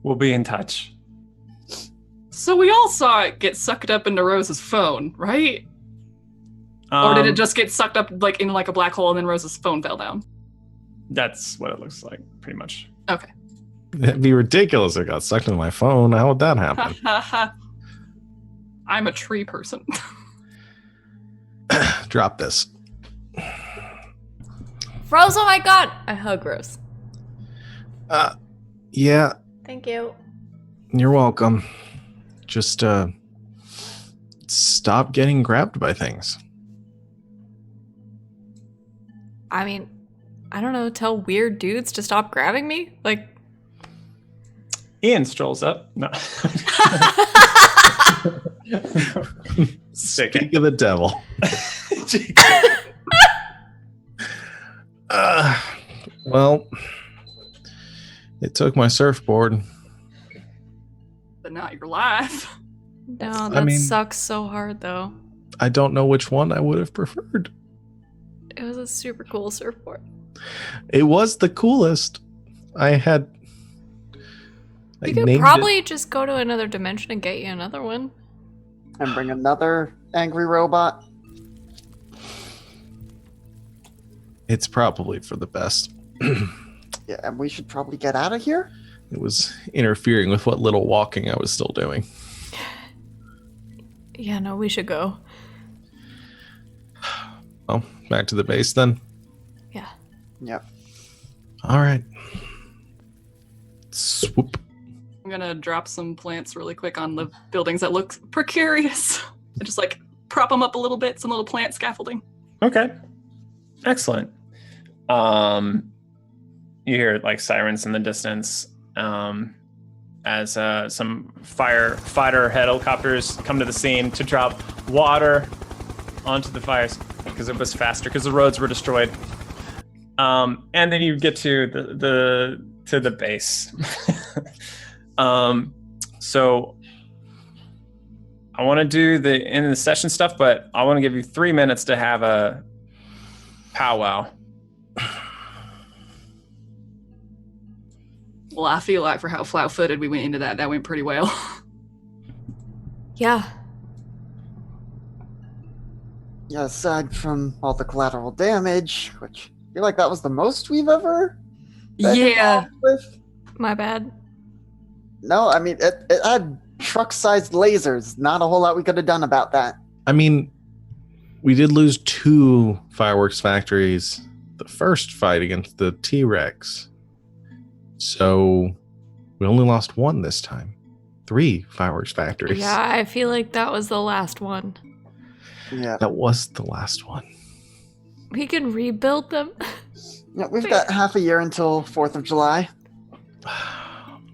We'll be in touch. So we all saw it get sucked up into Rose's phone, right? Or did it just get sucked up like in like a black hole and then Rose's phone fell down? That's what it looks like, pretty much. Okay. It'd be ridiculous if it got sucked into my phone. How would that happen? I'm a tree person. Drop this. Rose, oh my god! I hug Rose. Yeah, Thank you. you're welcome. Just, stop getting grabbed by things. I mean, I don't know, tell weird dudes to stop grabbing me? Like, Ian strolls up. No. Sick. Speak of the devil. Well, it took my surfboard. But not your life. no, that sucks so hard, though. I don't know which one I would have preferred. It was a super cool surfboard. It was the coolest. You could probably just go to another dimension and get you another one. And bring another angry robot. It's probably for the best. Yeah, and we should probably get out of here. It was interfering with what little walking I was still doing. Yeah, no, we should go. Well, back to the base then. Yeah. Yep. All right. Swoop. I'm gonna drop some plants really quick on the buildings that look precarious. And just like prop them up a little bit, some little plant scaffolding. Okay. Excellent. You hear like sirens in the distance as some firefighter helicopters come to the scene to drop water onto the fires because it was faster because the roads were destroyed. And then you get to the base. So I want to do the end of the session stuff, but I want to give you 3 minutes to have a powwow. Well, I feel like for how flat-footed we went into that went pretty well. Yeah. Yeah, aside from all the collateral damage, which I feel like that was the most we've ever been Yeah. involved with. My bad. No, I mean, it had truck-sized lasers. Not a whole lot we could have done about that. I mean, we did lose 2 fireworks factories the first fight against the T-Rex. So we only lost 1 this time. 3 fireworks factories. Yeah, I feel like that was the last one. Yeah. That was the last one. We can rebuild them. Yeah, we've got half a year until 4th of July.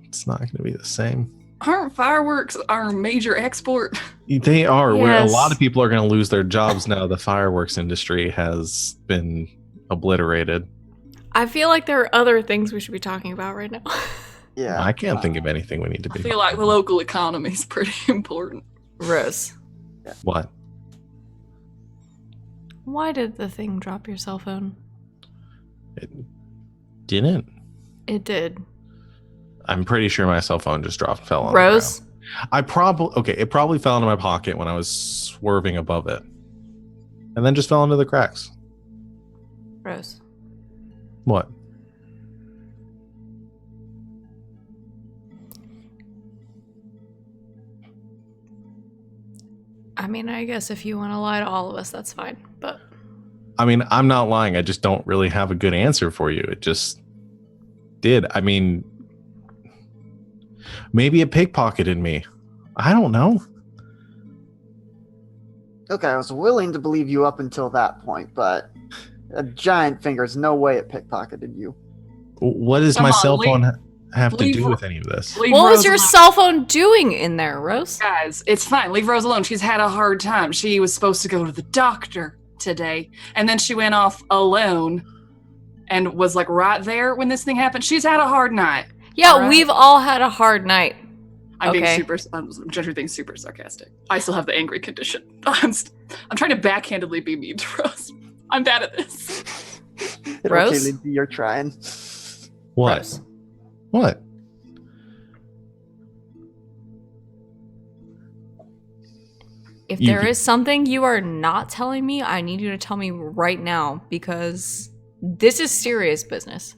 It's not going to be the same. Aren't fireworks our major export? They are. Where a Yes. lot of people are going to lose their jobs now. The fireworks industry has been obliterated. I feel like there are other things we should be talking about right now. Yeah. I can't think of anything we need to I be. feel like the local economy is pretty important. Rose, What? why did the thing drop your cell phone? It didn't. It did. I'm pretty sure my cell phone just dropped and fell on Rose, the ground. It probably fell into my pocket when I was swerving above it. And then just fell into the cracks. Rose. What? I mean, I guess if you want to lie to all of us, that's fine. But I mean, I'm not lying. I just don't really have a good answer for you. It just did. I mean, maybe it pickpocketed me. I don't know. Okay, I was willing to believe you up until that point, but a giant finger's no way it pickpocketed you. What does Come my on, cell phone have to leave do Ro- with any of this? Leave what was Rose your alone. cell phone doing in there, Rose? Guys, it's fine. Leave Rose alone. She's had a hard time. She was supposed to go to the doctor today, and then she went off alone and was like right there when this thing happened. She's had a hard night. Yeah, All right. we've all had a hard night. I'm Okay. I'm Gentry being super sarcastic. I still have the angry condition. I'm trying to backhandedly be mean to Rose. I'm bad at this. It Rose? Okay, Lindsay, you're trying. What? Rose. What? If You there can- is something you are not telling me, I need you to tell me right now because this is serious business.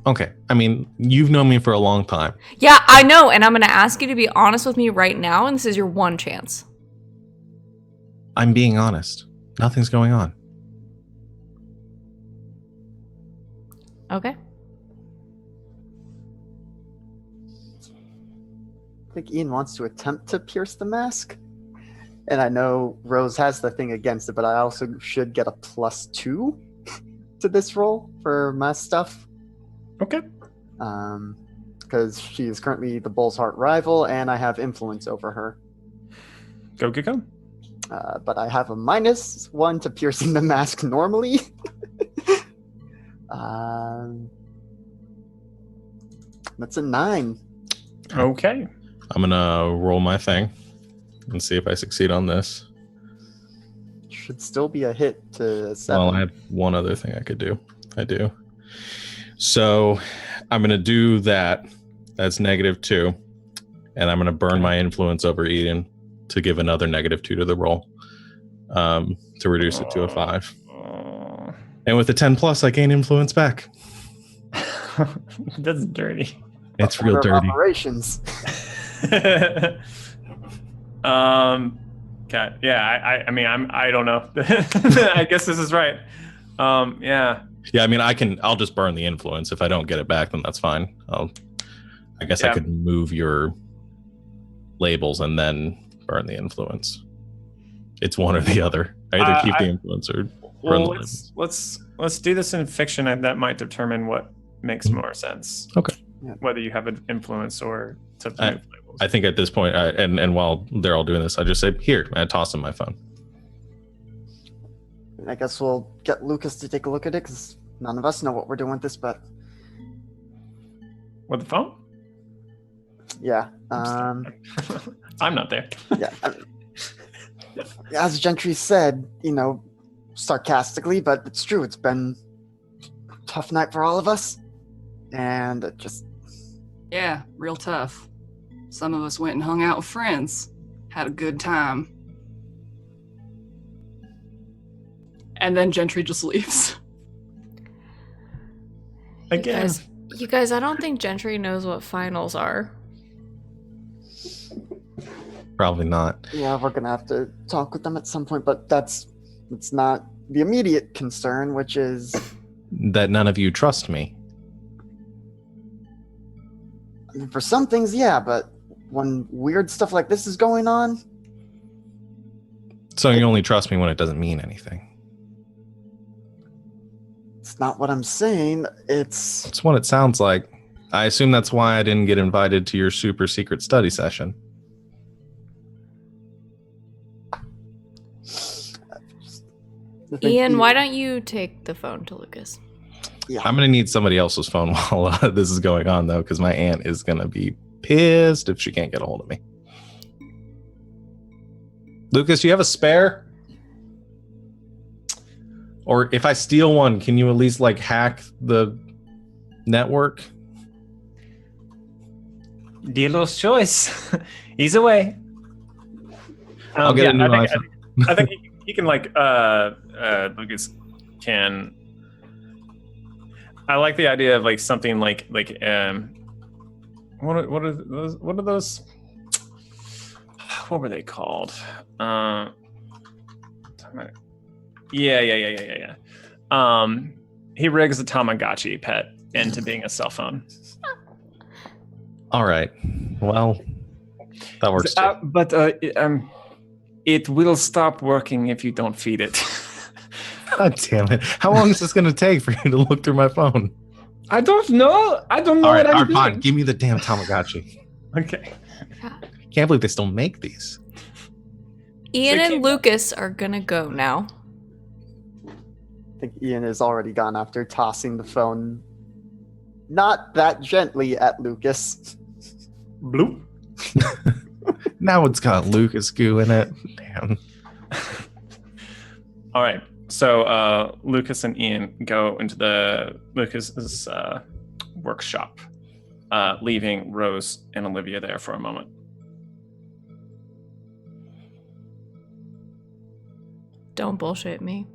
Okay. I mean, you've known me for a long time. Yeah, I know, and I'm going to ask you to be honest with me right now, and this is your one chance. I'm being honest. Nothing's going on. Okay. I think Ian wants to attempt to pierce the mask. And I know Rose has the thing against it, but I also should get a +2. to this role for my stuff. Okay. Because she is currently the Bull's Heart rival, and I have influence over her. Go. But I have a -1 to piercing the mask normally. That's a 9. Okay. I'm gonna roll my thing and see if I succeed on this. Should still be a hit to 7. Well, I have one other thing I could do. I do. So I'm gonna do that. That's -2, and I'm gonna burn my influence over Eden to give another -2 to the roll, to reduce it to a 5. And with the 10+, I gain influence back. That's dirty. It's real Order of dirty. Operations. Okay. Yeah. I mean, I don't know. I guess this is right. Yeah. Yeah, I mean, I'll just burn the influence. If I don't get it back, then that's fine. I guess I Yeah. could move your labels and then burn the influence. It's one or the other. I either keep the influence or burn Well, the labels. let's do this in fiction, and that might determine what makes more sense. Okay. Yeah. Whether you have an influence or to move labels. I think at this point, and while they're all doing this, I just say, here, and I toss them my phone. I guess we'll get Lucas to take a look at it, because none of us know what we're doing with this, but With the phone? yeah. I'm not there. Yeah. As Gentry said, sarcastically, but it's true. It's been a tough night for all of us. And it just, Yeah, real tough. Some of us went and hung out with friends, had a good time. And then Gentry just leaves. Again. You guys, I don't think Gentry knows what finals are. Probably not. yeah, we're going to have to talk with them at some point, but it's not the immediate concern, which is, That none of you trust me. I mean, for some things, yeah, but when weird stuff like this is going on, So you only trust me when it doesn't mean anything. it's not what I'm saying. It's, That's what it sounds like. I assume that's why I didn't get invited to your super secret study session. I think Ian, the- why don't you take the phone to Lucas? Yeah. I'm going to need somebody else's phone while this is going on, though, because my aunt is going to be pissed if she can't get a hold of me. Lucas, you have a spare? Or if I steal one, can you at least hack the network? Dealer's choice. He's away. I'll get a new iPhone. I think he can Lucas can. I like the idea of something what are those? What were they called? Yeah. He rigs a Tamagotchi pet into being a cell phone. All right. Well, that works too. But it will stop working if you don't feed it. God damn it. How long is this going to take for you to look through my phone? I don't know. I don't know All right, what I'm fine. doing. Give me the damn Tamagotchi. Okay. Can't believe they still make these. Ian They and can't- Lucas are gonna go now. I think Ian has already gone after tossing the phone not that gently at Lucas. Bloop. Now it's got Lucas goo in it. Damn. All right. So Lucas and Ian go into Lucas's workshop, leaving Rose and Olivia there for a moment. Don't bullshit me.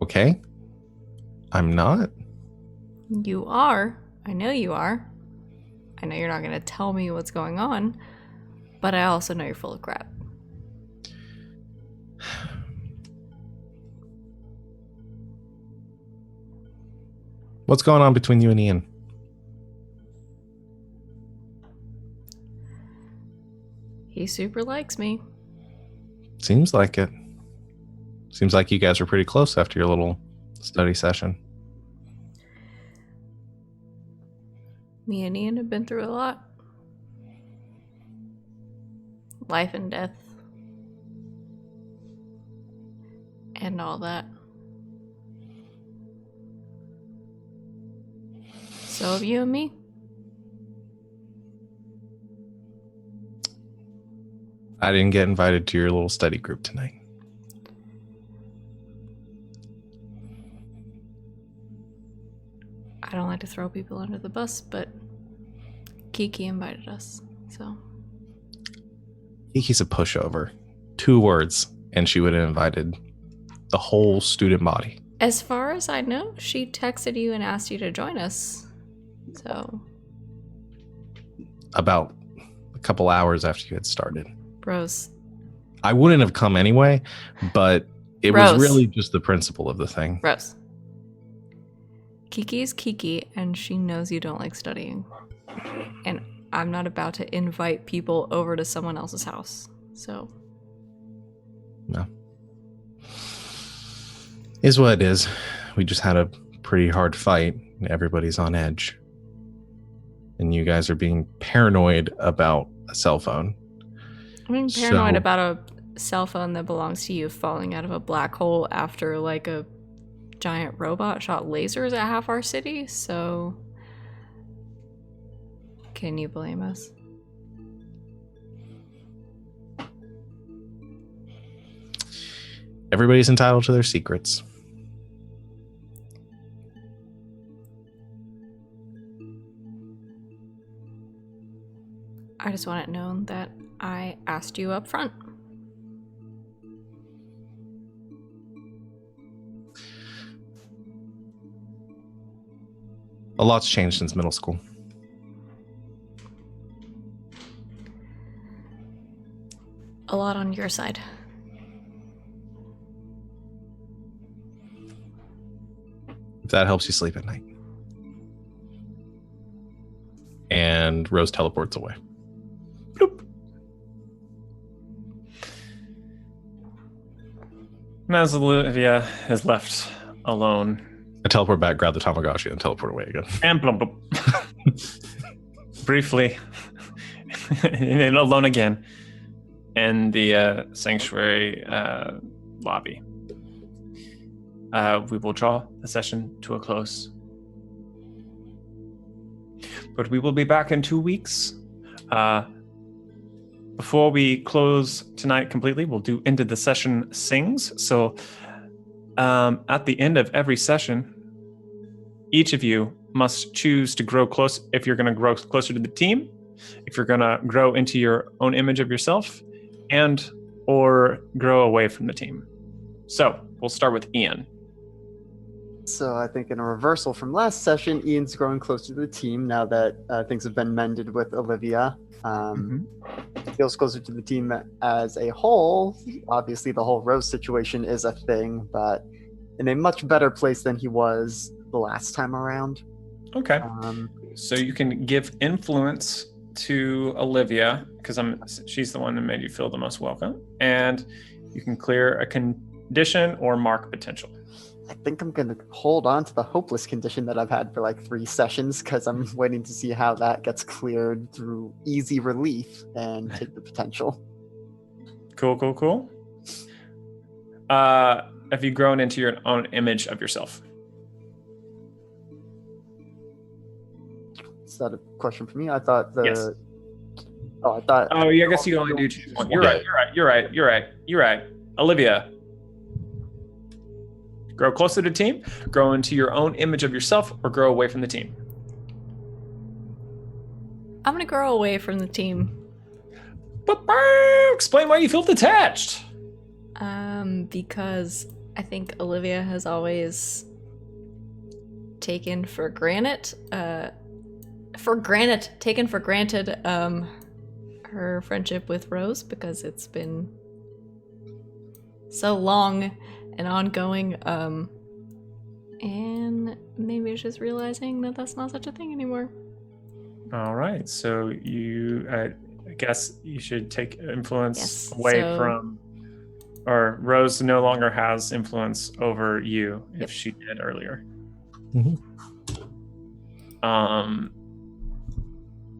Okay. I'm not. You are. I know you are. I know you're not gonna tell me what's going on, but I also know you're full of crap. What's going on between you and Ian? He super likes me. Seems like it. Seems like you guys were pretty close after your little study session. Me and Ian have been through a lot. Life and death. And all that. So have you and me. I didn't get invited to your little study group tonight. I don't like to throw people under the bus, but Kiki invited us, so. Kiki's a pushover. 2 words, and she would have invited the whole student body. As far as I know, she texted you and asked you to join us. So. About a couple hours after you had started. Rose. I wouldn't have come anyway, but it Rose. was really just the principle of the thing. Rose. Kiki is Kiki, and she knows you don't like studying. And I'm not about to invite people over to someone else's house. So. No. Is what it is. We just had a pretty hard fight. Everybody's on edge. And you guys are being paranoid about a cell phone. I'm being paranoid So- about a cell phone that belongs to you falling out of a black hole after like a giant robot shot lasers at half our city, so can you blame us? Everybody's entitled to their secrets. I just want it known that I asked you up front. A lot's changed since middle school. A lot on your side. If that helps you sleep at night. And Rose teleports away. Bloop. And as Olivia is left alone, I teleport back, grab the Tamagotchi, and teleport away again. and blum, blum. Briefly, and alone again in the sanctuary lobby. We will draw the session to a close. But we will be back in 2 weeks. Before we close tonight completely, we'll do End of the Session Sings. So at the end of every session, each of you must choose to grow close. If you're going to grow closer to the team, if you're going to grow into your own image of yourself, and or grow away from the team. So we'll start with Ian. So I think in a reversal from last session, Ian's growing closer to the team now that things have been mended with Olivia. Feels closer to the team as a whole. Obviously, the whole Rose situation is a thing, but in a much better place than he was the last time around. Okay. So you can give influence to Olivia because she's the one that made you feel the most welcome, and you can clear a condition or mark potential. I think I'm going to hold on to the hopeless condition that I've had for like 3 sessions because I'm waiting to see how that gets cleared through easy relief and take the potential. Cool. Have you grown into your own image of yourself? Is that a question for me? I thought the... Yes. Oh, I thought... Oh, yeah, I guess you can only do choose one. You're right. Olivia. Grow closer to team, grow into your own image of yourself, or grow away from the team. I'm gonna grow away from the team. Explain why you feel detached. Because I think Olivia has always taken for granted her friendship with Rose because it's been so long and ongoing, and maybe it's just realizing that that's not such a thing anymore. All right, so you, I guess you should take influence Yes, away so- from or Rose no longer has influence over you if Yep. she did earlier. Mhm.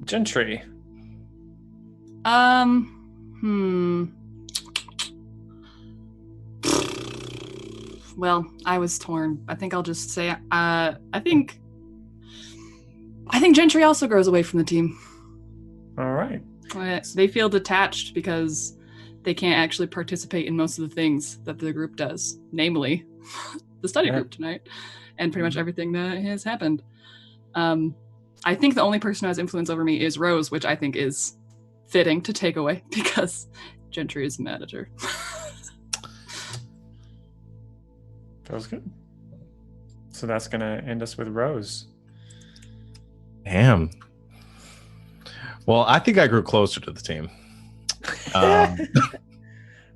Gentry. Well, I was torn. I think I'll just say I think Gentry also grows away from the team. All right. They feel detached because they can't actually participate in most of the things that the group does, namely the study Yeah. group tonight and pretty much everything that has happened. I think the only person who has influence over me is Rose, which I think is fitting to take away because Gentry is mad at her. Feels good. So that's going to end us with Rose. Damn. Well, I think I grew closer to the team.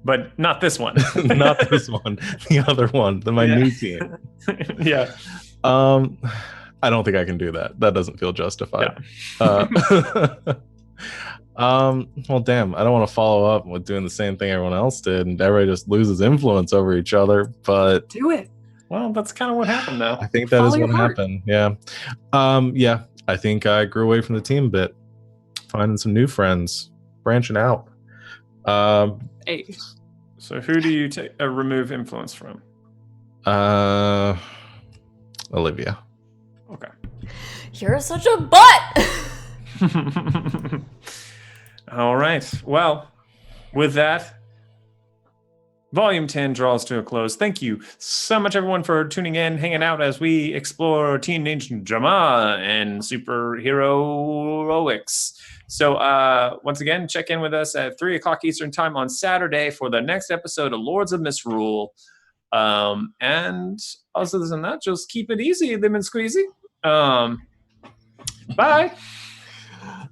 But not this one. Not this one, the other one, my Yeah. new team. Yeah. I don't think I can do that. That doesn't feel justified. Well, damn, I don't want to follow up with doing the same thing everyone else did and everybody just loses influence over each other. But Do it. Well, that's kind of what happened, though. I think that Follow is your what heart. happened. Yeah. Yeah, I think I grew away from the team a bit, finding some new friends, branching out. Hey. So who do you remove influence from? Olivia. Okay. You're such a butt. All right. Well, with that, Volume 10 draws to a close. Thank you so much, everyone, for tuning in, hanging out as we explore teenage drama and superheroics. So once again, check in with us at 3 o'clock Eastern Time on Saturday for the next episode of Lords of Misrule. And other than that, just keep it easy, lemon squeezy. Bye.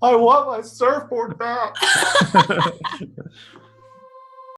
I want my surfboard back.